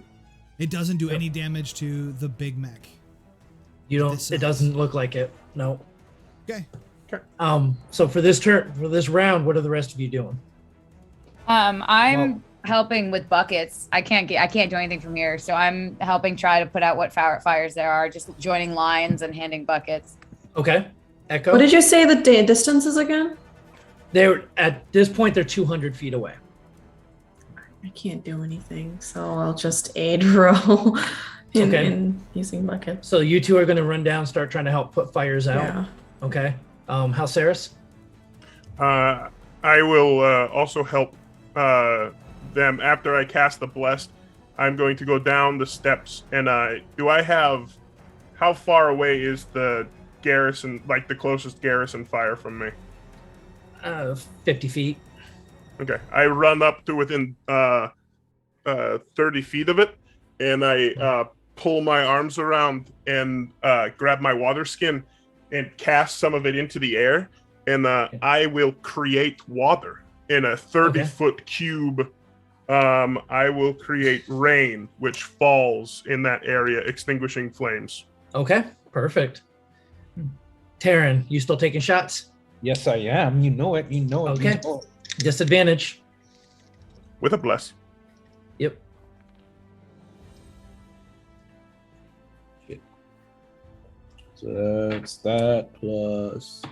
It doesn't do any damage to the big mech. You don't. This It sucks. doesn't look like it. No. Okay. So for this round, what are the rest of you doing? I'm helping with buckets. I can't do anything from here, so I'm helping try to put out what fires there are. Just joining lines and handing buckets. Okay. Echo. What did you say the distance is again? They're at this point they're 200 feet away. I can't do anything, so I'll just aid roll in using buckets. So you two are going to run down, start trying to help put fires out. Yeah. Okay. Halceris? I will also help them after I cast the Blessed. I'm going to go down the steps, and how far away is the garrison, like the closest garrison fire from me? 50 feet. Okay, I run up to within 30 feet of it, and I pull my arms around and grab my water skin and cast some of it into the air, and I will create water in a 30-foot cube. I will create rain, which falls in that area, extinguishing flames. Okay. Perfect. Taryn, you still taking shots? Yes, I am. You know it. You know it. Okay. You know it. Disadvantage. With a bless. Yep. So that's that plus.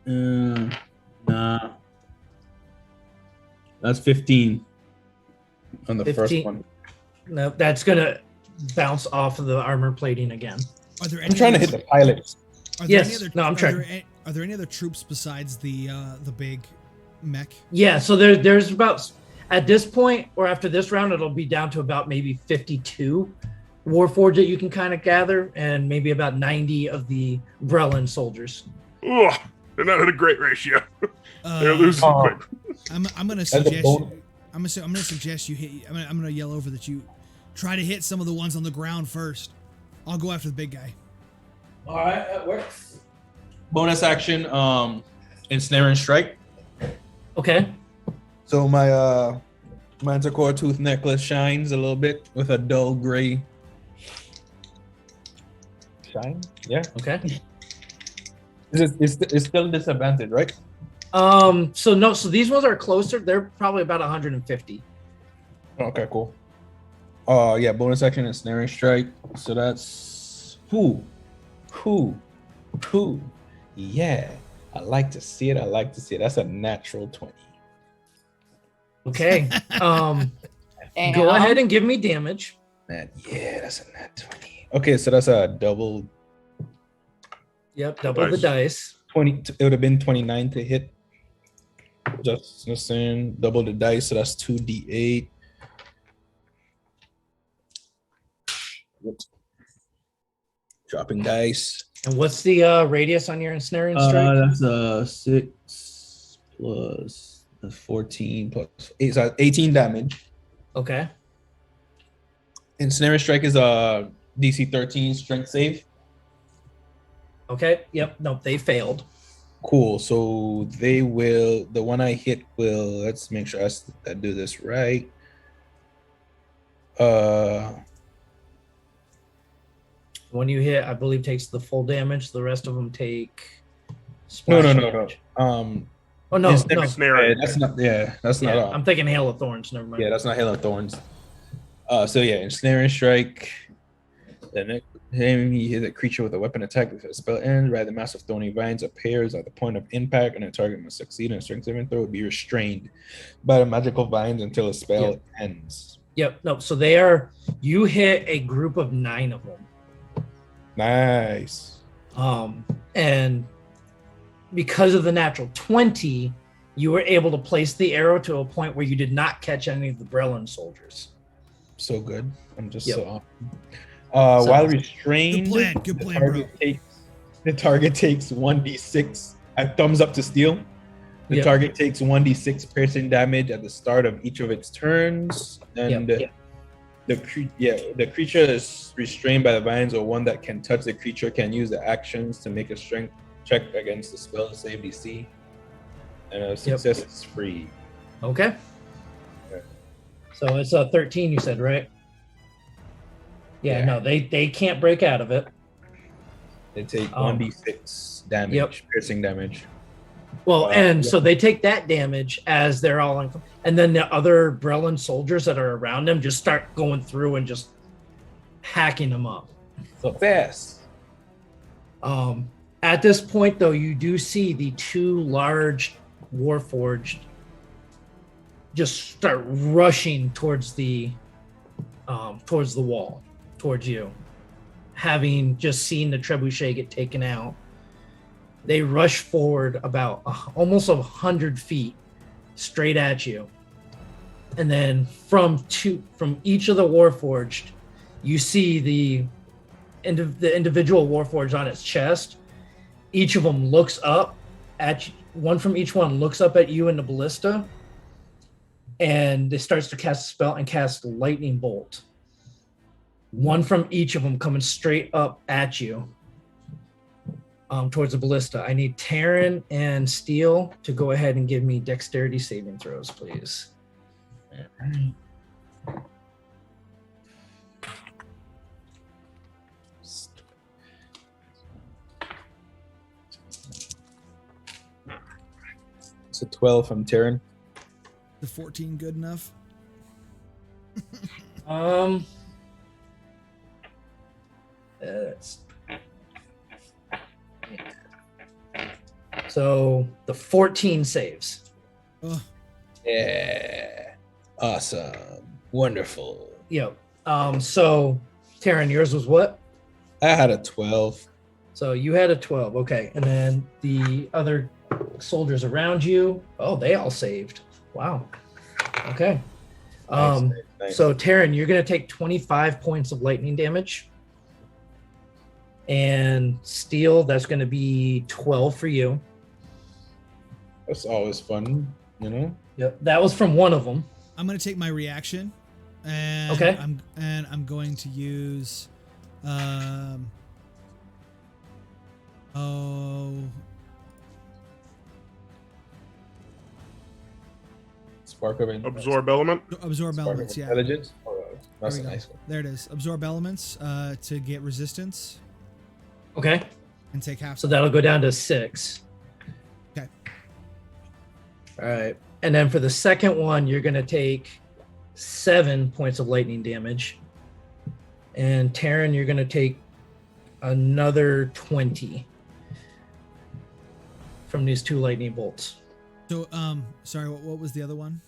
Nah. That's 15 on the 15. first one. No, that's gonna bounce off of the armor plating again. Are there any I'm trying to other- hit the pilot. Are there Yes. any other, No, I'm are trying. there, are there any other troops besides the big mech? Yeah, so there's about at this point or after this round, it'll be down to about maybe 52 Warforged that you can kind of gather, and maybe about 90 of the Brellan soldiers. Ugh, they're not at a great ratio. They're losing Oh. quick. I'm gonna a suggest bonus. I'm gonna suggest you hit. I'm gonna yell over that you try to hit some of the ones on the ground first. I'll go after the big guy. All right, that works. Bonus action, ensnare and strike. Okay. So my manticore tooth necklace shines a little bit with a dull gray shine. Yeah. Okay. It's still disadvantage, right? So these ones are closer. They're probably about 150. Okay, cool. Yeah, bonus action and snaring strike. So that's who. Yeah, I like to see it. That's a natural 20. Okay. Go Damn. ahead and give me damage. Yeah, that's a nat 20. Okay, so that's a double Yep, double the Nice. dice. 20. It would have been 29 to hit. Just saying, double the dice, so that's 2d8. Dropping dice. And what's the radius on your ensnaring strike? That's 6 plus that's 14 plus 8, so 18 damage. Okay. Ensnaring strike is a DC 13 strength save. Okay. Yep. Nope. They failed. Cool. So they will. The one I hit will. Let's make sure I do this right. When you hit, I believe takes the full damage. The rest of them take. No. splash damage. Oh no, Ensnaring- no. Snare. That's not. Yeah, that's Yeah, not. I'm thinking Hail of Thorns. Never mind. Yeah, that's not Hail of Thorns. So yeah, ensnaring strike. Then he hit a creature with a weapon attack. If a spell ends, rather massive thorny vines appears at the point of impact, and the target must succeed in a strength saving throw. Be restrained by the magical vines until a spell ends. Yep. No. So they are. You hit a group of 9 of them. Nice. And because of the natural 20, you were able to place the arrow to a point where you did not catch any of the Brellan soldiers. So good. I'm just Yep. so while restrained, Good plan, bro. The target takes 1d6. I thumbs up to steal. The Yep. target takes 1d6 piercing damage at the start of each of its turns, and the creature is restrained by the vines, or one that can touch the creature can use the actions to make a strength check against the spell save DC, and a success is free. Okay. So it's a 13, you said, right? Yeah. No, they can't break out of it. They take 1d6 damage, piercing damage. Well, so they take that damage as they're all on, and then the other Brellan soldiers that are around them just start going through and just hacking them up. So fast. At this point, though, you do see the two large Warforged just start rushing towards the wall, towards you. Having just seen the Trebuchet get taken out, they rush forward about almost 100 feet straight at you. And then from each of the Warforged, you see the individual Warforged on its chest. Each of them looks up at you. One from each one looks up at you in the Ballista, and it starts to cast a spell and cast lightning bolt. One from each of them coming straight up at you. Towards the Ballista. I need Tavern and Steel to go ahead and give me dexterity saving throws, please. It's a 12 from Tavern. The 14 good enough? So the 14 saves. Oh, Yeah. Awesome. Wonderful. Yep. So Taryn, yours was what? I had a 12. So you had a 12. Okay. And then the other soldiers around you, they all saved. Wow. Okay. Nice. So Taryn, you're going to take 25 points of lightning damage. And Steel, that's going to be 12 for you. That's always fun, you know? Yep. That was from one of them. I'm gonna take my reaction, and Okay. I'm going to use, Spark of Absorb element. absorb Spark of elements. Yeah, intelligence. Oh, that's There a we go. nice one. there it is. Absorb elements to get resistance Okay. and take half. So that'll go down to 6. Okay. All right. And then for the second one, you're going to take 7 points of lightning damage. And Taryn, you're going to take another 20 from these 2 lightning bolts. So sorry, what was the other one?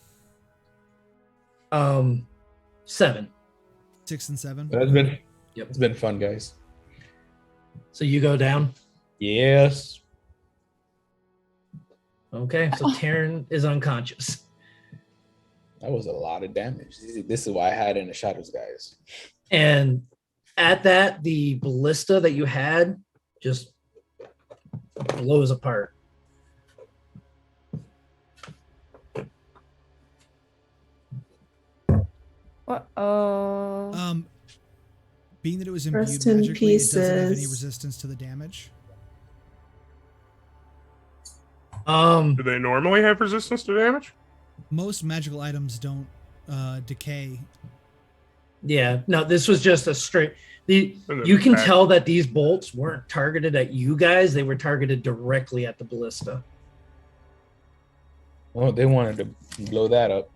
7. 6 and 7. But it's Yep. been fun, guys. So you go down. Yes. Okay. So Taryn is unconscious. That was a lot of damage. This is why I had in the shadows, guys. And at that, the Ballista that you had just blows apart. Uh-oh. Being that it was imbued Rest in magically, it doesn't have any pieces. resistance to the damage. Do they normally have resistance to damage? Most magical items don't decay. Yeah, no, this was just a straight. You then can back. tell that these bolts weren't targeted at you guys; they were targeted directly at the Ballista. Oh, they wanted to blow that up.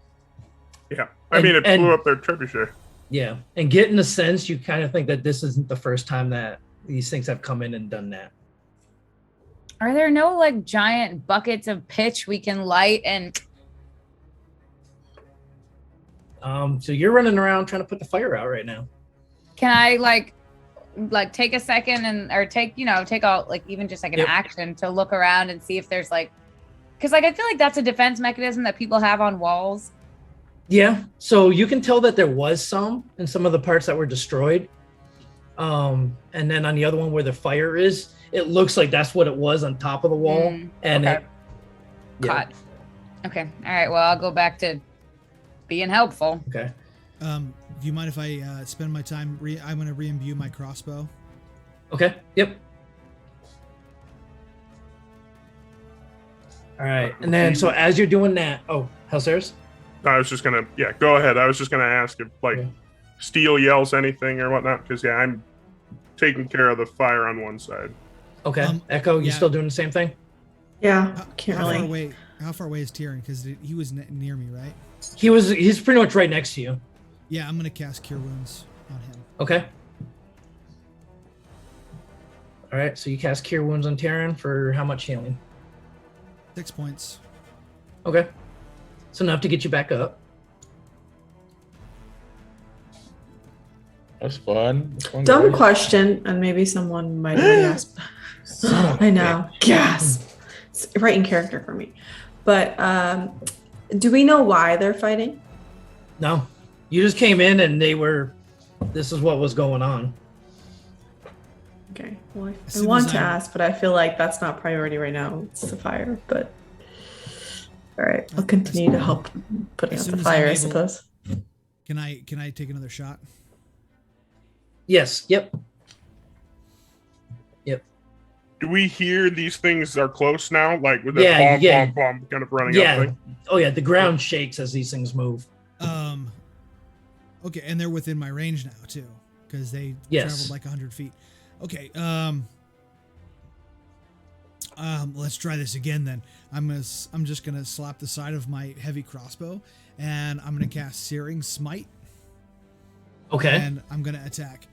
Yeah. I mean, it And- blew up their trebuchet. Yeah, and getting a sense, you kind of think that this isn't the first time that these things have come in and done that. Are there no like giant buckets of pitch we can light and So you're running around trying to put the fire out right now. can I like take a second and or take out like even just like an Yep. action to look around and see if there's like Because like I feel like that's a defense mechanism that people have on walls. Yeah. So you can tell that there was some in some of the parts that were destroyed. And then on the other one where the fire is, it looks like that's what it was on top of the wall. And okay. it yeah. Caught. Okay. All right. Well, I'll go back to being helpful. Okay. Do you mind if I spend my time? I'm going to re-imbue my crossbow. Okay. Yep. All right. And then so as you're doing that, Hellstairs? I was just gonna, go ahead. I was just gonna ask if Steel yells anything or whatnot, because I'm taking care of the fire on one side. Okay. Echo, you still doing the same thing? Yeah, How far away is Tyrion? Because he was near me, right? He's pretty much right next to you. Yeah, I'm gonna cast Cure Wounds on him. Okay. All right. So you cast Cure Wounds on Tyrion for how much healing? 6 points. Okay. So enough to get you back up. That's fun. Dumb question, and maybe someone might already ask. I know. Yes. It's right in character for me. But do we know why they're fighting? No. You just came in and this is what was going on. Okay. Well, I want to ask, but I feel like that's not priority right now. It's the fire, but all right. I'll continue to help putting out the fire, I suppose. Can I take another shot? Yes. Yep. Do we hear these things are close now? Like with the bomb kind of running up thing? Oh yeah, the ground shakes as these things move. Okay, and they're within my range now too, because they traveled like 100 feet. Okay, let's try this again then. I'm just gonna slap the side of my heavy crossbow, and I'm gonna cast Searing Smite. Okay. And I'm gonna attack.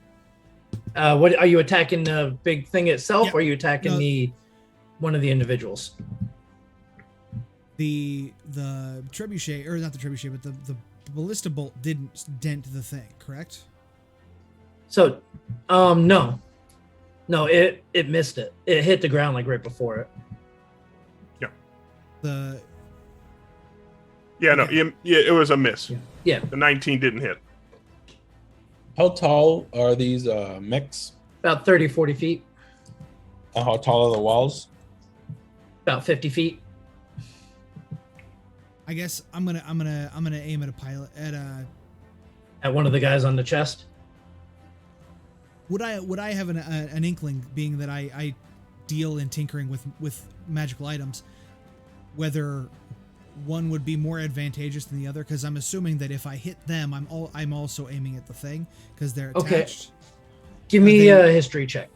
What are you attacking the big thing itself, or are you attacking one of the individuals? The trebuchet, or not the trebuchet, but the ballista bolt didn't dent the thing, correct? So, no, it missed it. It hit the ground like right before it. Yeah. It was a miss. Yeah. The 19 didn't hit. How tall are these mechs? About 30, 40 feet. And how tall are the walls? About 50 feet. I guess I'm gonna aim at a pilot at one of the guys on the chest. Would I have an inkling, being that I deal in tinkering with magical items, whether one would be more advantageous than the other? Because I'm assuming that if I hit them, I'm also aiming at the thing because they're attached. Okay. Give me a history check.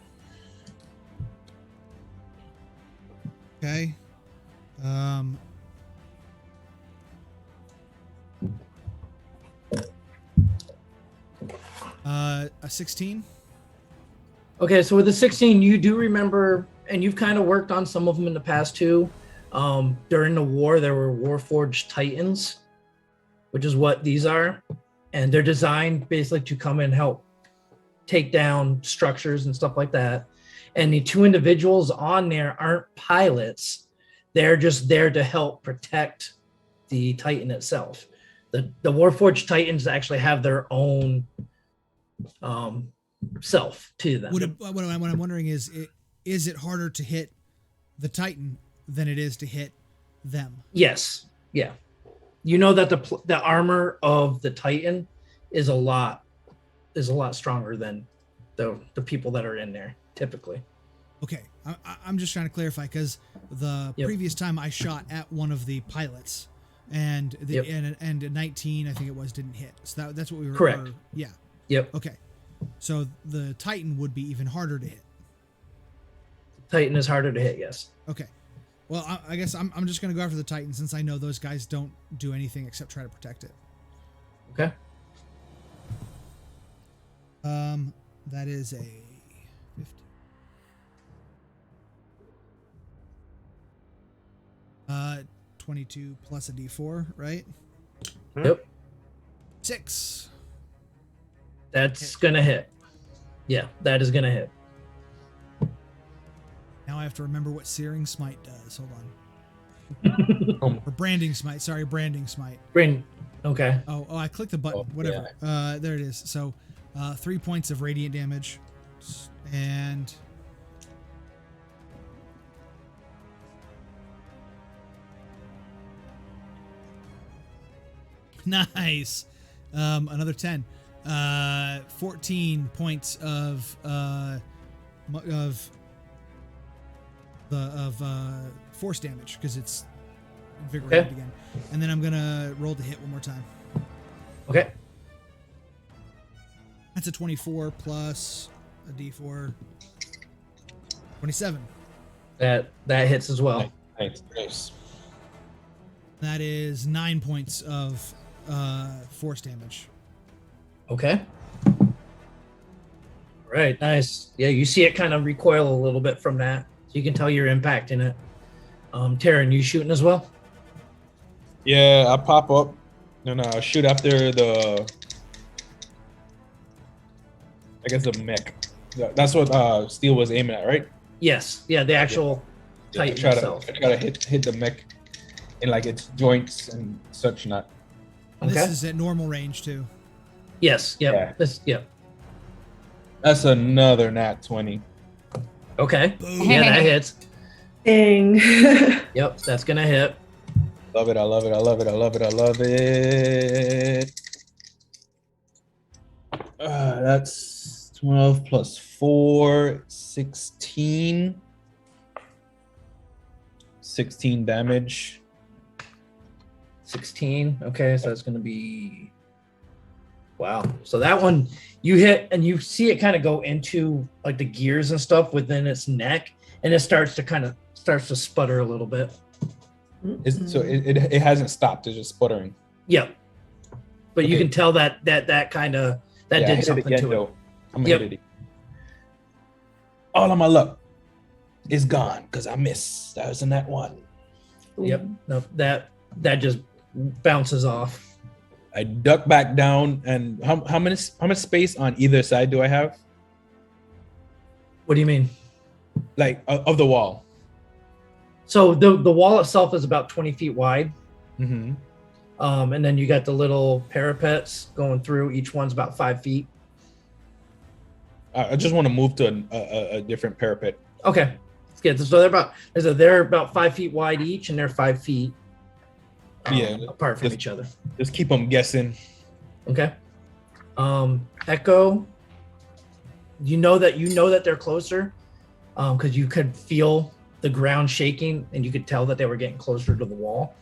Okay. A 16. Okay, so with the 16, you do remember, and you've kind of worked on some of them in the past too. During the war, there were Warforged Titans, which is what these are, and they're designed basically to come and help take down structures and stuff like that. And the two individuals on there aren't pilots; they're just there to help protect the Titan itself. The Warforged Titans actually have their own self to them. What I'm wondering is it harder to hit the Titan than it is to hit them? Yes. Yeah. You know that the armor of the Titan is a lot stronger than the people that are in there typically. Okay, I'm just trying to clarify because the previous time I shot at one of the pilots, and and a 19 I think it was didn't hit. So that's what we were correct. Yeah. Yep. Okay. So the Titan would be even harder to hit. Titan is harder to hit, yes. Okay. Well, I guess I'm just going to go after the Titan since I know those guys don't do anything except try to protect it. Okay. That is a 50. 22 plus a D4, right? Yep. 6. That's gonna hit. Yeah, that is gonna hit. Now I have to remember what Searing Smite does. Hold on. Or branding smite. Sorry, branding smite. Bring. Okay. Oh, I clicked the button. Whatever. There it is. So, 3 points of radiant damage, and nice. Another 10. 14 points of force damage because it's invigorated again. And then I'm gonna roll to hit one more time. Okay. That's a 24 plus a d4. 27. That hits as well. Nice. That is 9 points of force damage. Okay. Right. Nice. Yeah, you see it kind of recoil a little bit from that, so you can tell you're impacting it. Taryn, you shooting as well? Yeah, I pop up and shoot after the mech. That's what Steel was aiming at, right? Yes. Yeah, the actual Titan itself. I try to hit the mech in like its joints and such not. And Okay. This is at normal range too. Yes. Yep. Yeah. That's another nat 20. Okay. Boom. Yeah, that hits. Dang. Yep, that's gonna hit. Love it. I love it. That's 12 plus 4, 16. 16 damage. 16. Okay, so that's gonna be. Wow. So that one you hit and you see it kind of go into like the gears and stuff within its neck, and it starts to sputter a little bit. So it hasn't stopped. It's just sputtering. Yep. But you Okay. can tell that did I hit something again, to it. though. I'm gonna Yep. hit it. All of my luck is gone because I missed. That was in that one. Yep. No, that just bounces off. I duck back down, and how much space on either side do I have? What do you mean? Like of the wall. So the wall itself is about 20 feet wide. Mm-hmm. And then you got the little parapets going through. Each one's about 5 feet. I just want to move to a different parapet. Okay. That's good. So they're about 5 feet wide each, and they're 5 feet apart from each other. Just keep them guessing. Okay. Echo, you know that they're closer because you could feel the ground shaking and you could tell that they were getting closer to the wall.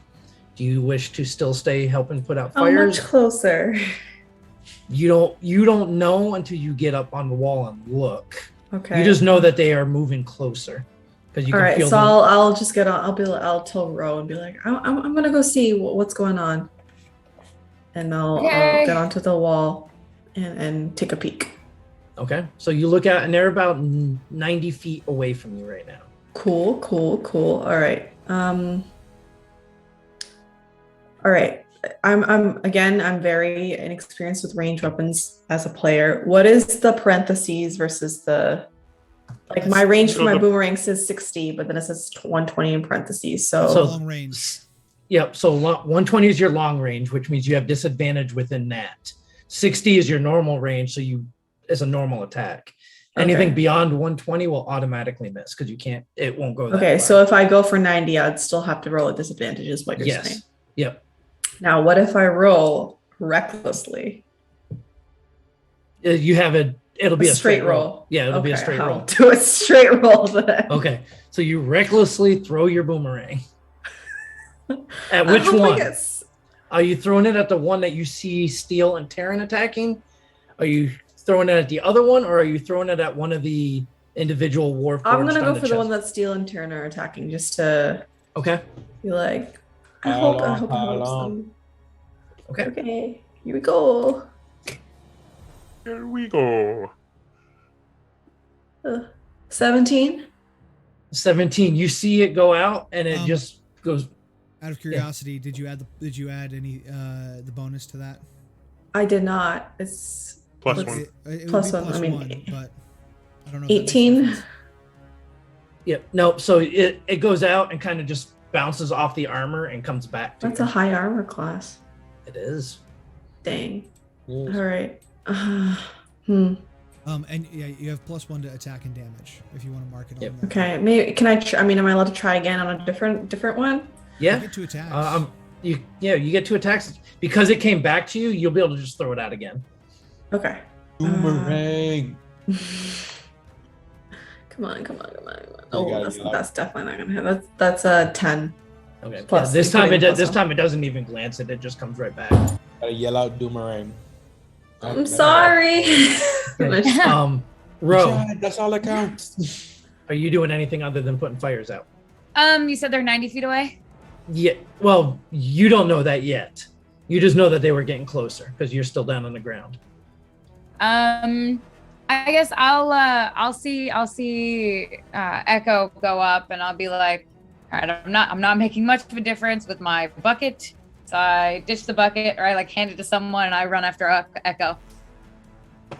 Do you wish to still stay helping put out How fires? much closer? You don't know until you get up on the wall and look. Okay. You just know that they are moving closer because you All can right, feel so them. I'll just get on. I'll tell Ro and be like, I'm gonna go see what's going on, and I'll Okay. get onto the wall and take a peek. Okay. So you look out and they're about 90 feet away from you right now. Cool. All right. All right. I'm very inexperienced with ranged weapons as a player. What is the parentheses versus the my range for So my the- boomerang says 60, but then it says 120 in parentheses. So Long range. Yep. So 120 is your long range, which means you have disadvantage within that. 60 is your normal range, so it's a normal attack. Anything Okay. beyond 120 will automatically miss because it won't go that okay, far. so if I go for 90, I'd still have to roll a disadvantage, is what you're yes. saying. Yep. Now, what if I roll recklessly? You have it'll be a straight roll. Yeah, it'll be a Okay, straight I'll roll. do a straight roll then. Okay. So you recklessly throw your boomerang. At I which hope I one? get Are you throwing it at the one that you see Steel and Terran attacking? Are you throwing it at the other one, or are you throwing it at one of the individual Warforged? I'm gonna go on for the chest? one that Steel and Tyrann are attacking, just to Okay. be like, I Pile hope on, it pile helps on. them. Okay. Okay, here we go. Here we go. 17. 17. You see it go out, and it just goes. Out of curiosity, did you add any the bonus to that? I did not. It's Plus Let's- one. It would Plus be one, plus I mean, one, but I don't know. if that makes a 18. difference. Yep. No. So it goes out and kind of just bounces off the armor and comes back to That's you. a high armor class. It is. Dang. Yes. All right. And yeah, you have +1 to attack and damage if you want to mark it Yep. on there. Okay. Maybe can I? I mean, am I allowed to try again on a different one? You Yeah. get 2 attacks. You get 2 attacks because it came back to you. You'll be able to just throw it out again. Okay. Boomerang. Come on. You Oh, gotta be that's definitely not gonna hit. That's a 10. Okay. Plus, this time including plus this one. time it doesn't even glance it. It just comes right back. Gotta yell out Doomerang. I'm sorry. Ro, That's all that counts. are you doing anything other than putting fires out? You said they're 90 feet away? Yeah. Well, you don't know that yet. You just know that they were getting closer because you're still down on the ground. I guess I'll see Echo go up and I'll be like, all right, I'm not making much of a difference with my bucket. So I ditch the bucket or I like hand it to someone and I run after Echo.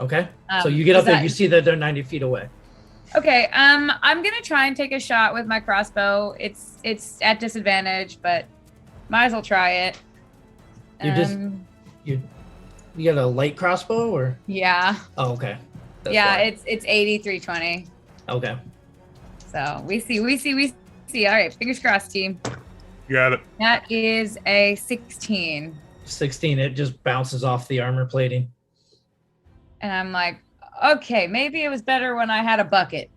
Okay. So you get up is there, that- you see that they're 90 feet away. Okay, I'm gonna try and take a shot with my crossbow. It's at disadvantage, but might as well try it. You got a light crossbow or? Yeah. Oh, okay. That's Yeah, why. it's 8320. Okay. So we see. All right, fingers crossed, team. You got it. That is a 16. 16, it just bounces off the armor plating. And I'm like, okay, maybe it was better when I had a bucket.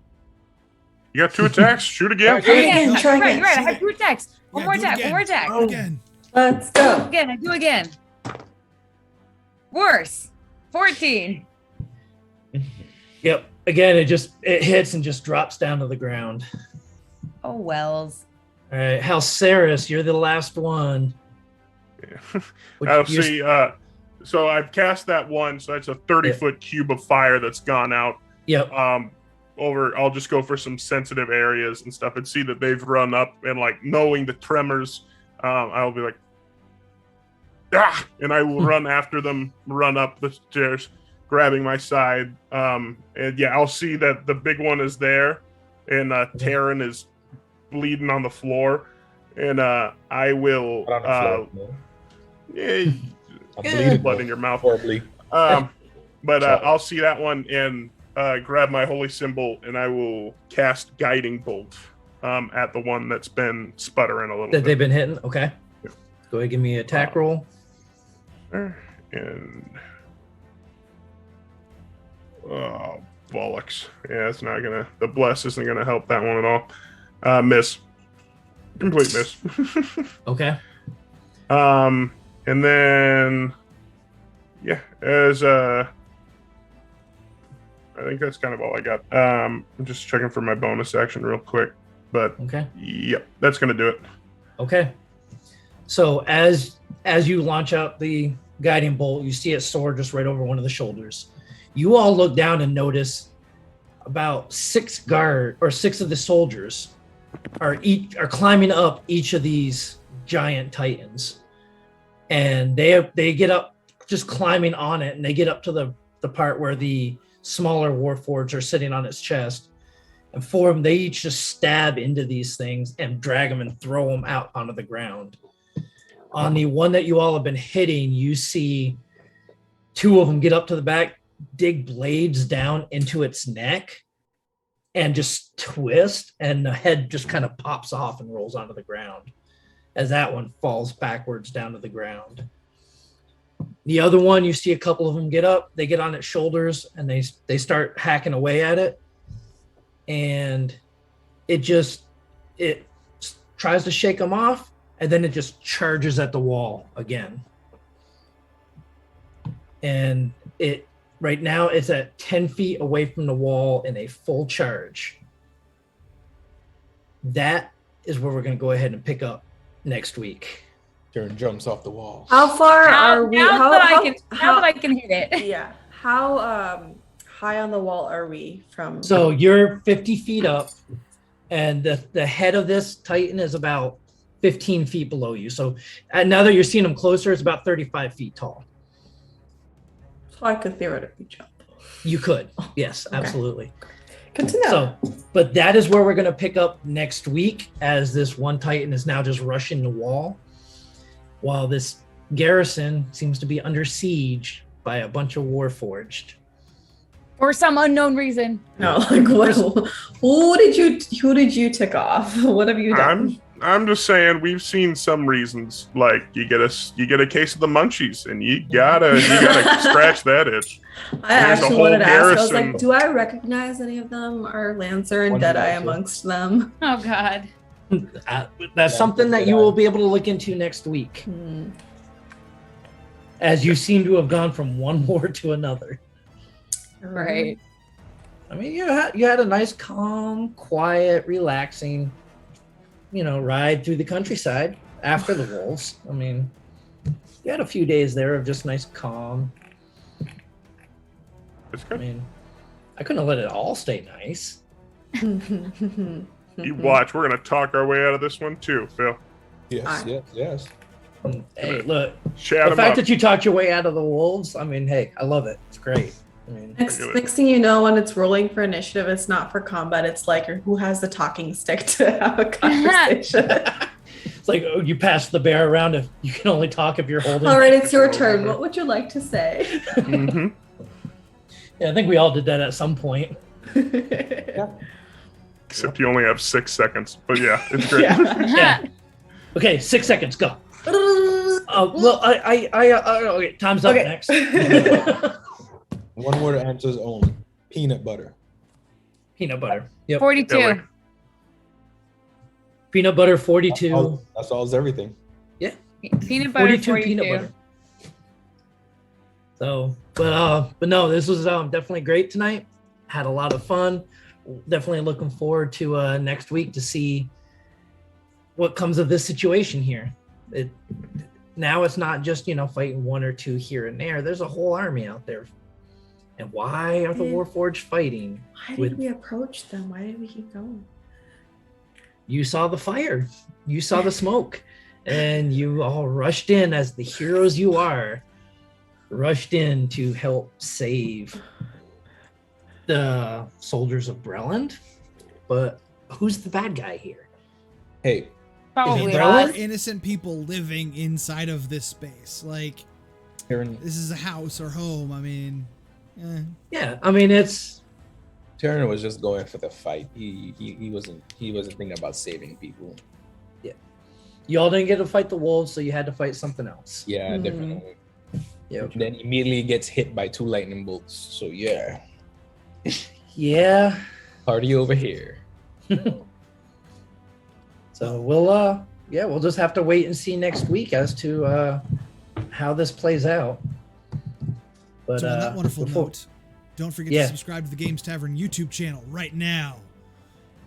You got 2 attacks. Shoot again. Try again, try Right, again. right. I have 2 attacks. One Yeah, more do it attack. again. One more attack. Do it again. Let's go. Again, I do again. Worse. 14. Yep. Again, it hits and just drops down to the ground. Oh wells. All right, Halceris, you're the last one. Yeah. Which I'll you're- see. So I've cast that one, so that's a 30-foot cube of fire that's gone out. Yep. I'll just go for some sensitive areas and stuff and see that they've run up and like knowing the tremors, I'll be like, and I will run after them, run up the stairs, grabbing my side. And yeah, I'll see that the big one is there and Taryn is bleeding on the floor. And I will, Not on the floor, no. yeah, I'm bleeding blood in your mouth. horribly. But I'll see that one and grab my holy symbol, and I will cast Guiding Bolt at the one that's been sputtering a little That bit. they've been hitting? Okay. Yeah. Go ahead, give me an attack roll. And oh bollocks! Yeah, it's not gonna. The bless isn't gonna help that one at all. Miss, complete miss. Okay. And then yeah, as I think that's kind of all I got. I'm just checking for my bonus action real quick, but Okay. yep, that's gonna do it. Okay. So as you launch out the guiding bolt, you see it soar just right over one of the shoulders. You all look down and notice about 6 of the soldiers are climbing up each of these giant titans, and they get up just climbing on it, and they get up to the part where the smaller warforged are sitting on its chest, and 4 of them, they each just stab into these things and drag them and throw them out onto the ground. On the one that you all have been hitting, you see 2 of them get up to the back, dig blades down into its neck, and just twist, and the head just kind of pops off and rolls onto the ground as that one falls backwards down to the ground. The other one, you see a couple of them get up, they get on its shoulders, and they start hacking away at it, and it tries to shake them off, and then it just charges at the wall again. And right now it's at 10 feet away from the wall in a full charge. That is where we're going to go ahead and pick up next week. Taryn jumps off the wall. How far are we? Now that I can hit it. Yeah. How high on the wall are we from? So you're 50 feet up, and the head of this Titan is about 15 feet below you. So now that you're seeing them closer, it's about 35 feet tall. So I could theoretically jump. You could. Yes, Okay. absolutely. Good to know. So, but that is where we're going to pick up next week, as this one Titan is now just rushing the wall, while this garrison seems to be under siege by a bunch of Warforged. For some unknown reason. No, like what? Who did you tick off? What have you done? I'm just saying we've seen some reasons, like you get a case of the munchies and you gotta scratch that itch. I actually wanted to ask. I was like, do I recognize any of them? Are Lancer and Deadeye amongst them? Oh God. That's something that you will be able to look into next week. As you seem to have gone from one war to another. Right. I mean, you had a nice, calm, quiet, relaxing, ride through the countryside after the wolves. I mean, you had a few days there of just nice, calm. It's good. I mean, I couldn't have let it all stay nice. You watch. We're gonna talk our way out of this one too, Phil. Yes. Hey, look. The fact that you talked your way out of the wolves, I mean, hey, I love it. It's great. I mean, next thing you know, when it's rolling for initiative, it's not for combat. It's like who has the talking stick to have a conversation. It's like, oh, you pass the bear around if you can only talk if you're holding. All right, it's your turn. What would you like to say? Mm-hmm. Yeah, I think we all did that at some point. Except you only have 6 seconds. But yeah, it's great. Yeah. Okay, 6 seconds, go. Well, okay, time's up next. One word answers only. Peanut butter. Peanut butter. Yep. 42. Billy. Peanut butter 42. That solves everything. Yeah. Peanut butter 42. Peanut butter. So, but no, this was definitely great tonight. Had a lot of fun. Definitely looking forward to next week to see what comes of this situation here. Now it's not just fighting one or two here and there. There's a whole army out there. And why are the Warforged fighting? Why did we approach them? Why did we keep going? You saw the fire. You saw the smoke. And you all rushed in as the heroes you are. Rushed in to help save the soldiers of Breland. But who's the bad guy here? Hey. Probably there us. are innocent people living inside of this space. Like, this is a house or home. I mean, yeah. I mean, it's. Tyrion was just going for the fight. He wasn't thinking about saving people. Yeah. Y'all didn't get to fight the wolves, so you had to fight something else. Yeah, definitely. Yeah. And then immediately gets hit by 2 lightning bolts. So yeah. Yeah. Party over here. So we'll just have to wait and see next week as to how this plays out. But so on that wonderful note, don't forget to subscribe to the Games Tavern YouTube channel right now.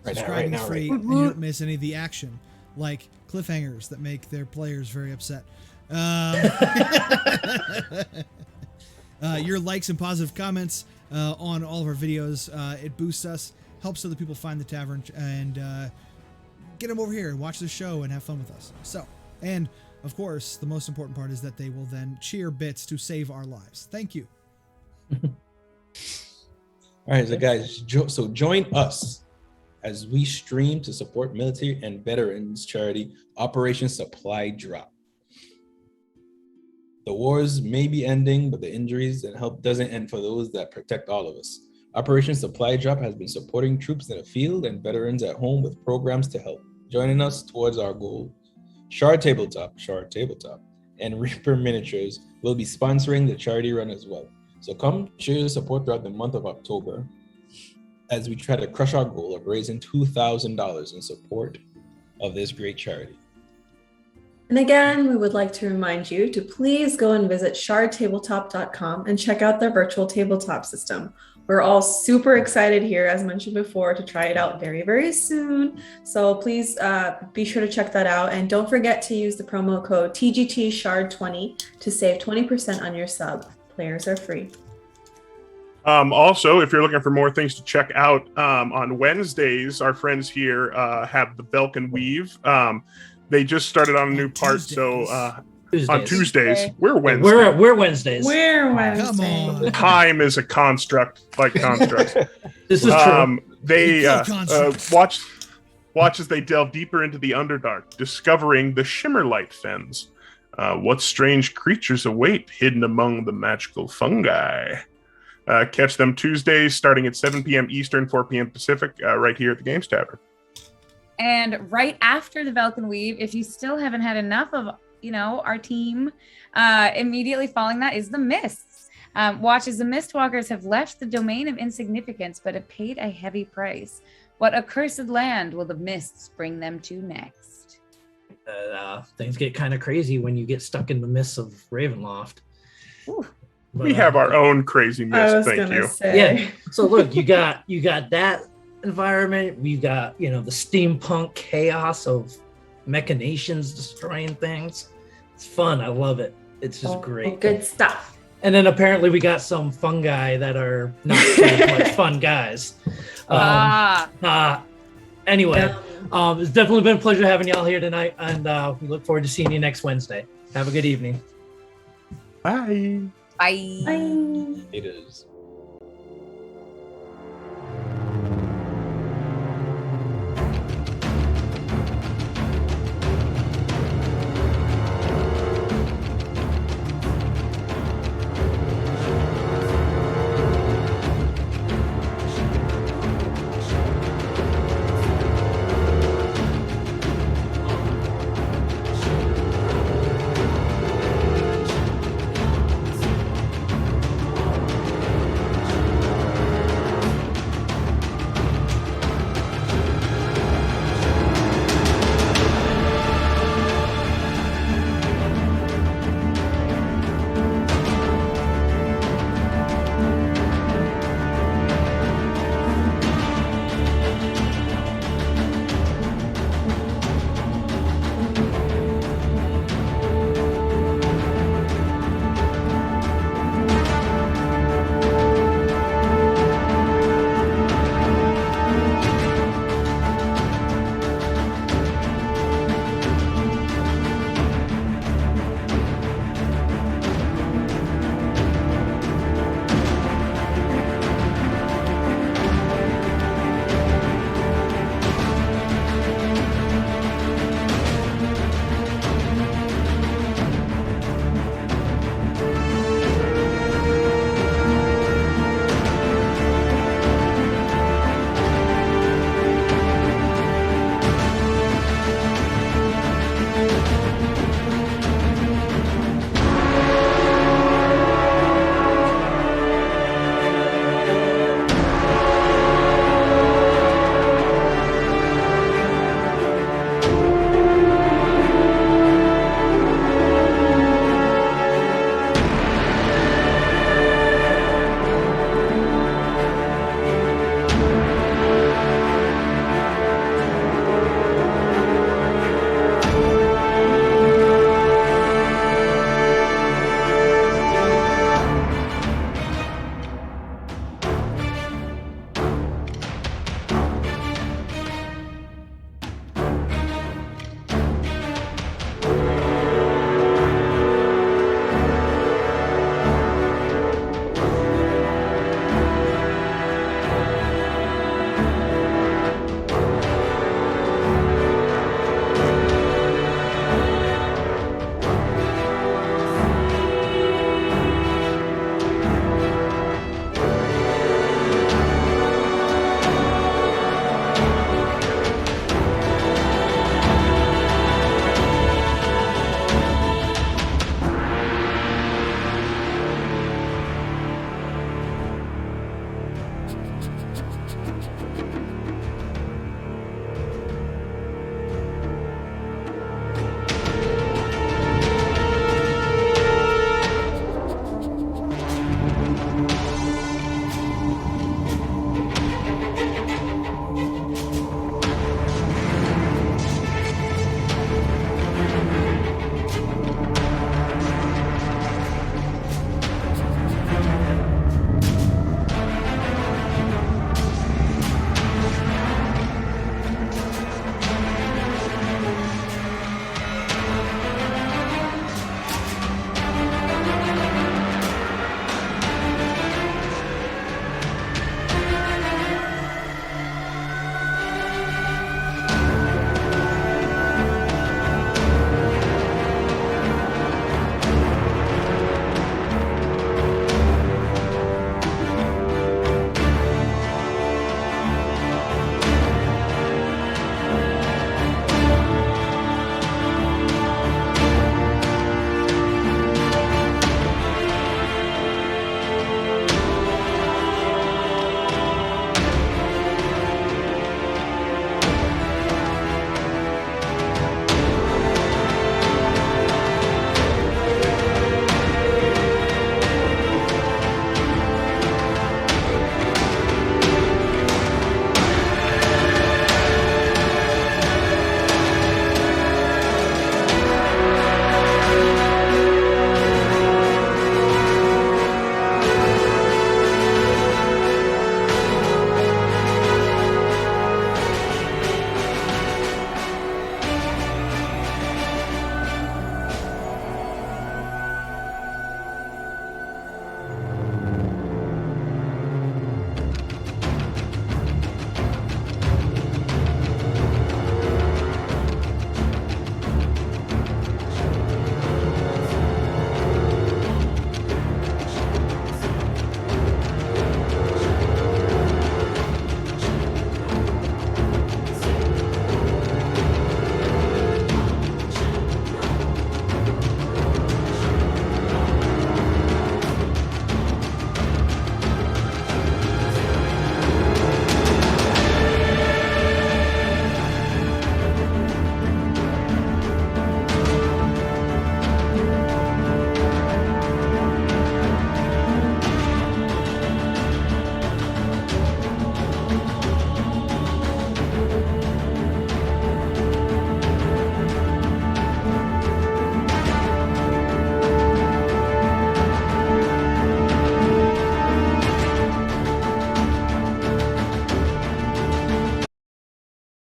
Subscribing is free, and you don't miss any of the action, like cliffhangers that make their players very upset. Your likes and positive comments on all of our videos, it boosts us, helps other people find the tavern, and get them over here and watch the show and have fun with us. So, and of course, the most important part is that they will then cheer bits to save our lives. Thank you. All right, so guys, join us as we stream to support military and veterans charity Operation Supply Drop. The wars may be ending, but the injuries and help doesn't end for those that protect all of us. Operation Supply Drop has been supporting troops in the field and veterans at home with programs to help, joining us towards our goal. Shard Tabletop, and Reaper Miniatures will be sponsoring the charity run as well. So come show your support throughout the month of October as we try to crush our goal of raising $2,000 in support of this great charity. And again, we would like to remind you to please go and visit shardtabletop.com and check out their virtual tabletop system. We're all super excited here, as mentioned before, to try it out very, very soon. So please be sure to check that out. And don't forget to use the promo code TGTShard20 to save 20% on your sub. Players are free. Also, if you're looking for more things to check out, on Wednesdays, our friends here have the Belk and Weave. They just started on a new part, so on Tuesdays. We're Wednesdays. We're Wednesdays. We're Wednesdays. Come on. Time is a construct, like constructs. This is true. They Kill constructs. watch as they delve deeper into the Underdark, discovering the Shimmerlight Fens. What strange creatures await hidden among the magical fungi? Catch them Tuesdays starting at 7 p.m. Eastern, 4 p.m. Pacific, right here at the Games Tavern. And right after the Velkin Weave, if you still haven't had enough of, our team, immediately following that is the Mists. Watch as the Mistwalkers have left the domain of insignificance, but have paid a heavy price. What accursed land will the Mists bring them to next? Things get kind of crazy when you get stuck in the mists of Ravenloft. Ooh. We have our own crazy mist, thank you. Yeah. So look, you got that environment. We've got, the steampunk chaos of machinations destroying things. It's fun. I love it. It's just great. Good stuff. And then apparently we got some fungi that are not so much fun guys. Anyway, it's definitely been a pleasure having y'all here tonight, and we look forward to seeing you next Wednesday. Have a good evening. Bye. Bye. Bye. It is.